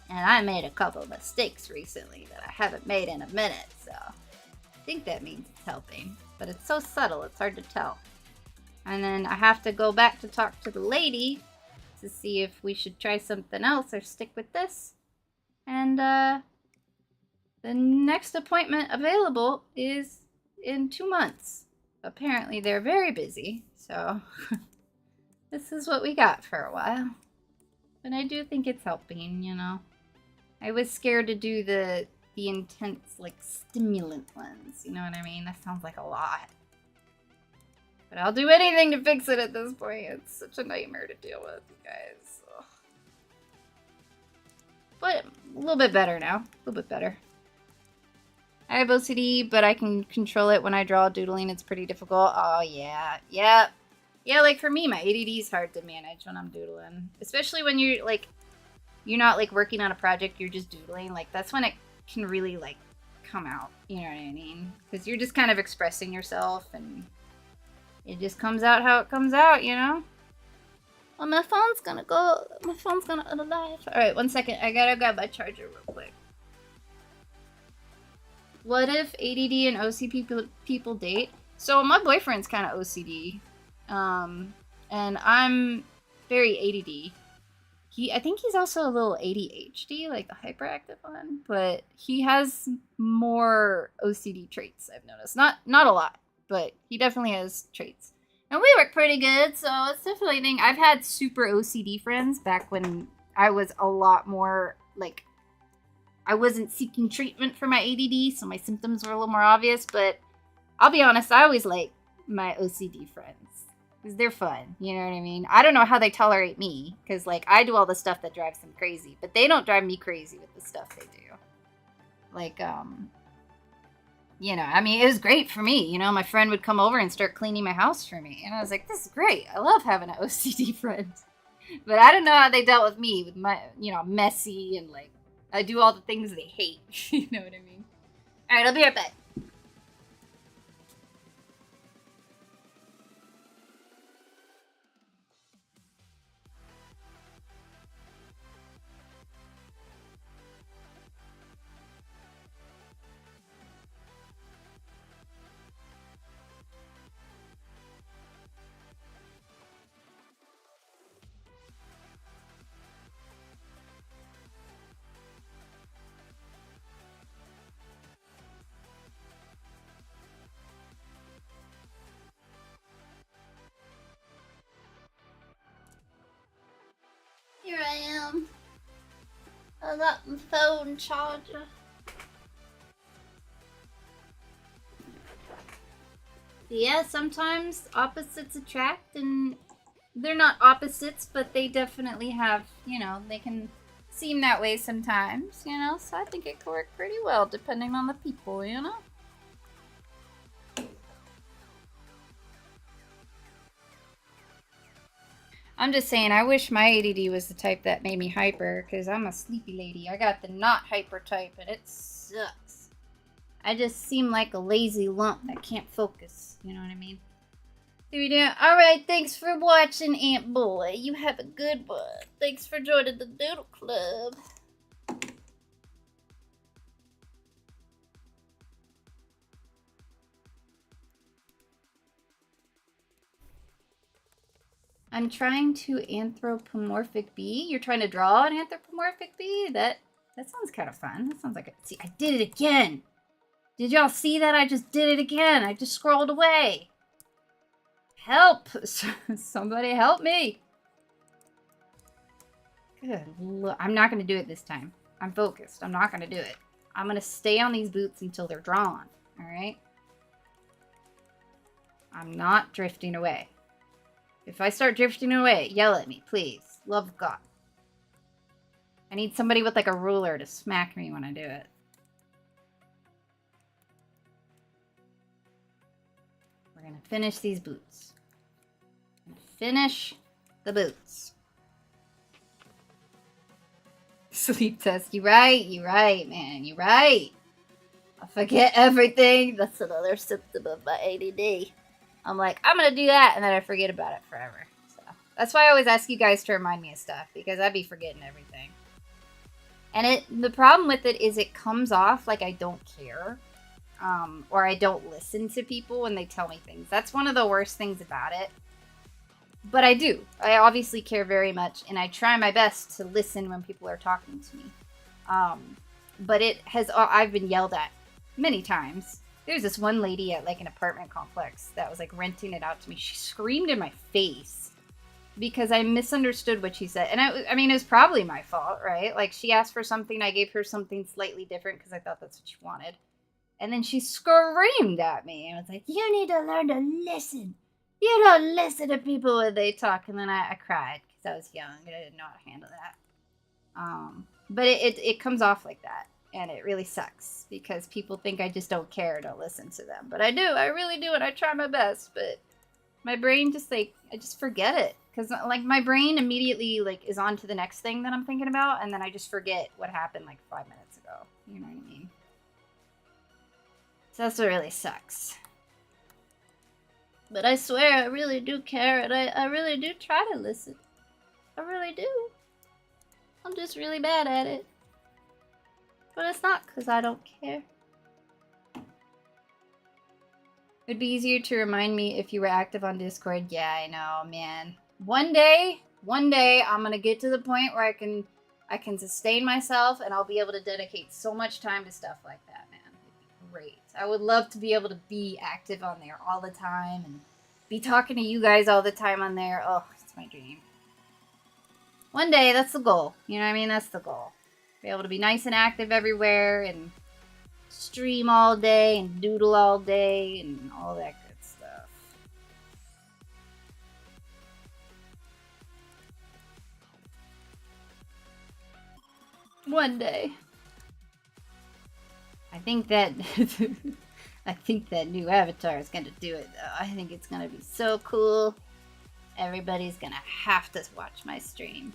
And I made a couple mistakes recently that I haven't made in a minute, so I think that means it's helping. But it's so subtle, it's hard to tell. And then I have to go back to talk to the lady to see if we should try something else or stick with this. And the next appointment available is in 2 months. Apparently they're very busy, so this is what we got for a while. But I do think it's helping, you know. I was scared to do the intense, like, stimulant ones, you know what I mean? That sounds like a lot. But I'll do anything to fix it at this point. It's such a nightmare to deal with, you guys. Ugh. But a little bit better now. A little bit better. I have OCD, but I can control it when I draw doodling. It's pretty difficult. Oh, yeah. Yeah. Yeah, like for me, my ADD is hard to manage when I'm doodling. Especially when you're, like, you're not, like, working on a project. You're just doodling. Like, that's when it can really, like, come out. You know what I mean? Because you're just kind of expressing yourself, and it just comes out how it comes out, you know? Well, my phone's gonna go. My phone's gonna unalive. All right, 1 second. I gotta grab my charger real quick. What if ADD and OCD people date? So my boyfriend's kind of OCD, and I'm very ADD. I think he's also a little ADHD, like the hyperactive one, but he has more OCD traits. I've noticed, not a lot, but he definitely has traits, and we work pretty good. So it's definitely a thing. I've had super OCD friends back when I was a lot more like. I wasn't seeking treatment for my ADD, so my symptoms were a little more obvious, but I'll be honest, I always like my OCD friends, because they're fun, you know what I mean? I don't know how they tolerate me, because, like, I do all the stuff that drives them crazy, but they don't drive me crazy with the stuff they do. Like, you know, I mean, it was great for me, you know, my friend would come over and start cleaning my house for me, and I was like, this is great, I love having an OCD friend. But I don't know how they dealt with me, with my, you know, messy and, like, I do all the things they hate. You know what I mean? Alright, I'll be right back. Here I am. I got my phone charger. Yeah, sometimes opposites attract, and they're not opposites, but they definitely have, you know, they can seem that way sometimes, you know, so I think it could work pretty well depending on the people, you know? I'm just saying, I wish my ADD was the type that made me hyper, because I'm a sleepy lady. I got the not hyper type, and it sucks. I just seem like a lazy lump that can't focus. You know what I mean? Alright, thanks for watching, Ant Boy. You have a good one. Thanks for joining the Doodle Club. I'm trying to anthropomorphic bee. You're trying to draw an anthropomorphic bee? That That sounds kind of fun. That sounds like a... See, I did it again. Did y'all see that? I just did it again. I just scrolled away. Help! Somebody help me. Good Lord. I'm not going to do it this time. I'm focused. I'm not going to do it. I'm going to stay on these boots until they're drawn. Alright? I'm not drifting away. If I start drifting away, yell at me, please. Love of God. I need somebody with like a ruler to smack me when I do it. We're going to finish these boots. Finish the boots. Sleep test. You right, man. You right. I forget everything. That's another symptom of my ADD. I'm like, I'm going to do that, and then I forget about it forever. So that's why I always ask you guys to remind me of stuff, because I'd be forgetting everything. And the problem with it is it comes off like I don't care. Or I don't listen to people when they tell me things. That's one of the worst things about it. But I do. I obviously care very much, and I try my best to listen when people are talking to me. But I've been yelled at many times. There's this one lady at like an apartment complex that was like renting it out to me. She screamed in my face because I misunderstood what she said. And I mean, it was probably my fault, right? Like, she asked for something, I gave her something slightly different because I thought that's what she wanted. And then she screamed at me. And I was like, you need to learn to listen. You don't listen to people when they talk. And then I cried because I was young and I didn't know how to handle that. But it comes off like that. And it really sucks because people think I just don't care or don't listen to them. But I do. I really do. And I try my best. But my brain just like, I just forget it. Because like my brain immediately like is on to the next thing that I'm thinking about. And then I just forget what happened like 5 minutes ago. You know what I mean? So that's what really sucks. But I swear I really do care. And I really do try to listen. I really do. I'm just really bad at it. But it's not because I don't care. It'd be easier to remind me if you were active on Discord. Yeah, I know, man. One day, I'm gonna get to the point where I can sustain myself and I'll be able to dedicate so much time to stuff like that, man. It'd be great. I would love to be able to be active on there all the time and be talking to you guys all the time on there. Oh, it's my dream. One day, that's the goal. You know what I mean? That's the goal. Be able to be nice and active everywhere and stream all day and doodle all day and all that good stuff. One day. I think that new avatar is gonna do it though. I think it's gonna be so cool. Everybody's gonna have to watch my stream.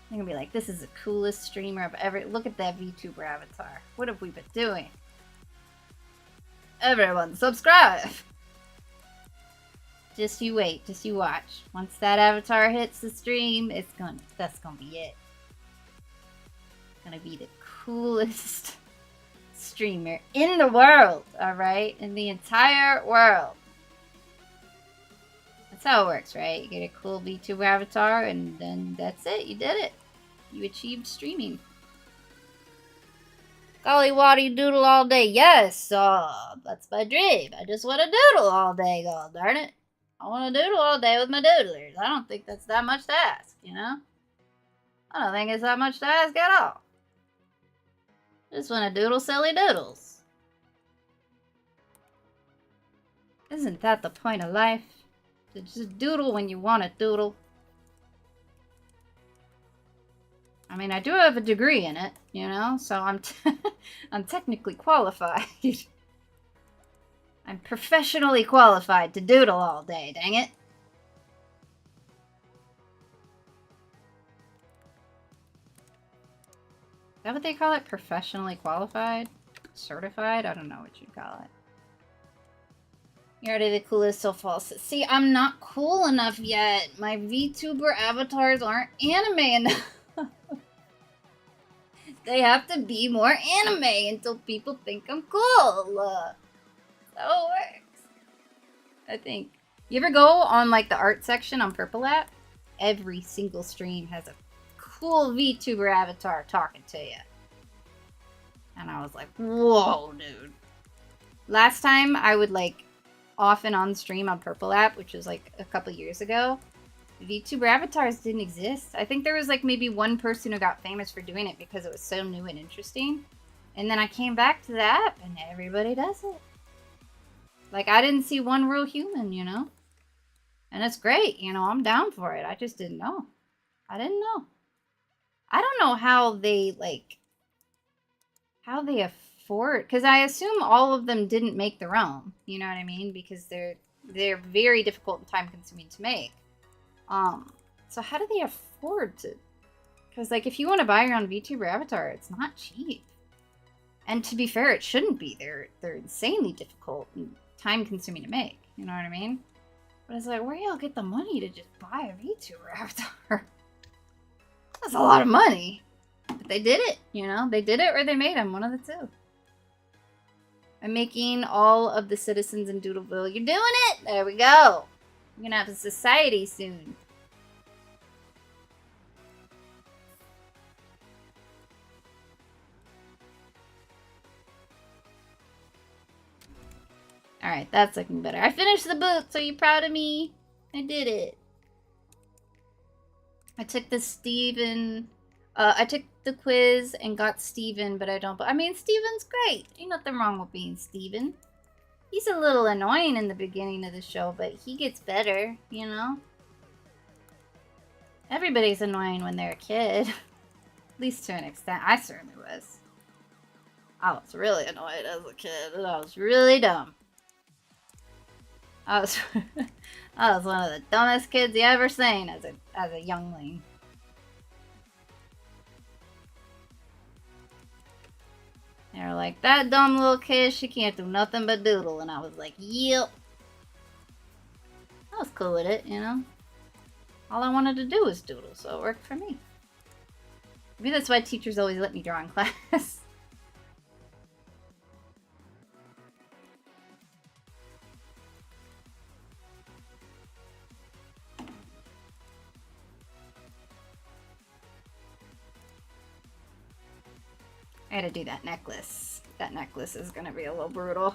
I'm gonna be like, this is the coolest streamer I've ever... Look at that VTuber avatar. What have we been doing? Everyone, subscribe! Just you wait. Just you watch. Once that avatar hits the stream, that's gonna be it. It's gonna be the coolest streamer in the world, alright? In the entire world. That's how it works, right? You get a cool VTuber avatar, and then that's it. You did it. You achieved streaming. Golly, Waddy, doodle all day. Yes, that's my dream. I just want to doodle all day, god darn it. I want to doodle all day with my doodlers. I don't think that's that much to ask, you know? I don't think it's that much to ask at all. Just want to doodle silly doodles. Isn't that the point of life? To just doodle when you want to doodle. I mean, I do have a degree in it, you know, so I'm technically qualified. I'm professionally qualified to doodle all day, dang it. Is that what they call it? Professionally qualified? Certified? I don't know what you'd call it. You're already the coolest, so false. See, I'm not cool enough yet. My VTuber avatars aren't anime enough. They have to be more anime until people think I'm cool. So it works. I think. You ever go on like the art section on Purple app? Every single stream has a cool VTuber avatar talking to you. And I was like, whoa, dude. Last time I would like off and on stream on Purple app, which was like a couple years ago, VTuber avatars didn't exist. I think there was like maybe one person who got famous for doing it because it was so new and interesting. And then I came back to the app and everybody does it. Like, I didn't see one real human, you know? And it's great, you know, I'm down for it. I just didn't know. I didn't know. I don't know how they, like, how they afford, because I assume all of them didn't make their own, you know what I mean? Because they're very difficult and time consuming to make. So how do they afford to, because, like, if you want to buy your own VTuber avatar, it's not cheap. And to be fair, it shouldn't be. They're insanely difficult and time consuming to make, you know what I mean? But it's like, where y'all get the money to just buy a VTuber avatar? That's a lot of money. But they did it, you know? They did it or they made them, one of the two. I'm making all of the citizens in Doodleville. You're doing it! There we go. We're gonna have a society soon. Alright, that's looking better. I finished the boot, so you proud of me? I did it. I took the Steven... I took the quiz and got Steven, but I don't... I mean, Steven's great. Ain't nothing wrong with being Steven. He's a little annoying in the beginning of the show, but he gets better, you know? Everybody's annoying when they're a kid. At least to an extent. I certainly was. I was really annoyed as a kid, and I was really dumb. I was one of the dumbest kids you ever seen as a youngling. They were like, that dumb little kid, she can't do nothing but doodle. And I was like, yep. I was cool with it, you know? All I wanted to do was doodle, so it worked for me. Maybe that's why teachers always let me draw in class. I had to do that necklace. That necklace is gonna be a little brutal.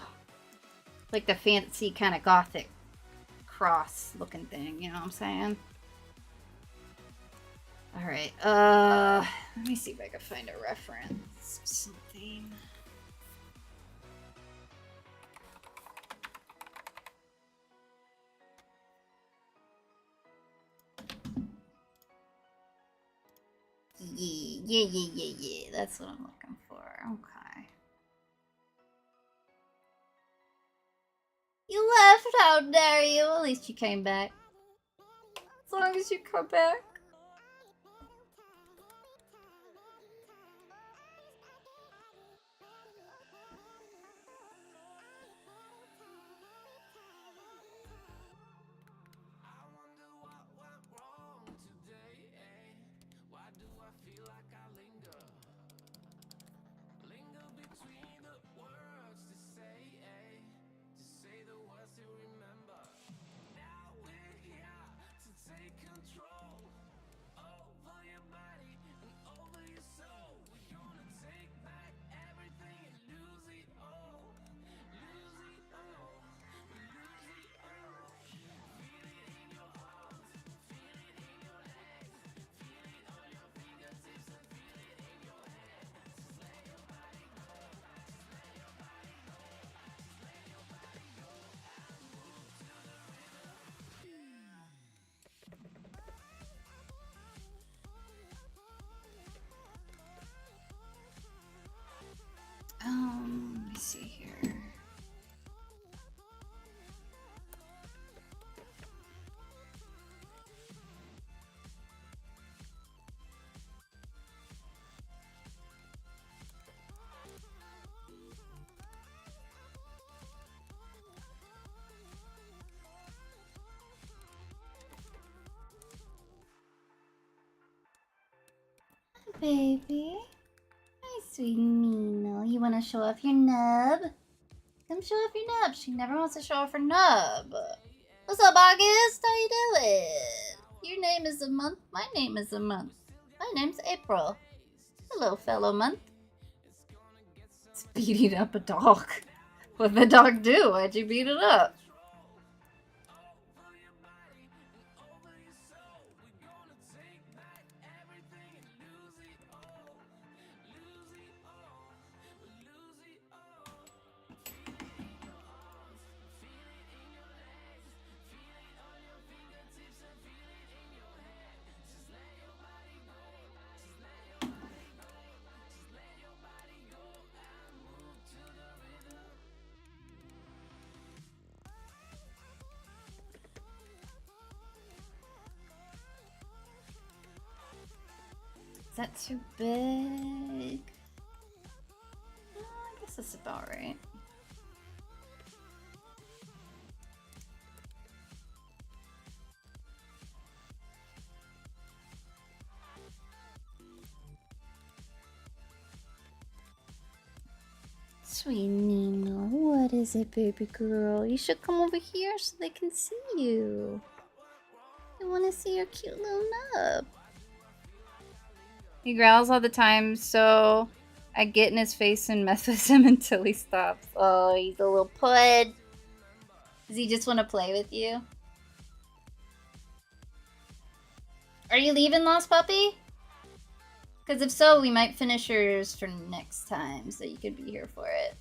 Like the fancy kind of gothic cross looking thing, you know what I'm saying? Alright, let me see if I can find a reference. Something. Yeah. That's what I'm looking for. Okay. You left, how dare you? At least you came back. As long as you come back. Let me see here. Baby. Hi, sweet Nino. You want to show off your nub? Come show off your nub. She never wants to show off her nub. What's up, August? How you doing? Your name is a month. My name is a month. My name's April. Hello, fellow month. Beating up a dog. What'd the dog do? Why'd you beat it up? Is that too big? I guess that's about right. Sweet Nina, what is it, baby girl? You should come over here so they can see you. They want to see your cute little nub. He growls all the time, so I get in his face and mess with him until he stops. Oh, he's a little pud. Does he just want to play with you? Are you leaving, Lost Puppy? Because if so, we might finish yours for next time, so you could be here for it.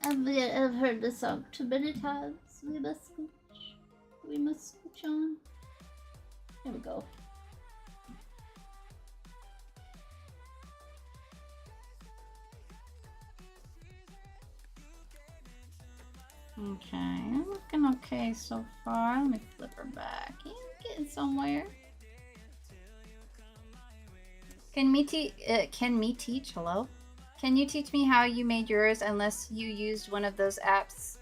I've heard this song too many times. We must scooch. We must scooch on. Here we go. Okay, looking okay so far. Let me flip her back. Yeah, getting somewhere. Can me teach? Hello? Can you teach me how you made yours unless you used one of those apps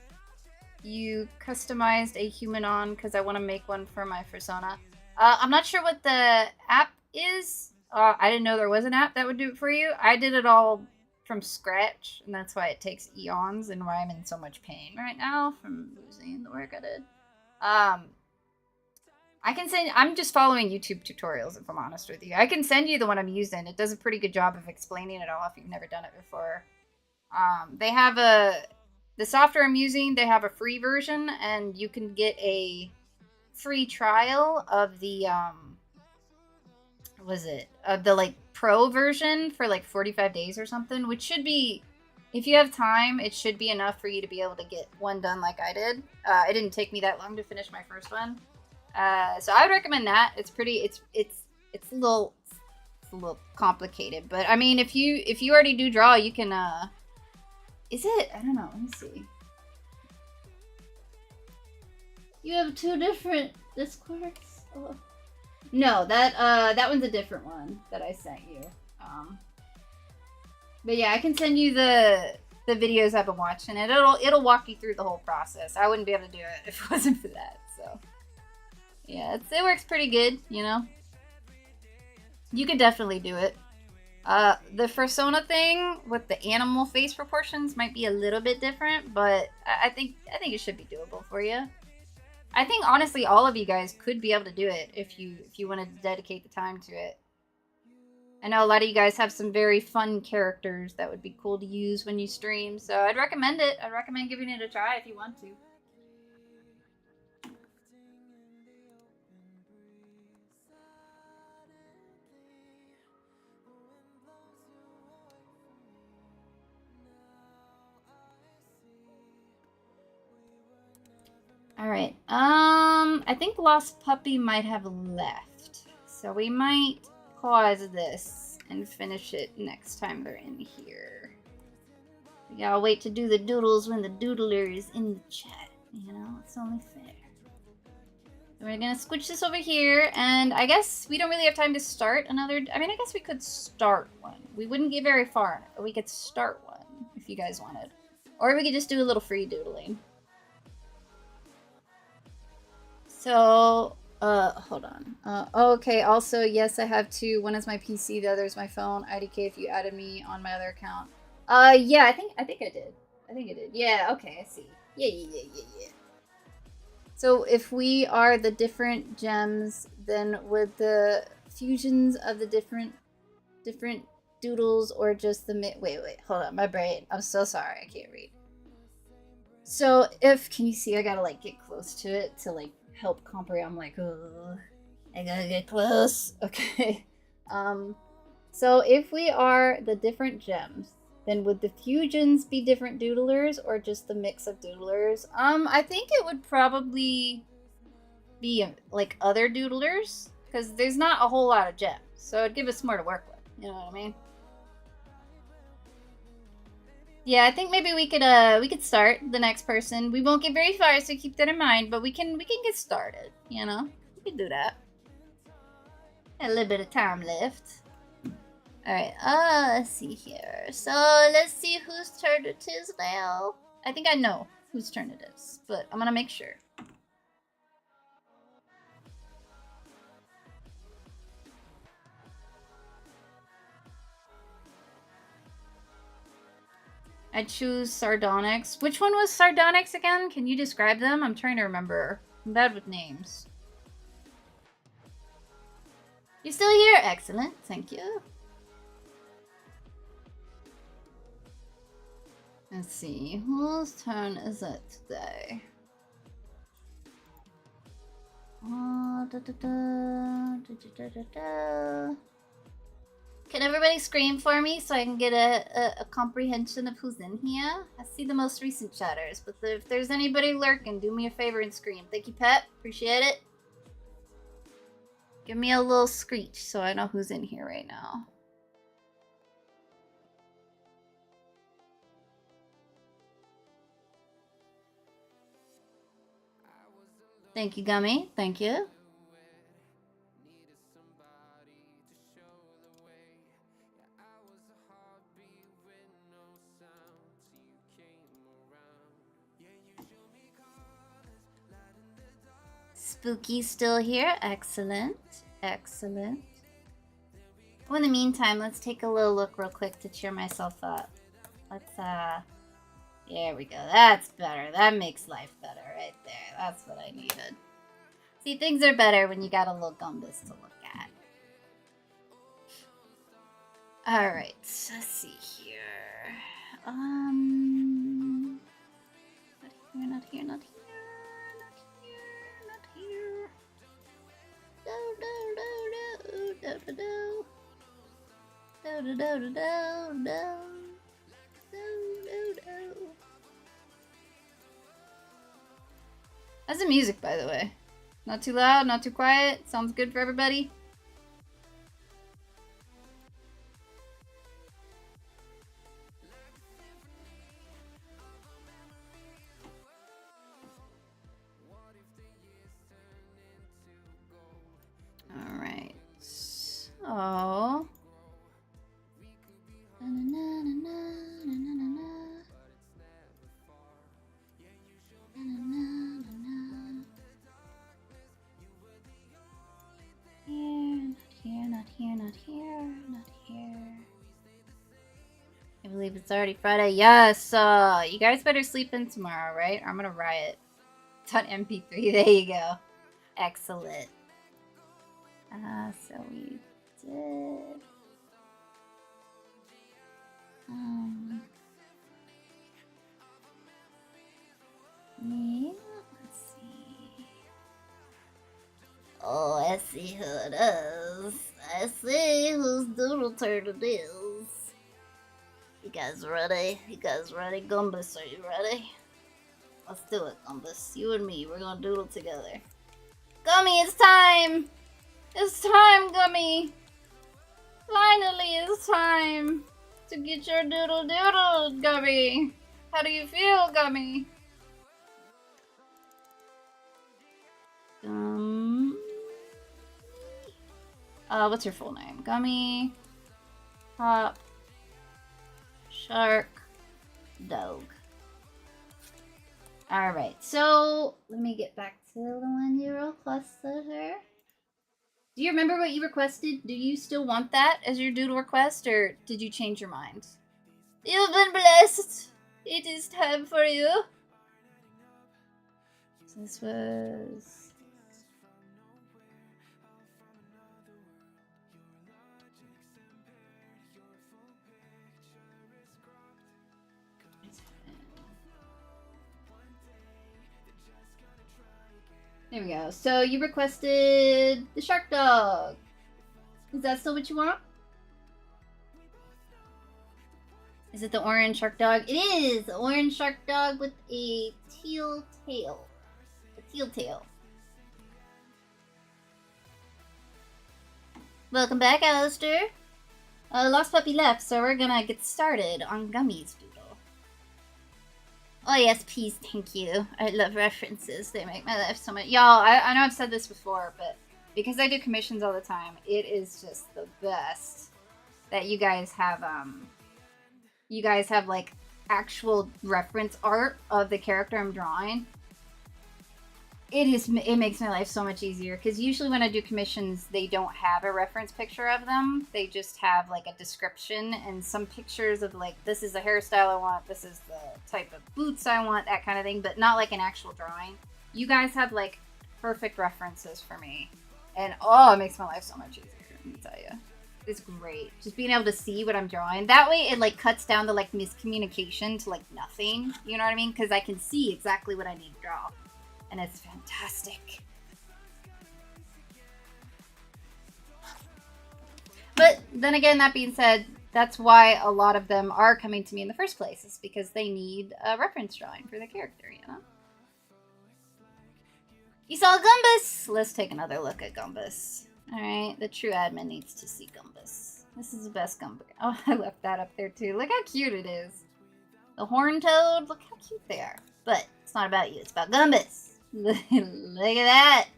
you customized a human on? Because I want to make one for my persona. I'm not sure what the app is. I didn't know there was an app that would do it for you. I did it all from scratch, and that's why it takes eons and why I'm in so much pain right now from losing the work I did. I can send. I'm just following YouTube tutorials, if I'm honest with you. I can send you the one I'm using. It does a pretty good job of explaining it all if you've never done it before. They have the software I'm using. They have a free version, and you can get a free trial of the the like pro version for like 45 days or something, which should be, if you have time, it should be enough for you to be able to get one done like I did. It didn't take me that long to finish my first one. So I would recommend that. It's pretty. It's a little complicated, but I mean, if you already do draw, you can. Is it? I don't know. Let me see. You have two different Discords. Oh. No, that one's a different one that I sent you. But yeah, I can send you the videos I've been watching, and it'll walk you through the whole process. I wouldn't be able to do it if it wasn't for that. So. Yeah, it works pretty good, you know? You could definitely do it. The persona thing with the animal face proportions might be a little bit different, but I think it should be doable for you. I think, honestly, all of you guys could be able to do it if you want to dedicate the time to it. I know a lot of you guys have some very fun characters that would be cool to use when you stream, so I'd recommend it. I'd recommend giving it a try if you want to. Alright, I think Lost Puppy might have left. So we might pause this and finish it next time they're in here. We gotta wait to do the doodles when the doodler is in the chat. You know, it's only fair. So we're gonna switch this over here, and I guess we don't really have time to start another. I mean, I guess we could start one. We wouldn't get very far, but we could start one if you guys wanted. Or we could just do a little free doodling. So, Hold on. Okay, also, yes, I have two. One is my PC, the other is my phone. IDK if you added me on my other account. Yeah, I think I did. I think I did. Yeah, okay, I see. Yeah. So if we are the different gems, then would the fusions of the different doodles or just the wait, hold on, my brain. I'm so sorry, I can't read. So if, can you see I gotta like get close to it to like help comprehend. I'm like, oh, I gotta get close. Okay. So if we are the different gems, then would the fusions be different doodlers or just the mix of doodlers? I think it would probably be like other doodlers because there's not a whole lot of gems, so it'd give us more to work with. You know what I mean? Yeah, I think maybe we could start the next person. We won't get very far, so keep that in mind. But we can get started. You know, we can do that. A little bit of time left. All right. Let's see here. So let's see whose turn it is now. I think I know whose turn it is, but I'm gonna make sure. I choose sardonyx. Which one was sardonyx again? Can you describe them? I'm trying to remember. I'm bad with names. You still here? Excellent. Thank you. Let's see. Whose turn is it today? Can everybody scream for me so I can get a comprehension of who's in here? I see the most recent chatters, but if there's anybody lurking, do me a favor and scream. Thank you, Pet. Appreciate it. Give me a little screech so I know who's in here right now. Thank you, Gummy. Thank you. Spooky's still here. Excellent. Excellent. Well, in the meantime, let's take a little look real quick to cheer myself up. Let's, there we go. That's better. That makes life better right there. That's what I needed. See, things are better when you got a little Gumbus to look at. Alright, let's see here. Not here. How's the music, by the way? Not too loud, not too quiet. Sounds good for everybody. All right. So. Not here. I believe it's already Friday. Yes, you guys better sleep in tomorrow, right? Or I'm gonna riot. .mp3, there you go. Excellent. So we did... let's see. Oh, I see who it is. I see whose doodle turn it is. You guys ready? Gumbus, are you ready? Let's do it, Gumbus. You and me, we're gonna doodle together. Gummy, it's time! It's time, Gummy! Finally, it's time to get your doodle doodle, Gummy! How do you feel, Gummy? What's your full name? Gummy, Hop, Shark, Dog. Alright, so let me get back to the one you requested here. Do you remember what you requested? Do you still want that as your doodle request, or did you change your mind? You've been blessed. It is time for you. So this was... There we go. So you requested the shark dog. Is that still what you want? Is it the orange shark dog? It is! The orange shark dog with a teal tail. A teal tail. Welcome back, Alistair. Lost Puppy left, so we're gonna get started on Gummy's Doodle. Oh yes, please, thank you. I love references. They make my life so much... Y'all, I know I've said this before, but because I do commissions all the time, it is just the best that you guys have, like, actual reference art of the character I'm drawing. It makes my life so much easier, because usually when I do commissions, they don't have a reference picture of them. They just have, like, a description and some pictures of, like, this is the hairstyle I want, this is the type of boots I want, that kind of thing, but not, like, an actual drawing. You guys have, like, perfect references for me. And, oh, it makes my life so much easier, let me tell you. It's great. Just being able to see what I'm drawing. That way, it, like, cuts down the, like, miscommunication to, like, nothing. You know what I mean? Because I can see exactly what I need to draw. And it's fantastic. But then again, that being said, that's why a lot of them are coming to me in the first place. Is because they need a reference drawing for the character, you know? You saw Gumbus! Let's take another look at Gumbus. Alright, the true admin needs to see Gumbus. This is the best Gumbus. Oh, I left that up there too. Look how cute it is. The horn toad, look how cute they are. But it's not about you, it's about Gumbus. Look at that.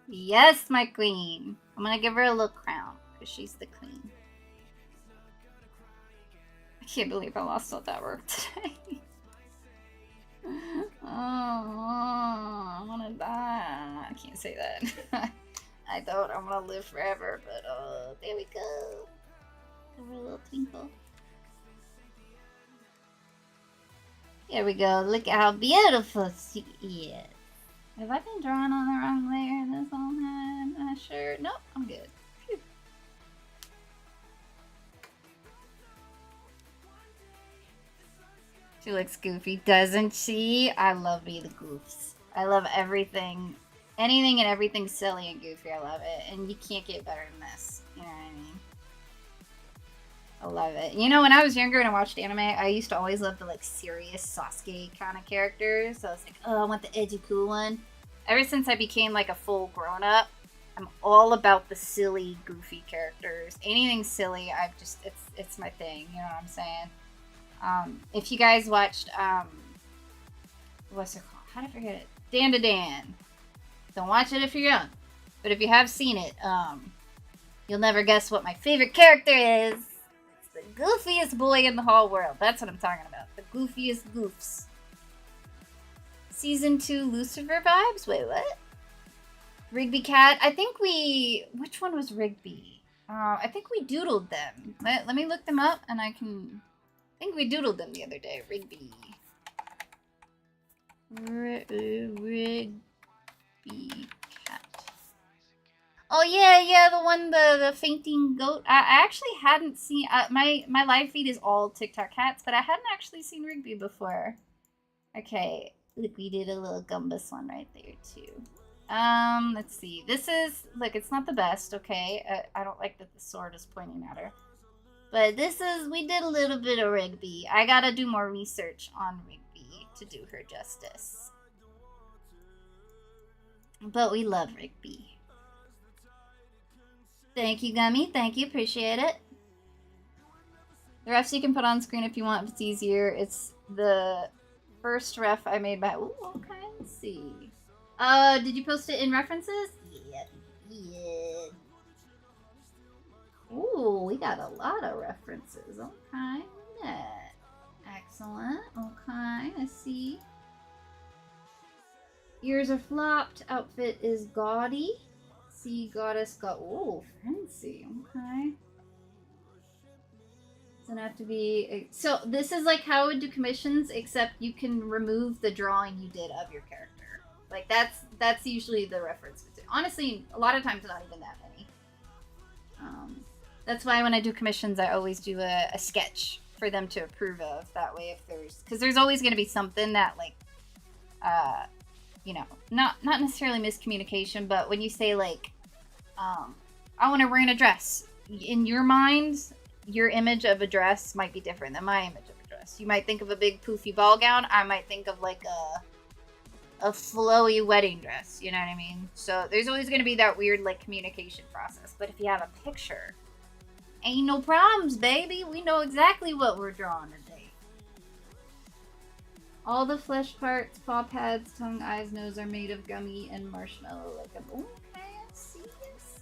Yes, my queen. I'm gonna give her a little crown because she's the queen. I can't believe I lost all that work today. Oh, I wanna die. I can't say that. I thought I'm gonna live forever, but there we go. Give her a little twinkle. Here we go. Look at how beautiful she is. Have I been drawing on the wrong layer this whole time? I'm not sure. Nope, I'm good. Phew. She looks goofy, doesn't she? I love me the goofs. I love everything. Anything and everything silly and goofy, I love it. And you can't get better than this. You know what I mean? I love it. You know, when I was younger and I watched anime, I used to always love the, like, serious Sasuke kind of characters. So I was like, oh, I want the edgy, cool one. Ever since I became, like, a full grown-up, I'm all about the silly, goofy characters. Anything silly, it's my thing. You know what I'm saying? If you guys watched, what's it called? How did I forget it? Dan to Dan. Don't watch it if you're young. But if you have seen it, you'll never guess what my favorite character is. The goofiest boy in the whole world. That's what I'm talking about. The goofiest goofs. Season 2 Lucifer vibes? Wait, what? Rigby Cat? I think we... Which one was Rigby? I think we doodled them. Let me look them up and I can... I think we doodled them the other day. Rigby. Rigby Cat. Oh yeah, the one, the fainting goat. I actually hadn't seen, my live feed is all TikTok cats, but I hadn't actually seen Rigby before. Okay, look, we did a little Gumbus one right there too. Let's see. This is, look, it's not the best, okay? I don't like that the sword is pointing at her. But this is, we did a little bit of Rigby. I gotta do more research on Rigby to do her justice. But we love Rigby. Thank you, Gummy. Thank you. Appreciate it. The refs you can put on screen if you want, if it's easier. It's the first ref I made by... Ooh, okay. Let's see. Did you post it in references? Yeah. Ooh, we got a lot of references. Okay. Yeah. Excellent. Okay. Let's see. Ears are flopped. Outfit is gaudy. Sea goddess got. Oh, fancy. Okay. Doesn't have to be. So this is like how I would do commissions, except you can remove the drawing you did of your character. Like that's usually the reference. Honestly, a lot of times not even that many. That's why when I do commissions, I always do a sketch for them to approve of. That way, if because there's always going to be something that like, you know, not necessarily miscommunication, but when you say like, I want to wear a dress, in your mind, your image of a dress might be different than my image of a dress. You might think of a big poofy ball gown. I might think of like a flowy wedding dress. You know what I mean? So there's always going to be that weird like communication process. But if you have a picture, ain't no problems, baby. We know exactly what we're drawing today. All the flesh parts, paw pads, tongue, eyes, nose are made of gummy and marshmallow. Like a okay, I see this.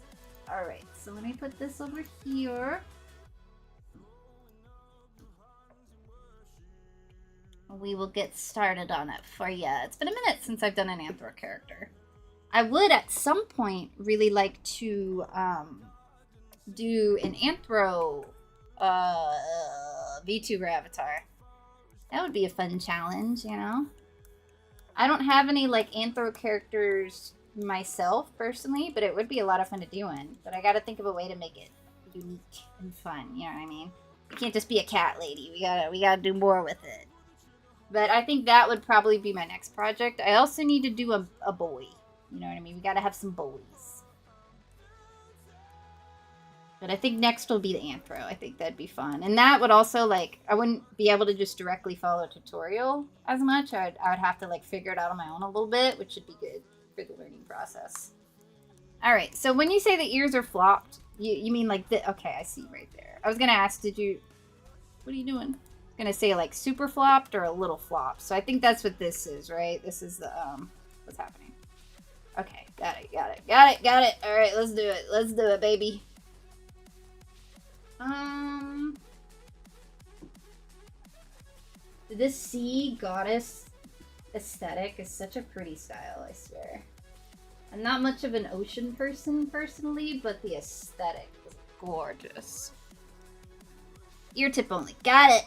All right, so let me put this over here. We will get started on it for you. It's been a minute since I've done an anthro character. I would at some point really like to do an anthro VTuber avatar. That would be a fun challenge, you know? I don't have any like anthro characters myself personally, but it would be a lot of fun to do in. But I gotta think of a way to make it unique and fun, you know what I mean? You can't just be a cat lady. We gotta do more with it. But I think that would probably be my next project. I also need to do a boy. You know what I mean? We gotta have some boys. But I think next will be the anthro. I think that'd be fun. And that would also, like, I wouldn't be able to just directly follow a tutorial as much. I would have to, like, figure it out on my own a little bit, which would be good for the learning process. Alright, so when you say the ears are flopped, you mean like the... Okay, I see right there. I was gonna ask, did you... What are you doing? Gonna say like super flopped or a little flop. So I think that's what this is, right? This is the what's happening. Okay, got it. All right, let's do it, baby. This sea goddess aesthetic is such a pretty style, I swear. I'm not much of an ocean person personally, but the aesthetic is gorgeous. Ear tip only. Got it.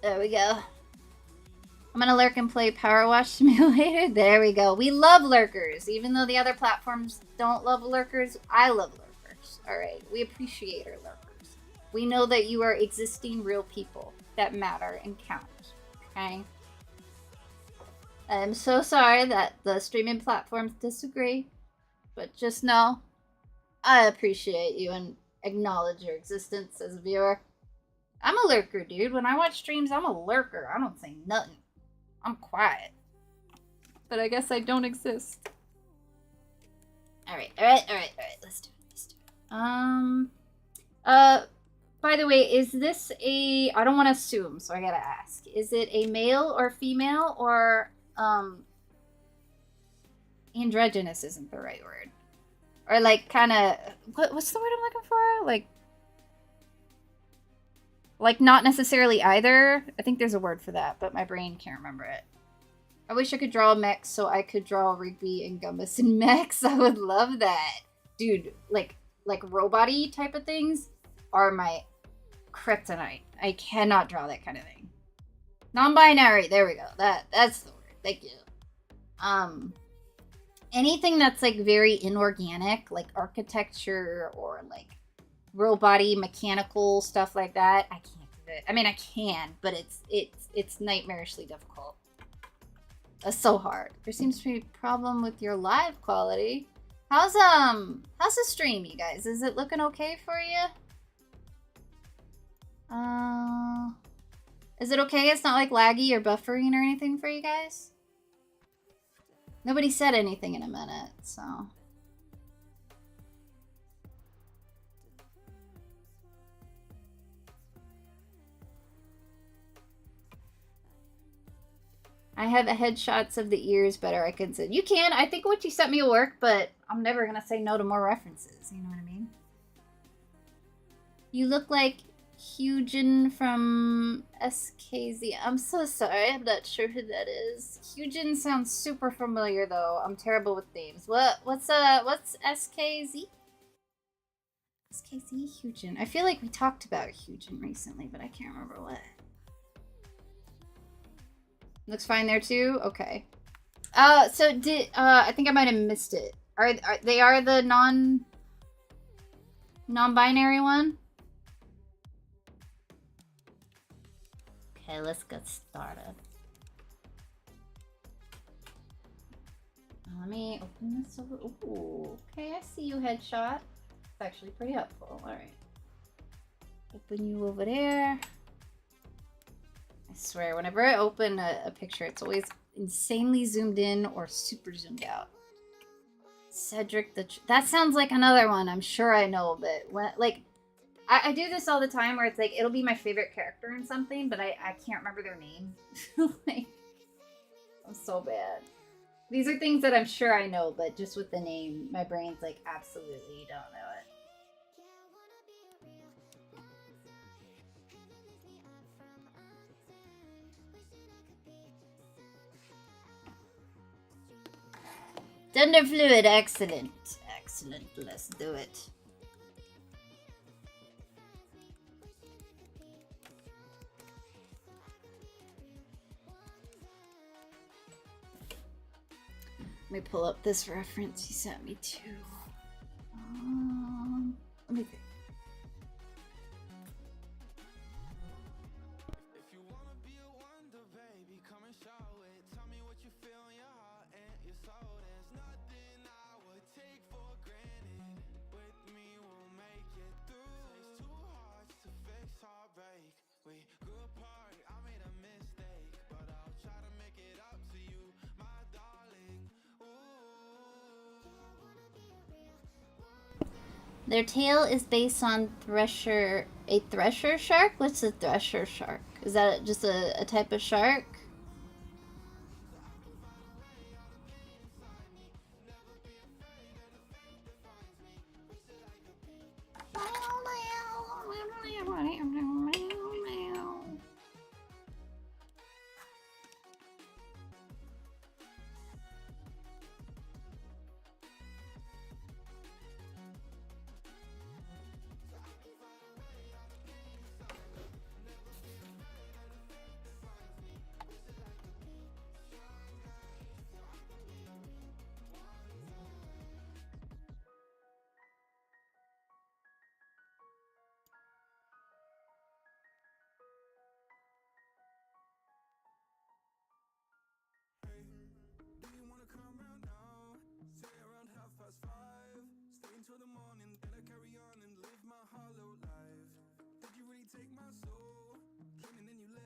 There we go. I'm gonna lurk and play Power Wash Simulator. There we go. We love lurkers. Even though the other platforms don't love lurkers, I love lurkers. Alright, we appreciate our lurkers. We know that you are existing real people that matter and count. Okay? I'm so sorry that the streaming platforms disagree, but just know I appreciate you and acknowledge your existence as a viewer. I'm a lurker, dude. When I watch streams, I'm a lurker. I don't say nothing. I'm quiet. But I guess I don't exist. Alright. Let's do it. By the way, is this a... I don't want to assume, so I gotta ask. Is it a male or female or, androgynous isn't the right word. Or, like, kind of... What's the word I'm looking for? Like, not necessarily either. I think there's a word for that, but my brain can't remember it. I wish I could draw mechs so I could draw Rigby and Gummus and mechs. I would love that. Dude, like robot-y type of things are my kryptonite. I cannot draw that kind of thing. Non-binary, there we go. That's the word. Thank you. Anything that's, like, very inorganic, like architecture or, like, robot-y, mechanical stuff like that, I can't do it. I mean, I can, but it's nightmarishly difficult. That's so hard. There seems to be a problem with your live quality. How's the stream, you guys? Is it looking okay for you? Is it okay? It's not like laggy or buffering or anything for you guys? Nobody said anything in a minute, so. I have headshots of the ears better. I can send. You can. I think what you sent me will work, but I'm never going to say no to more references. You know what I mean? You look like Hyujin from SKZ. I'm so sorry, I'm not sure who that is. Hyujin sounds super familiar though. I'm terrible with names. What's SKZ? SKZ Hyujin. I feel like we talked about Hyujin recently, but I can't remember what. Looks fine there too? Okay. So did I think I might have missed it. Are they are the non-binary one? Okay, let's get started. Let me open this over. Ooh, okay, I see you, headshot. It's actually pretty helpful. All right. Open you over there. I swear, whenever I open a picture, it's always insanely zoomed in or super zoomed out. Cedric that sounds like another one. I'm sure I know, but when like I do this all the time where it's like it'll be my favorite character in something, but I can't remember their name. Like, I'm so bad. These are things that I'm sure I know, but just with the name, my brain's like absolutely don't know it. Gender fluid, excellent. Excellent, let's do it. Let me pull up this reference he sent me to. Let me think. Their tail is based on a thresher shark? What's a thresher shark? Is that just a type of shark?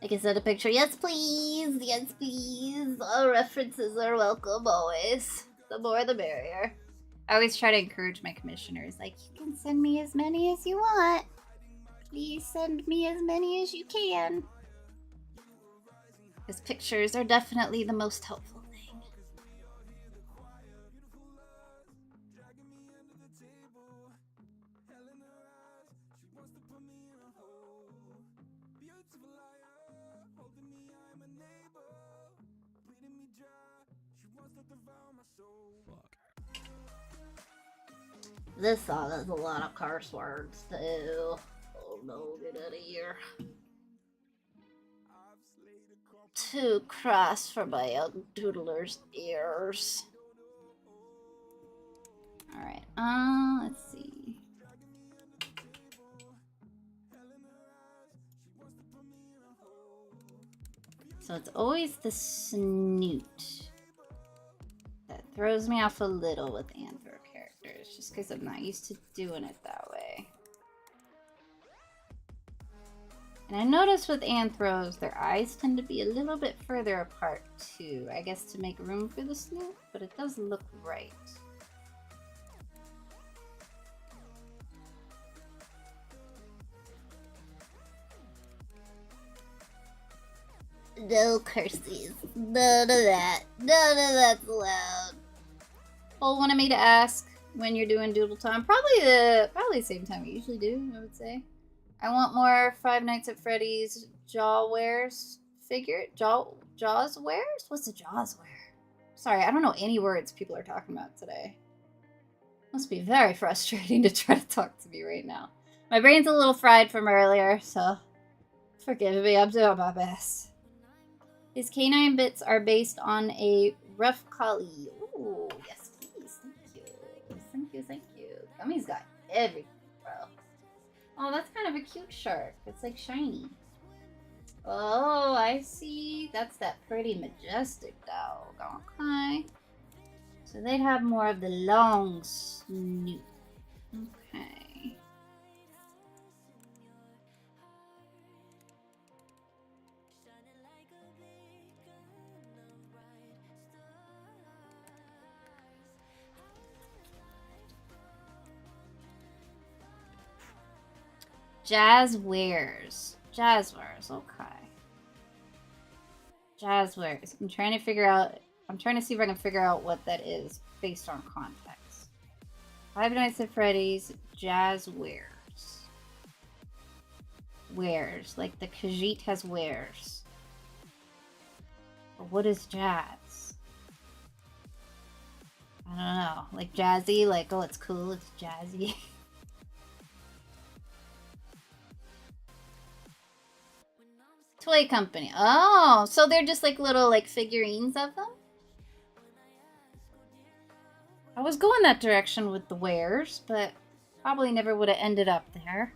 I can send a picture. Yes, please. Yes, please. All references are welcome always. The more the merrier. I always try to encourage my commissioners. Like, you can send me as many as you want. Please send me as many as you can. Because pictures are definitely the most helpful thing. This song has a lot of curse words too. Oh no, get out of here. Too crass for my young doodler's ears. Alright, let's see. So it's always the snoot that throws me off a little with anthro characters, just because I'm not used to doing it that way. And I notice with anthros, their eyes tend to be a little bit further apart too. I guess to make room for the snoot, but it does look right. No curses. None of that. None of that's allowed. Paul wanted me to ask when you're doing Doodle time. Probably the same time we usually do, I would say. I want more Five Nights at Freddy's Jaws wares figure. Jaws wares? What's a Jaws wear? Sorry, I don't know any words people are talking about today. Must be very frustrating to try to talk to me right now. My brain's a little fried from earlier, so forgive me, I'm doing my best. His canine bits are based on a rough collie. Ooh, yes please, thank you. Thank you, thank you. Gummy's got everything, bro. Oh, that's kind of a cute shark. It's like shiny. Oh, I see. That's that pretty majestic dog. Okay. So they'd have more of the long snoot. Okay. Jazz wares. Jazz wares, okay. Jazz wares. I'm trying to see if I can figure out what that is based on context. Five Nights at Freddy's jazz wares. Wares. Like the Khajiit has wares. But what is jazz? I don't know. Like jazzy? Like, oh, it's cool, it's jazzy. Toy company. Oh, so they're just like little like figurines of them? I was going that direction with the wares, but probably never would have ended up there.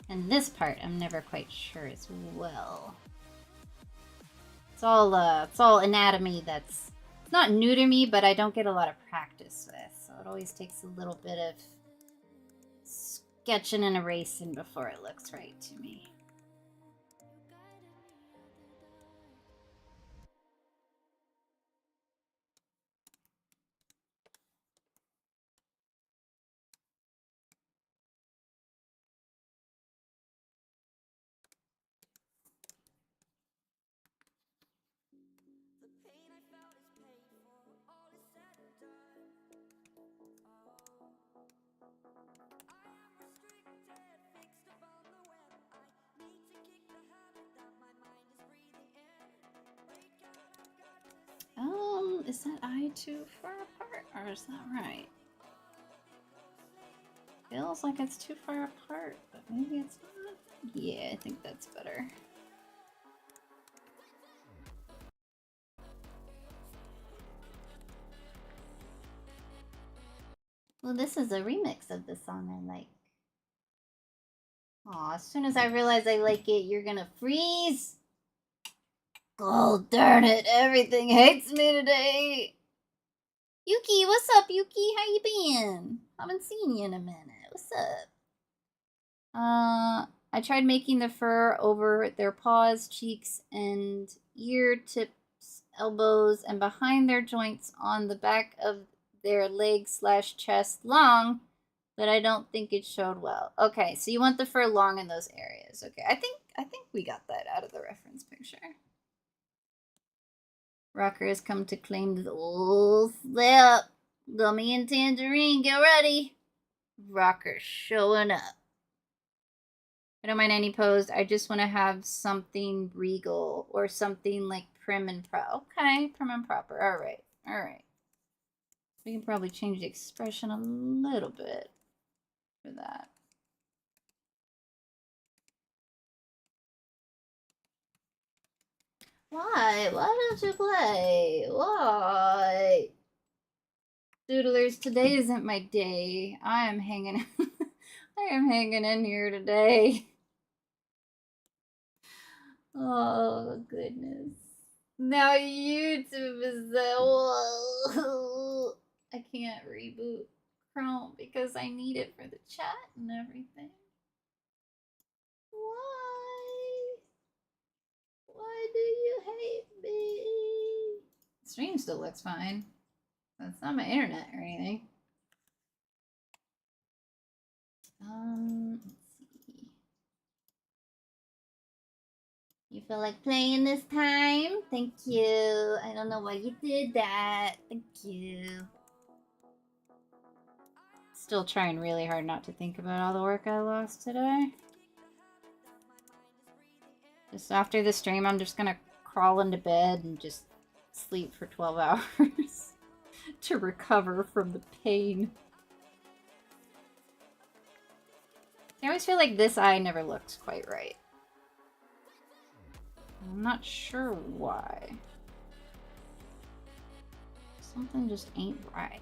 And this part, I'm never quite sure as well. It's all anatomy that's it's not new to me, but I don't get a lot of practice with. So it always takes a little bit of sketching and erasing before it looks right to me. Is that eye too far apart, or is that right? Feels like it's too far apart, but maybe it's not. Yeah, I think that's better. Well, this is a remix of the song I like. Aw, as soon as I realize I like it, you're gonna freeze! Oh, darn it, everything hates me today! Yuki, what's up, Yuki? How you been? Haven't seen you in a minute. What's up? I tried making the fur over their paws, cheeks, and ear tips, elbows, and behind their joints on the back of their legs / chest long, but I don't think it showed well. Okay, so you want the fur long in those areas. Okay, I think we got that out of the reference picture. Rocker has come to claim the old slip. Gummy and Tangerine, get ready. Rocker's showing up. I don't mind any pose. I just want to have something regal or something like prim and proper. Okay, prim and proper. All right, all right. We can probably change the expression a little bit for that. Why? Why don't you play? Why? Doodlers, today isn't my day. I am hanging I am hanging in here today. Oh goodness. Now YouTube is I can't reboot Chrome because I need it for the chat and everything. Why? Why do you hate me? The stream still looks fine. That's not my internet or anything. Let's see. You feel like playing this time? Thank you. I don't know why you did that. Thank you. Still trying really hard not to think about all the work I lost today. Just after the stream, I'm just gonna crawl into bed and just sleep for 12 hours to recover from the pain. I always feel like this eye never looks quite right. I'm not sure why. Something just ain't right.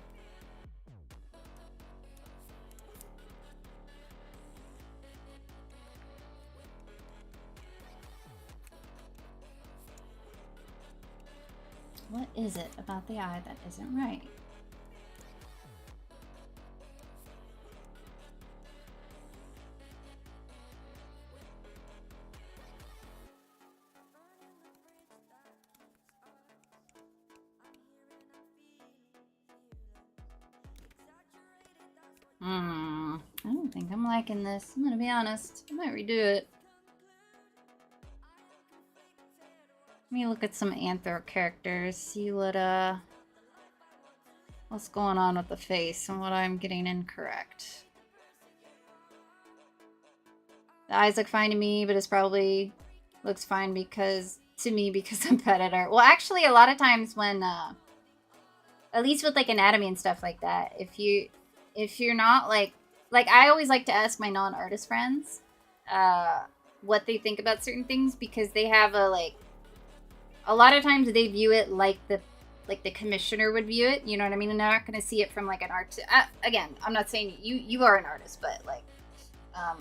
What is it about the eye that isn't right? I don't think I'm liking this. I'm gonna be honest. I might redo it. Let me look at some anthro characters, see what's going on with the face and what I'm getting incorrect. The eyes look fine to me, but it's probably looks fine to me because I'm bad at art. Well, actually, a lot of times when, at least with like anatomy and stuff like that, if you're not like I always like to ask my non-artist friends, what they think about certain things because they have a lot of times they view it like the commissioner would view it. You know what I mean? And they're not going to see it from like an art. Again, I'm not saying you are an artist, but like.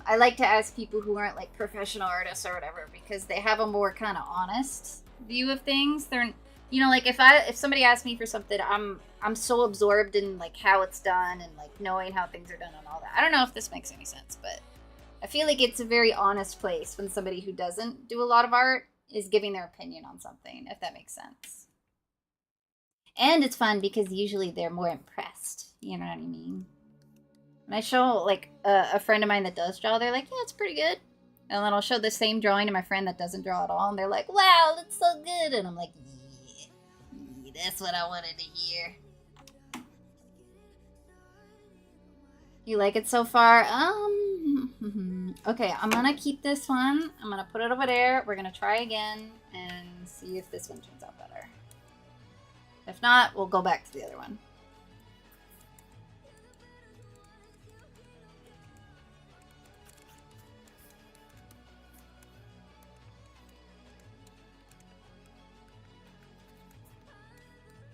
I like to ask people who aren't like professional artists or whatever because they have a more kind of honest view of things. They're, you know, like if somebody asks me for something, I'm so absorbed in like how it's done and like knowing how things are done and all that. I don't know if this makes any sense, but I feel like it's a very honest place when somebody who doesn't do a lot of art is giving their opinion on something, if that makes sense. And it's fun because usually they're more impressed. You know what I mean? And I show, like, a friend of mine that does draw, they're like, yeah, it's pretty good. And then I'll show the same drawing to my friend that doesn't draw at all, and they're like, wow, that's so good. And I'm like, yeah, that's what I wanted to hear. You like it so far? Okay, I'm gonna keep this one. I'm gonna put it over there. We're gonna try again and see if this one turns out better. If not, we'll go back to the other one.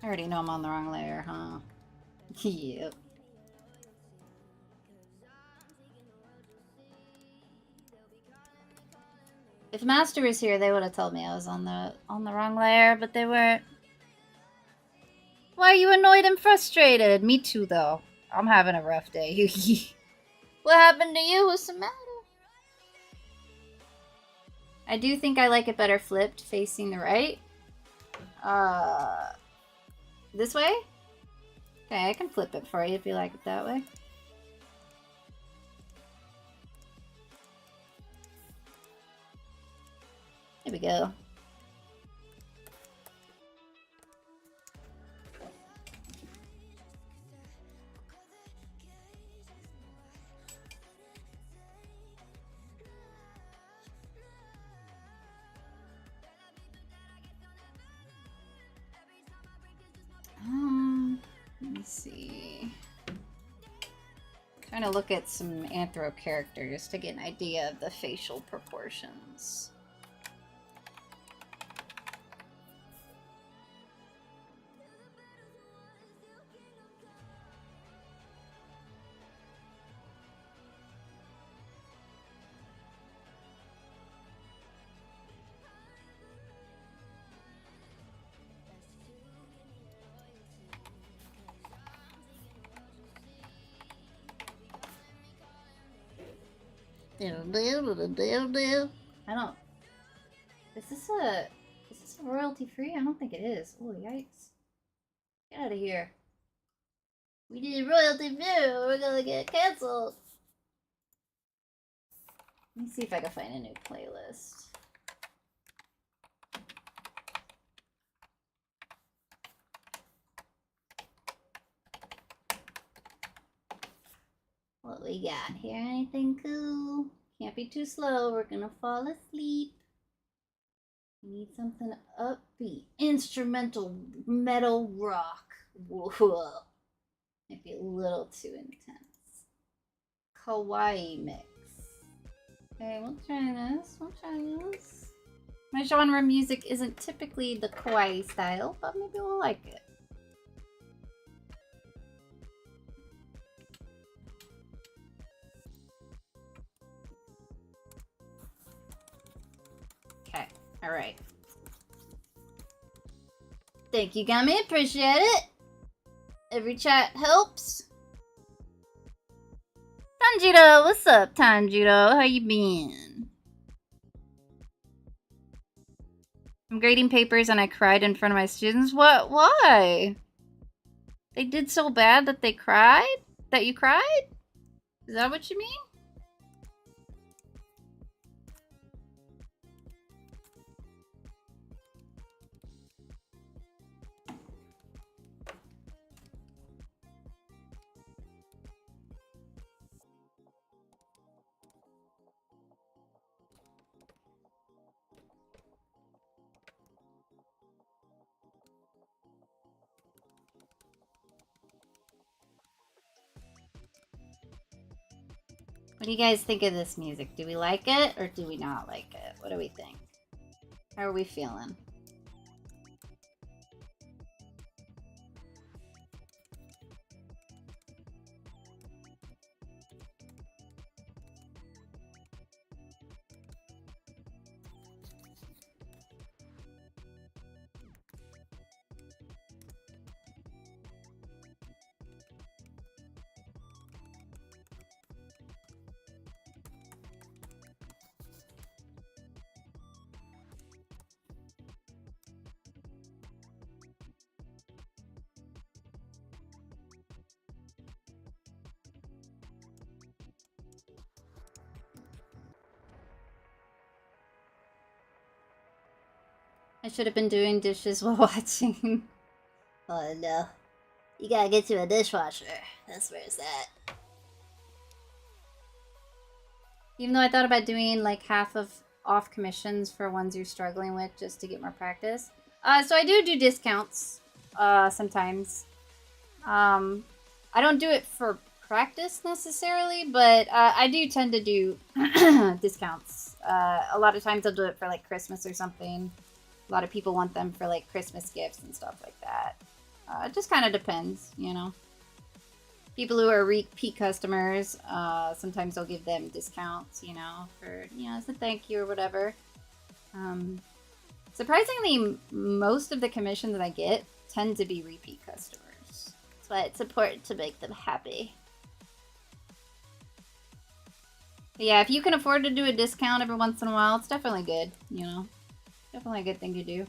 I already know I'm on the wrong layer, huh? Yep. If Master was here, they would have told me I was on the wrong layer, but they weren't. Why are you annoyed and frustrated? Me too, though. I'm having a rough day. What happened to you? What's the matter? I do think I like it better flipped, facing the right. This way? Okay, I can flip it for you if you like it that way. There we go. Let me see. Trying to look at some anthro characters to get an idea of the facial proportions. I don't. Is this a royalty free? I don't think it is. Oh yikes! Get out of here. We did royalty free. We're gonna get canceled. Let me see if I can find a new playlist. What we got here? Anything cool? Can't be too slow. We're gonna fall asleep. We need something upbeat. Instrumental metal rock. Whoa. Might be a little too intense. Kawaii mix. Okay, we'll try this. My genre music isn't typically the kawaii style, but maybe we'll like it. Okay, alright. Thank you, Gummy. Appreciate it. Every chat helps. Tanjiro, what's up, Tanjiro? How you been? I'm grading papers and I cried in front of my students. What? Why? They did so bad that they cried? That you cried? Is that what you mean? What do you guys think of this music? Do we like it or do we not like it? What do we think? How are we feeling? I should have been doing dishes while watching. Oh no. You gotta get to a dishwasher. That's where it's at. Even though I thought about doing like half of off commissions for ones you're struggling with just to get more practice. So I do discounts sometimes. I don't do it for practice necessarily, but I do tend to do discounts. A lot of times I'll do it for like Christmas or something. A lot of people want them for like Christmas gifts and stuff like that. It just kind of depends, you know. People who are repeat customers, sometimes I'll give them discounts, you know, for, you know, as a thank you or whatever. Surprisingly, most of the commissions that I get tend to be repeat customers. That's why it's important to make them happy. But yeah, if you can afford to do a discount every once in a while, it's definitely good, you know. Definitely a good thing to do.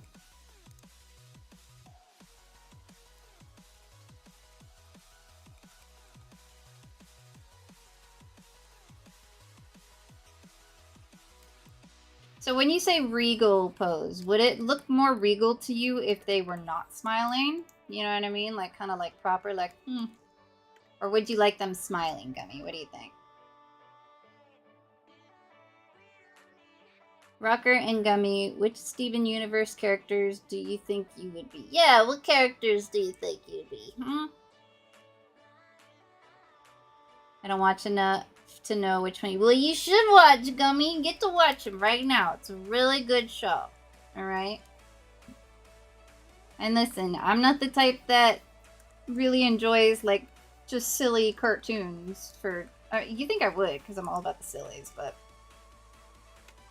So when you say regal pose, would it look more regal to you if they were not smiling? You know what I mean? Like kind of like proper, like, Or would you like them smiling, Gummy? What do you think? Rocker and Gummy, which Steven Universe characters do you think you would be? Yeah, what characters do you think you'd be? I don't watch enough to know which one. Well, you should watch, Gummy. Get to watch him right now. It's a really good show. Alright? And listen, I'm not the type that really enjoys, like, just silly cartoons for... you think I would, because I'm all about the sillies, but...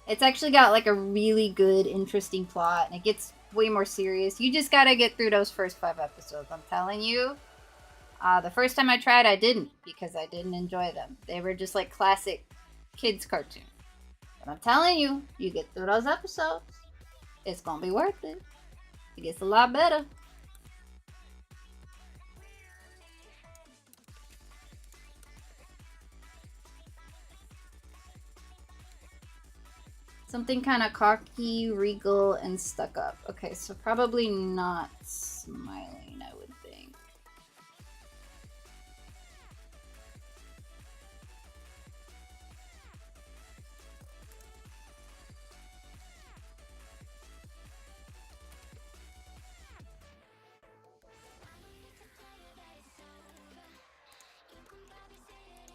It's actually got, like, a really good, interesting plot, and it gets way more serious. You just gotta get through those first 5 episodes, I'm telling you. The first time I tried, I didn't, because I didn't enjoy them. They were just, like, classic kids cartoon. But I'm telling you, you get through those episodes, it's gonna be worth it. It gets a lot better. Something kind of cocky, regal, and stuck up. Okay, so probably not smiling, I would think.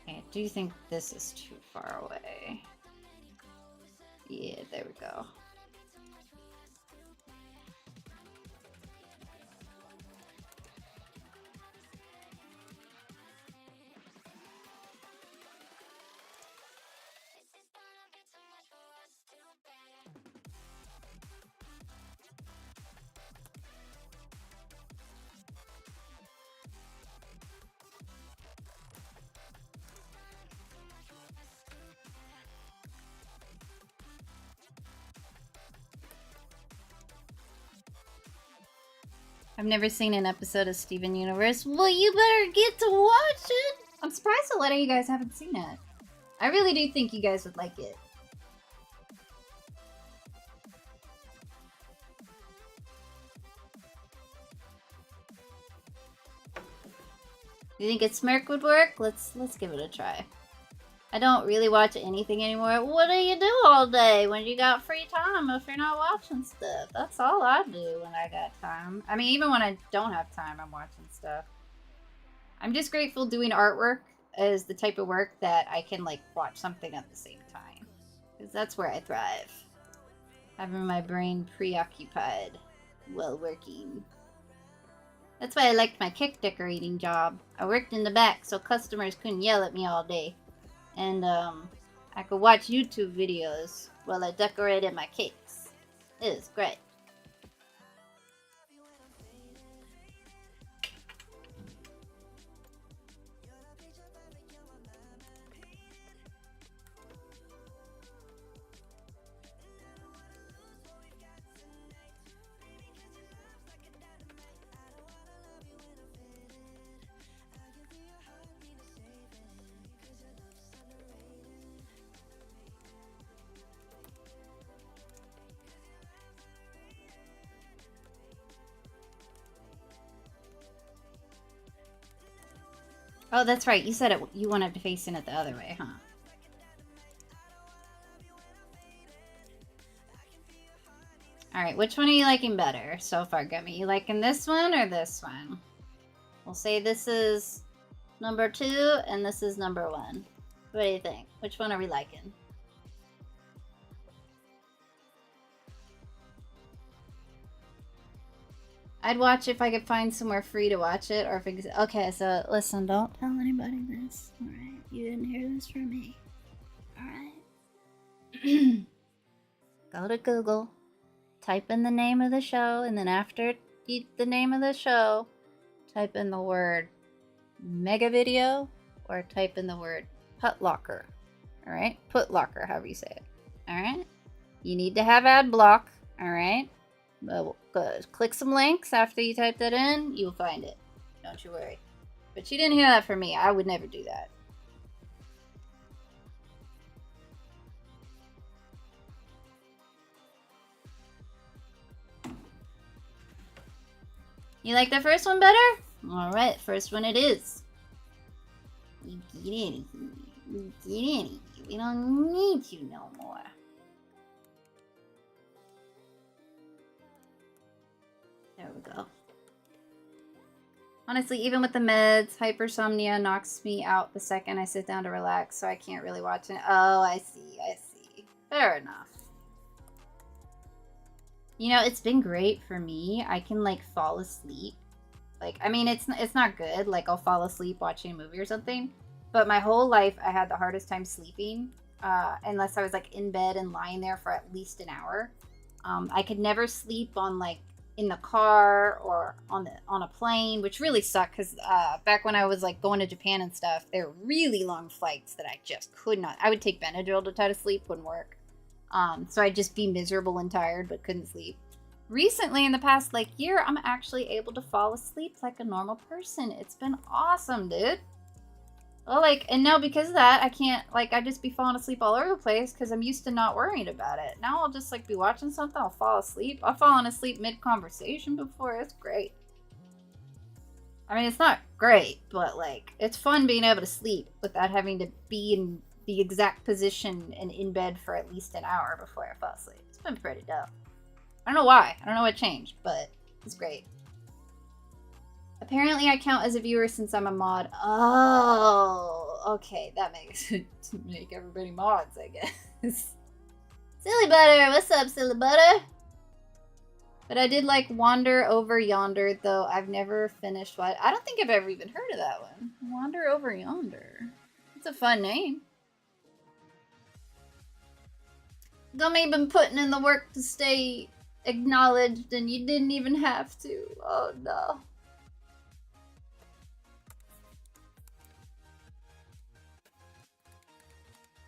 Okay, I do think this is too far away. Yeah, there we go. I've never seen an episode of Steven Universe. Well, you better get to watch it. I'm surprised a lot of you guys haven't seen it. I really do think you guys would like it. You think its Smirk would work? Let's give it a try. I don't really watch anything anymore. What do you do all day when you got free time if you're not watching stuff? That's all I do when I got time. I mean, even when I don't have time, I'm watching stuff. I'm just grateful doing artwork is the type of work that I can, like, watch something at the same time. Because that's where I thrive. Having my brain preoccupied while working. That's why I liked my cake decorating job. I worked in the back so customers couldn't yell at me all day. And, I could watch YouTube videos while I decorated my cakes. It was great. Oh, that's right. You said it. You wanted to face in it the other way, huh? Alright, which one are you liking better so far, Gummy? You liking this one or this one? We'll say this is number 2 and this is number 1. What do you think? Which one are we liking? I'd watch if I could find somewhere free to watch it, or if okay, so listen, don't tell anybody this, alright? You didn't hear this from me, alright? Go to Google, type in the name of the show, and then after the name of the show, type in the word mega video, or type in the word put locker, alright? Put locker, however you say it, alright? You need to have ad block, alright? Click some links after you type that in, you'll find it. Don't you worry. But you didn't hear that from me. I would never do that. You like the first one better? Alright, first one it is. You get in. You get in. We don't need you no more. There we go. Honestly, even with the meds, hypersomnia knocks me out the second I sit down to relax, so I can't really watch it. Oh, I see, I see. Fair enough. You know, it's been great for me. I can, like, fall asleep. Like, I mean, it's not good. Like, I'll fall asleep watching a movie or something. But my whole life, I had the hardest time sleeping. Unless I was, like, in bed and lying there for at least an hour. I could never sleep on, like, in the car or on a plane, which really sucked because back when I was like going to Japan and stuff, there were really long flights that I just could not. I would take Benadryl to try to sleep, wouldn't work. So I'd just be miserable and tired, but couldn't sleep. Recently, in the past like year, I'm actually able to fall asleep like a normal person. It's been awesome, dude. Well, like, and now because of that, I can't, like, I just be falling asleep all over the place because I'm used to not worrying about it. Now I'll just, like, be watching something, I'll fall asleep. I've fallen asleep mid-conversation before. It's great. I mean, it's not great, but, like, it's fun being able to sleep without having to be in the exact position and in bed for at least an hour before I fall asleep. It's been pretty dope. I don't know why. I don't know what changed, but it's great. Apparently, I count as a viewer since I'm a mod. Oh, okay. That makes it to make everybody mods, I guess. Silly Butter, what's up, Silly Butter? But I did like Wander Over Yonder, though I've never finished what. I don't think I've ever even heard of that one. Wander Over Yonder. It's a fun name. Gummy been putting in the work to stay acknowledged, and you didn't even have to. Oh no.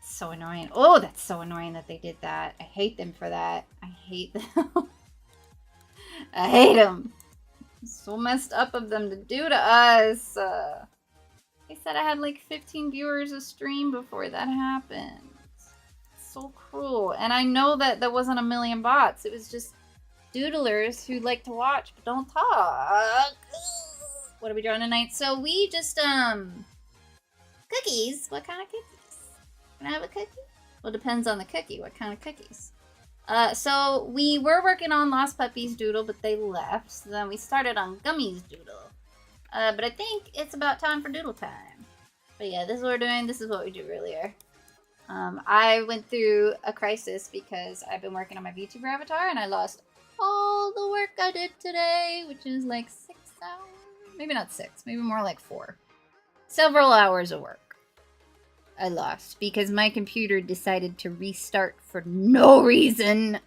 So annoying. Oh, that's so annoying that they did that. I hate them for that. I hate them. I hate them. So messed up of them to do to us. They said I had like 15 viewers a stream before that happened. So cruel. And I know that there wasn't a million bots. It was just doodlers who like to watch but don't talk. What are we doing tonight? So we just, cookies. What kind of cookies? Can I have a cookie? Well, it depends on the cookie. What kind of cookies? So we were working on Lost Puppies Doodle, but they left. So then we started on Gummies Doodle. But I think it's about time for Doodle time. But yeah, this is what we're doing. This is what we do earlier. I went through a crisis because I've been working on my VTuber avatar and I lost all the work I did today, which is like 6 hours. Maybe not 6, maybe more like 4. Several hours of work I lost because my computer decided to restart for no reason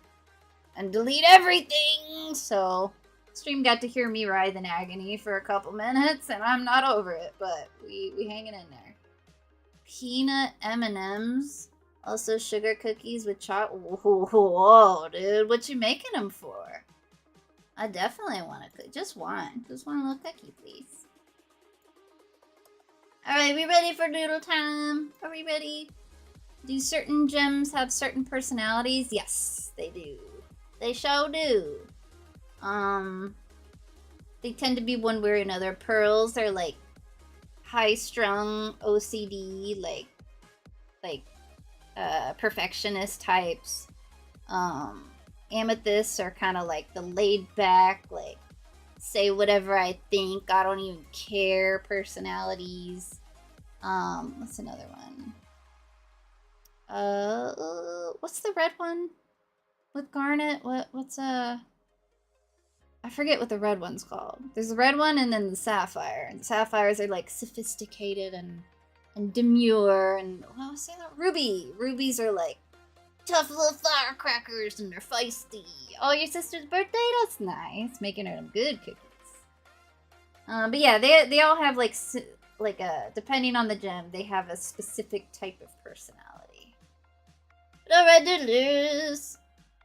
and delete everything. So stream got to hear me writhe in agony for a couple minutes, and I'm not over it, but we hanging in there. Peanut M&Ms, also sugar cookies with chocolate. Whoa, dude, what you making them for? I definitely want a cookie. Just one little cookie, please. Alright, we ready for doodle time? Are we ready? Do certain gems have certain personalities? Yes, they do. They sure do. They tend to be one way or another. Pearls are like high-strung OCD, like perfectionist types. Amethysts are kind of like the laid-back, like say whatever I think, I don't even care personalities. What's another one? What's the red one with Garnet? What's I forget what the red one's called. There's the red one and then the sapphire. And the sapphires are like sophisticated and demure and what was that? Ruby. Rubies are like tough little firecrackers and they're feisty. Oh, your sister's birthday? That's nice. Making her them good cookies. But yeah, they all have like depending on the gem, they have a specific type of personality. Alright, doodlers,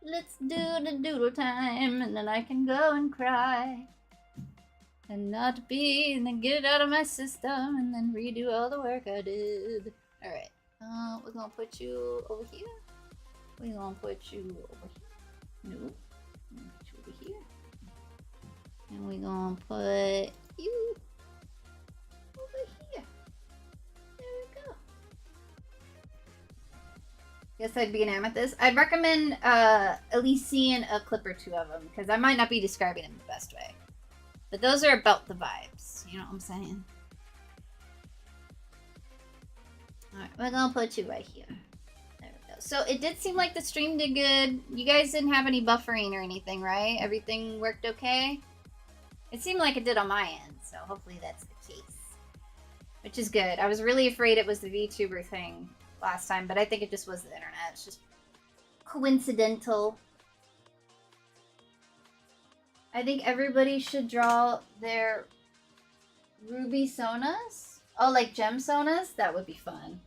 let's do the doodle time, and then I can go and cry. And not be, and then get it out of my system, and then redo all the work I did. Alright, we're gonna put you over here. We're gonna put you over here. No, we're gonna put you over here. And we're gonna put you over here. There we go. Guess I'd be an amethyst. I'd recommend at least seeing a clip or 2 of them, because I might not be describing them the best way. But those are about the vibes, you know what I'm saying? Alright, we're gonna put you right here. There we go. So it did seem like the stream did good. You guys didn't have any buffering or anything, right? Everything worked okay? It seemed like it did on my end, so hopefully that's the case. Which is good. I was really afraid it was the VTuber thing last time, but I think it just was the internet. It's just coincidental. I think everybody should draw their ruby sonas. Oh, like gem sonas? That would be fun.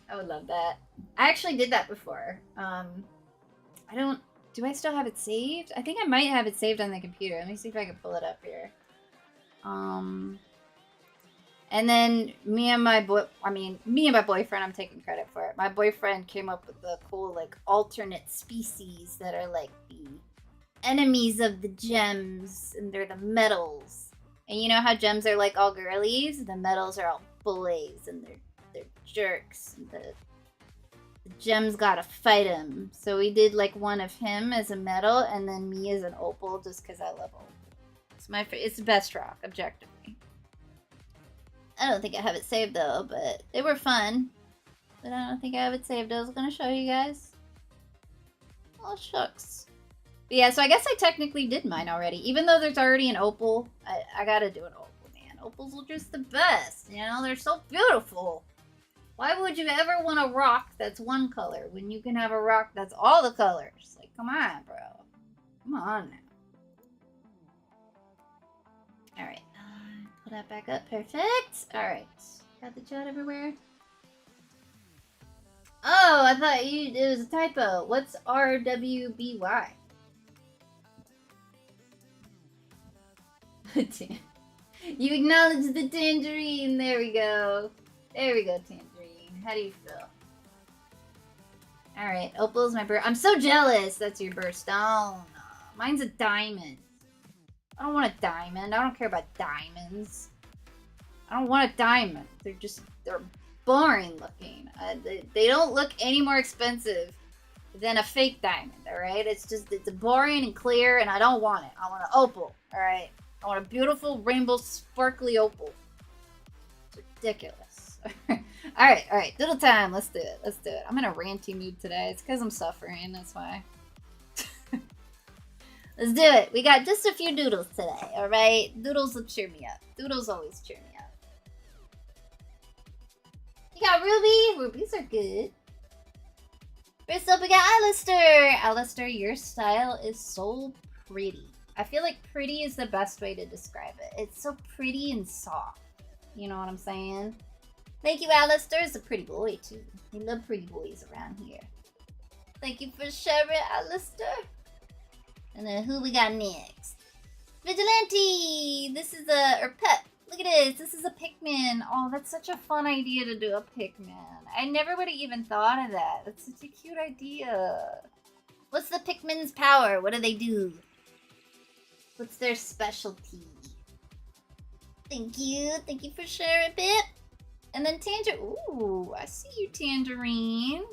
I would love that. I actually did that before. I don't... Do I still have it saved? I think I might have it saved on the computer. Let me see if I can pull it up here. And then me and my boyfriend, I'm taking credit for it. My boyfriend came up with the cool, like, alternate species that are, like, the enemies of the gems, and they're the metals. And you know how gems are, like, all girlies? The metals are all boys, and they're jerks. And the gems gotta fight him. So we did, like, one of him as a metal, and then me as an opal, just because I love opal. It's the best rock, objectively. I don't think I have it saved though, but they were fun. But I don't think I have it saved. I was gonna show you guys. Oh shucks. But yeah, so I guess I technically did mine already. Even though there's already an opal, I gotta do an opal, man. Opals are just the best, you know? They're so beautiful. Why would you ever want a rock that's one color when you can have a rock that's all the colors? Like, come on, bro. Come on now. Alright. Pull that back up. Perfect. Alright. Got the chat everywhere. Oh, I thought it was a typo. What's RWBY? You acknowledge the tangerine. There we go. There we go, tangerine. How do you feel? Alright, opal's my bird. I'm so jealous. That's your birthstone. Mine's a diamond. I don't want a diamond. I don't care about diamonds. I don't want a diamond. They're boring looking. They don't look any more expensive than a fake diamond, alright? It's boring and clear, and I don't want it. I want an opal, alright? I want a beautiful, rainbow, sparkly opal. It's ridiculous. Alright. Doodle time. Let's do it. I'm in a ranty mood today. It's because I'm suffering. That's why. Let's do it. We got just a few doodles today, alright? Doodles will cheer me up. Doodles always cheer me up. You got Ruby. Rubies are good. First up, we got Alistair. Alistair, your style is so pretty. I feel like pretty is the best way to describe it. It's so pretty and soft. You know what I'm saying? Thank you, Alistair. It's a pretty boy, too. We love pretty boys around here. Thank you for sharing, Alistair. And then who we got next? Vigilante! This is or Pep. Look at this. This is a Pikmin. Oh, that's such a fun idea to do a Pikmin. I never would have even thought of that. That's such a cute idea. What's the Pikmin's power? What do they do? What's their specialty? Thank you. Thank you for sharing, Pip. And then Tangerine. Ooh, I see you, Tangerine.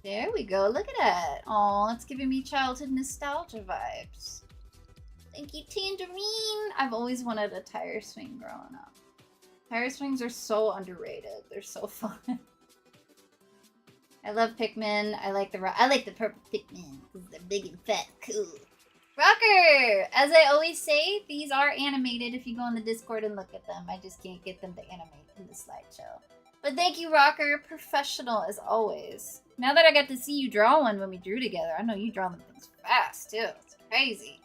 There we go. Look at that. Oh, it's giving me childhood nostalgia vibes. Thank you, Tangerine. I've always wanted a tire swing growing up. Tire swings are so underrated. They're so fun. I love Pikmin. I like the purple Pikmin because they're big and fat. Cool. Rocker! As I always say, these are animated if you go on the Discord and look at them. I just can't get them to animate in the slideshow. But thank you, Rocker. Professional as always. Now that I got to see you draw one when we drew together, I know you draw them things fast, too. It's crazy.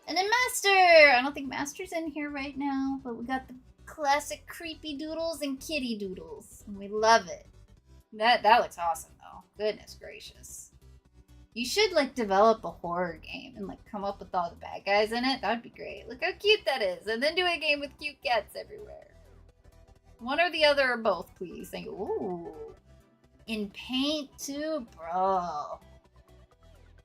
And then Master! I don't think Master's in here right now, but we got the classic creepy doodles and kitty doodles. And we love it. That looks awesome, though. Goodness gracious. You should, like, develop a horror game and, like, come up with all the bad guys in it. That would be great. Look how cute that is. And then do a game with cute cats everywhere. One or the other or both, please. Thank you. Ooh. In paint, too? Bro.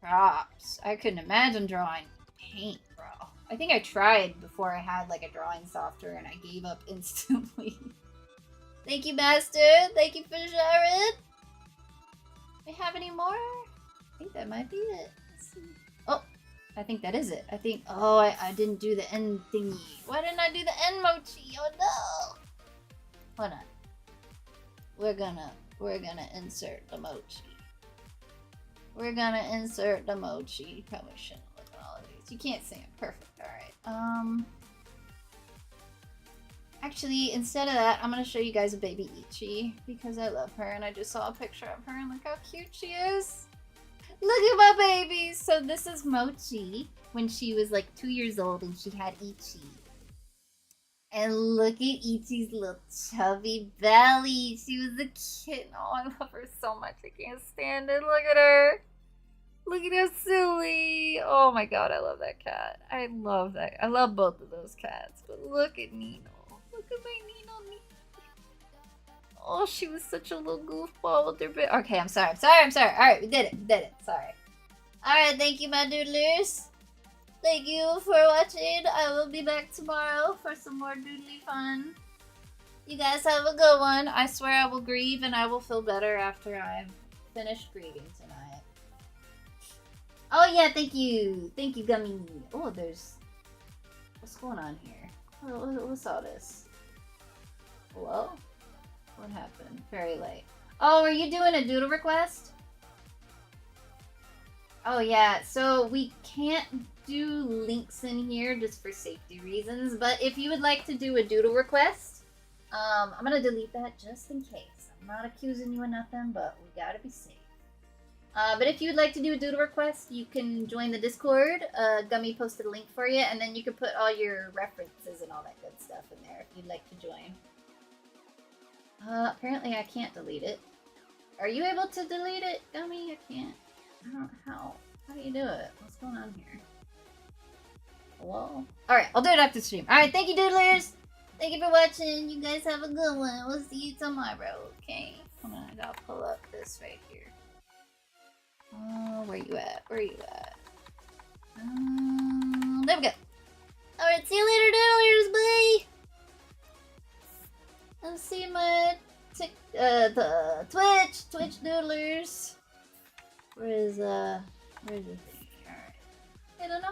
Props. I couldn't imagine drawing paint, bro. I think I tried before I had, like, a drawing software, and I gave up instantly. Thank you, Master. Thank you for sharing. Do we have any more? I think that might be it. Let's see. Oh, I think that is it. I didn't do the end thingy. Why didn't I do the end mochi? Oh no. Hold on. We're gonna insert the mochi. We're gonna insert the mochi. Probably shouldn't look at all of these. You can't see them. Perfect. Alright. Actually, instead of that, I'm gonna show you guys a baby Ichi because I love her and I just saw a picture of her and look how cute she is. Look at my baby. So this is Mochi when she was like 2 years old and she had Ichi. And look at Ichi's little chubby belly. She was a kitten. Oh, I love her so much. I can't stand it. Look at her. Look at how silly. Oh my god, I love that cat. I love that. I love both of those cats. But look at Nino. Look at my Nino. Oh, she was such a little goofball with her bit. Okay, I'm sorry. Alright, we did it. Sorry. Alright, thank you, my doodlers. Thank you for watching. I will be back tomorrow for some more doodly fun. You guys have a good one. I swear I will grieve and I will feel better after I've finished grieving tonight. Oh yeah, thank you. Thank you, Gummy. Oh, there's... What's going on here? What's all this? Hello? What happened? Very late. Oh, are you doing a doodle request? Oh yeah, so we can't do links in here just for safety reasons, but if you would like to do a doodle request, I'm gonna delete that just in case. I'm not accusing you of nothing, but we gotta be safe. But if you would like to do a doodle request, you can join the Discord. Gummy posted a link for you, and then you can put all your references and all that good stuff in there if you'd like to join. Apparently I can't delete it. Are you able to delete it, Gummy? I can't. I don't know how. How do you do it? What's going on here? Hello? Alright, I'll do it after stream. Alright, thank you, doodlers! Thank you for watching. You guys have a good one. We'll see you tomorrow, okay? Hold on, I gotta pull up this right here. Oh, where you at? Where you at? There we go. Alright, see you later, doodlers, bye! And see my the Twitch doodlers. Where is the thing? Alright. I don't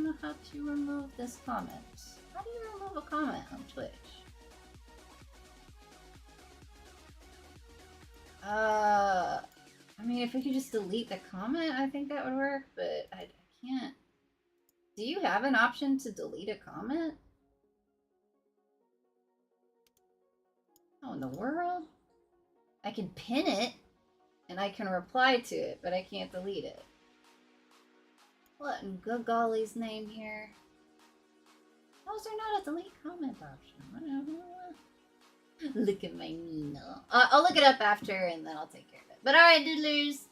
know how to remove this comment. How do you remove a comment on Twitch? I mean, if we could just delete the comment, I think that would work, but I can't. Do you have an option to delete a comment? How in the world? I can pin it, and I can reply to it, but I can't delete it. What in good golly's name here? How is there not a delete comment option? Whatever. Look at my Nino. I'll look it up after, and then I'll take care of it. But alright, doodlers.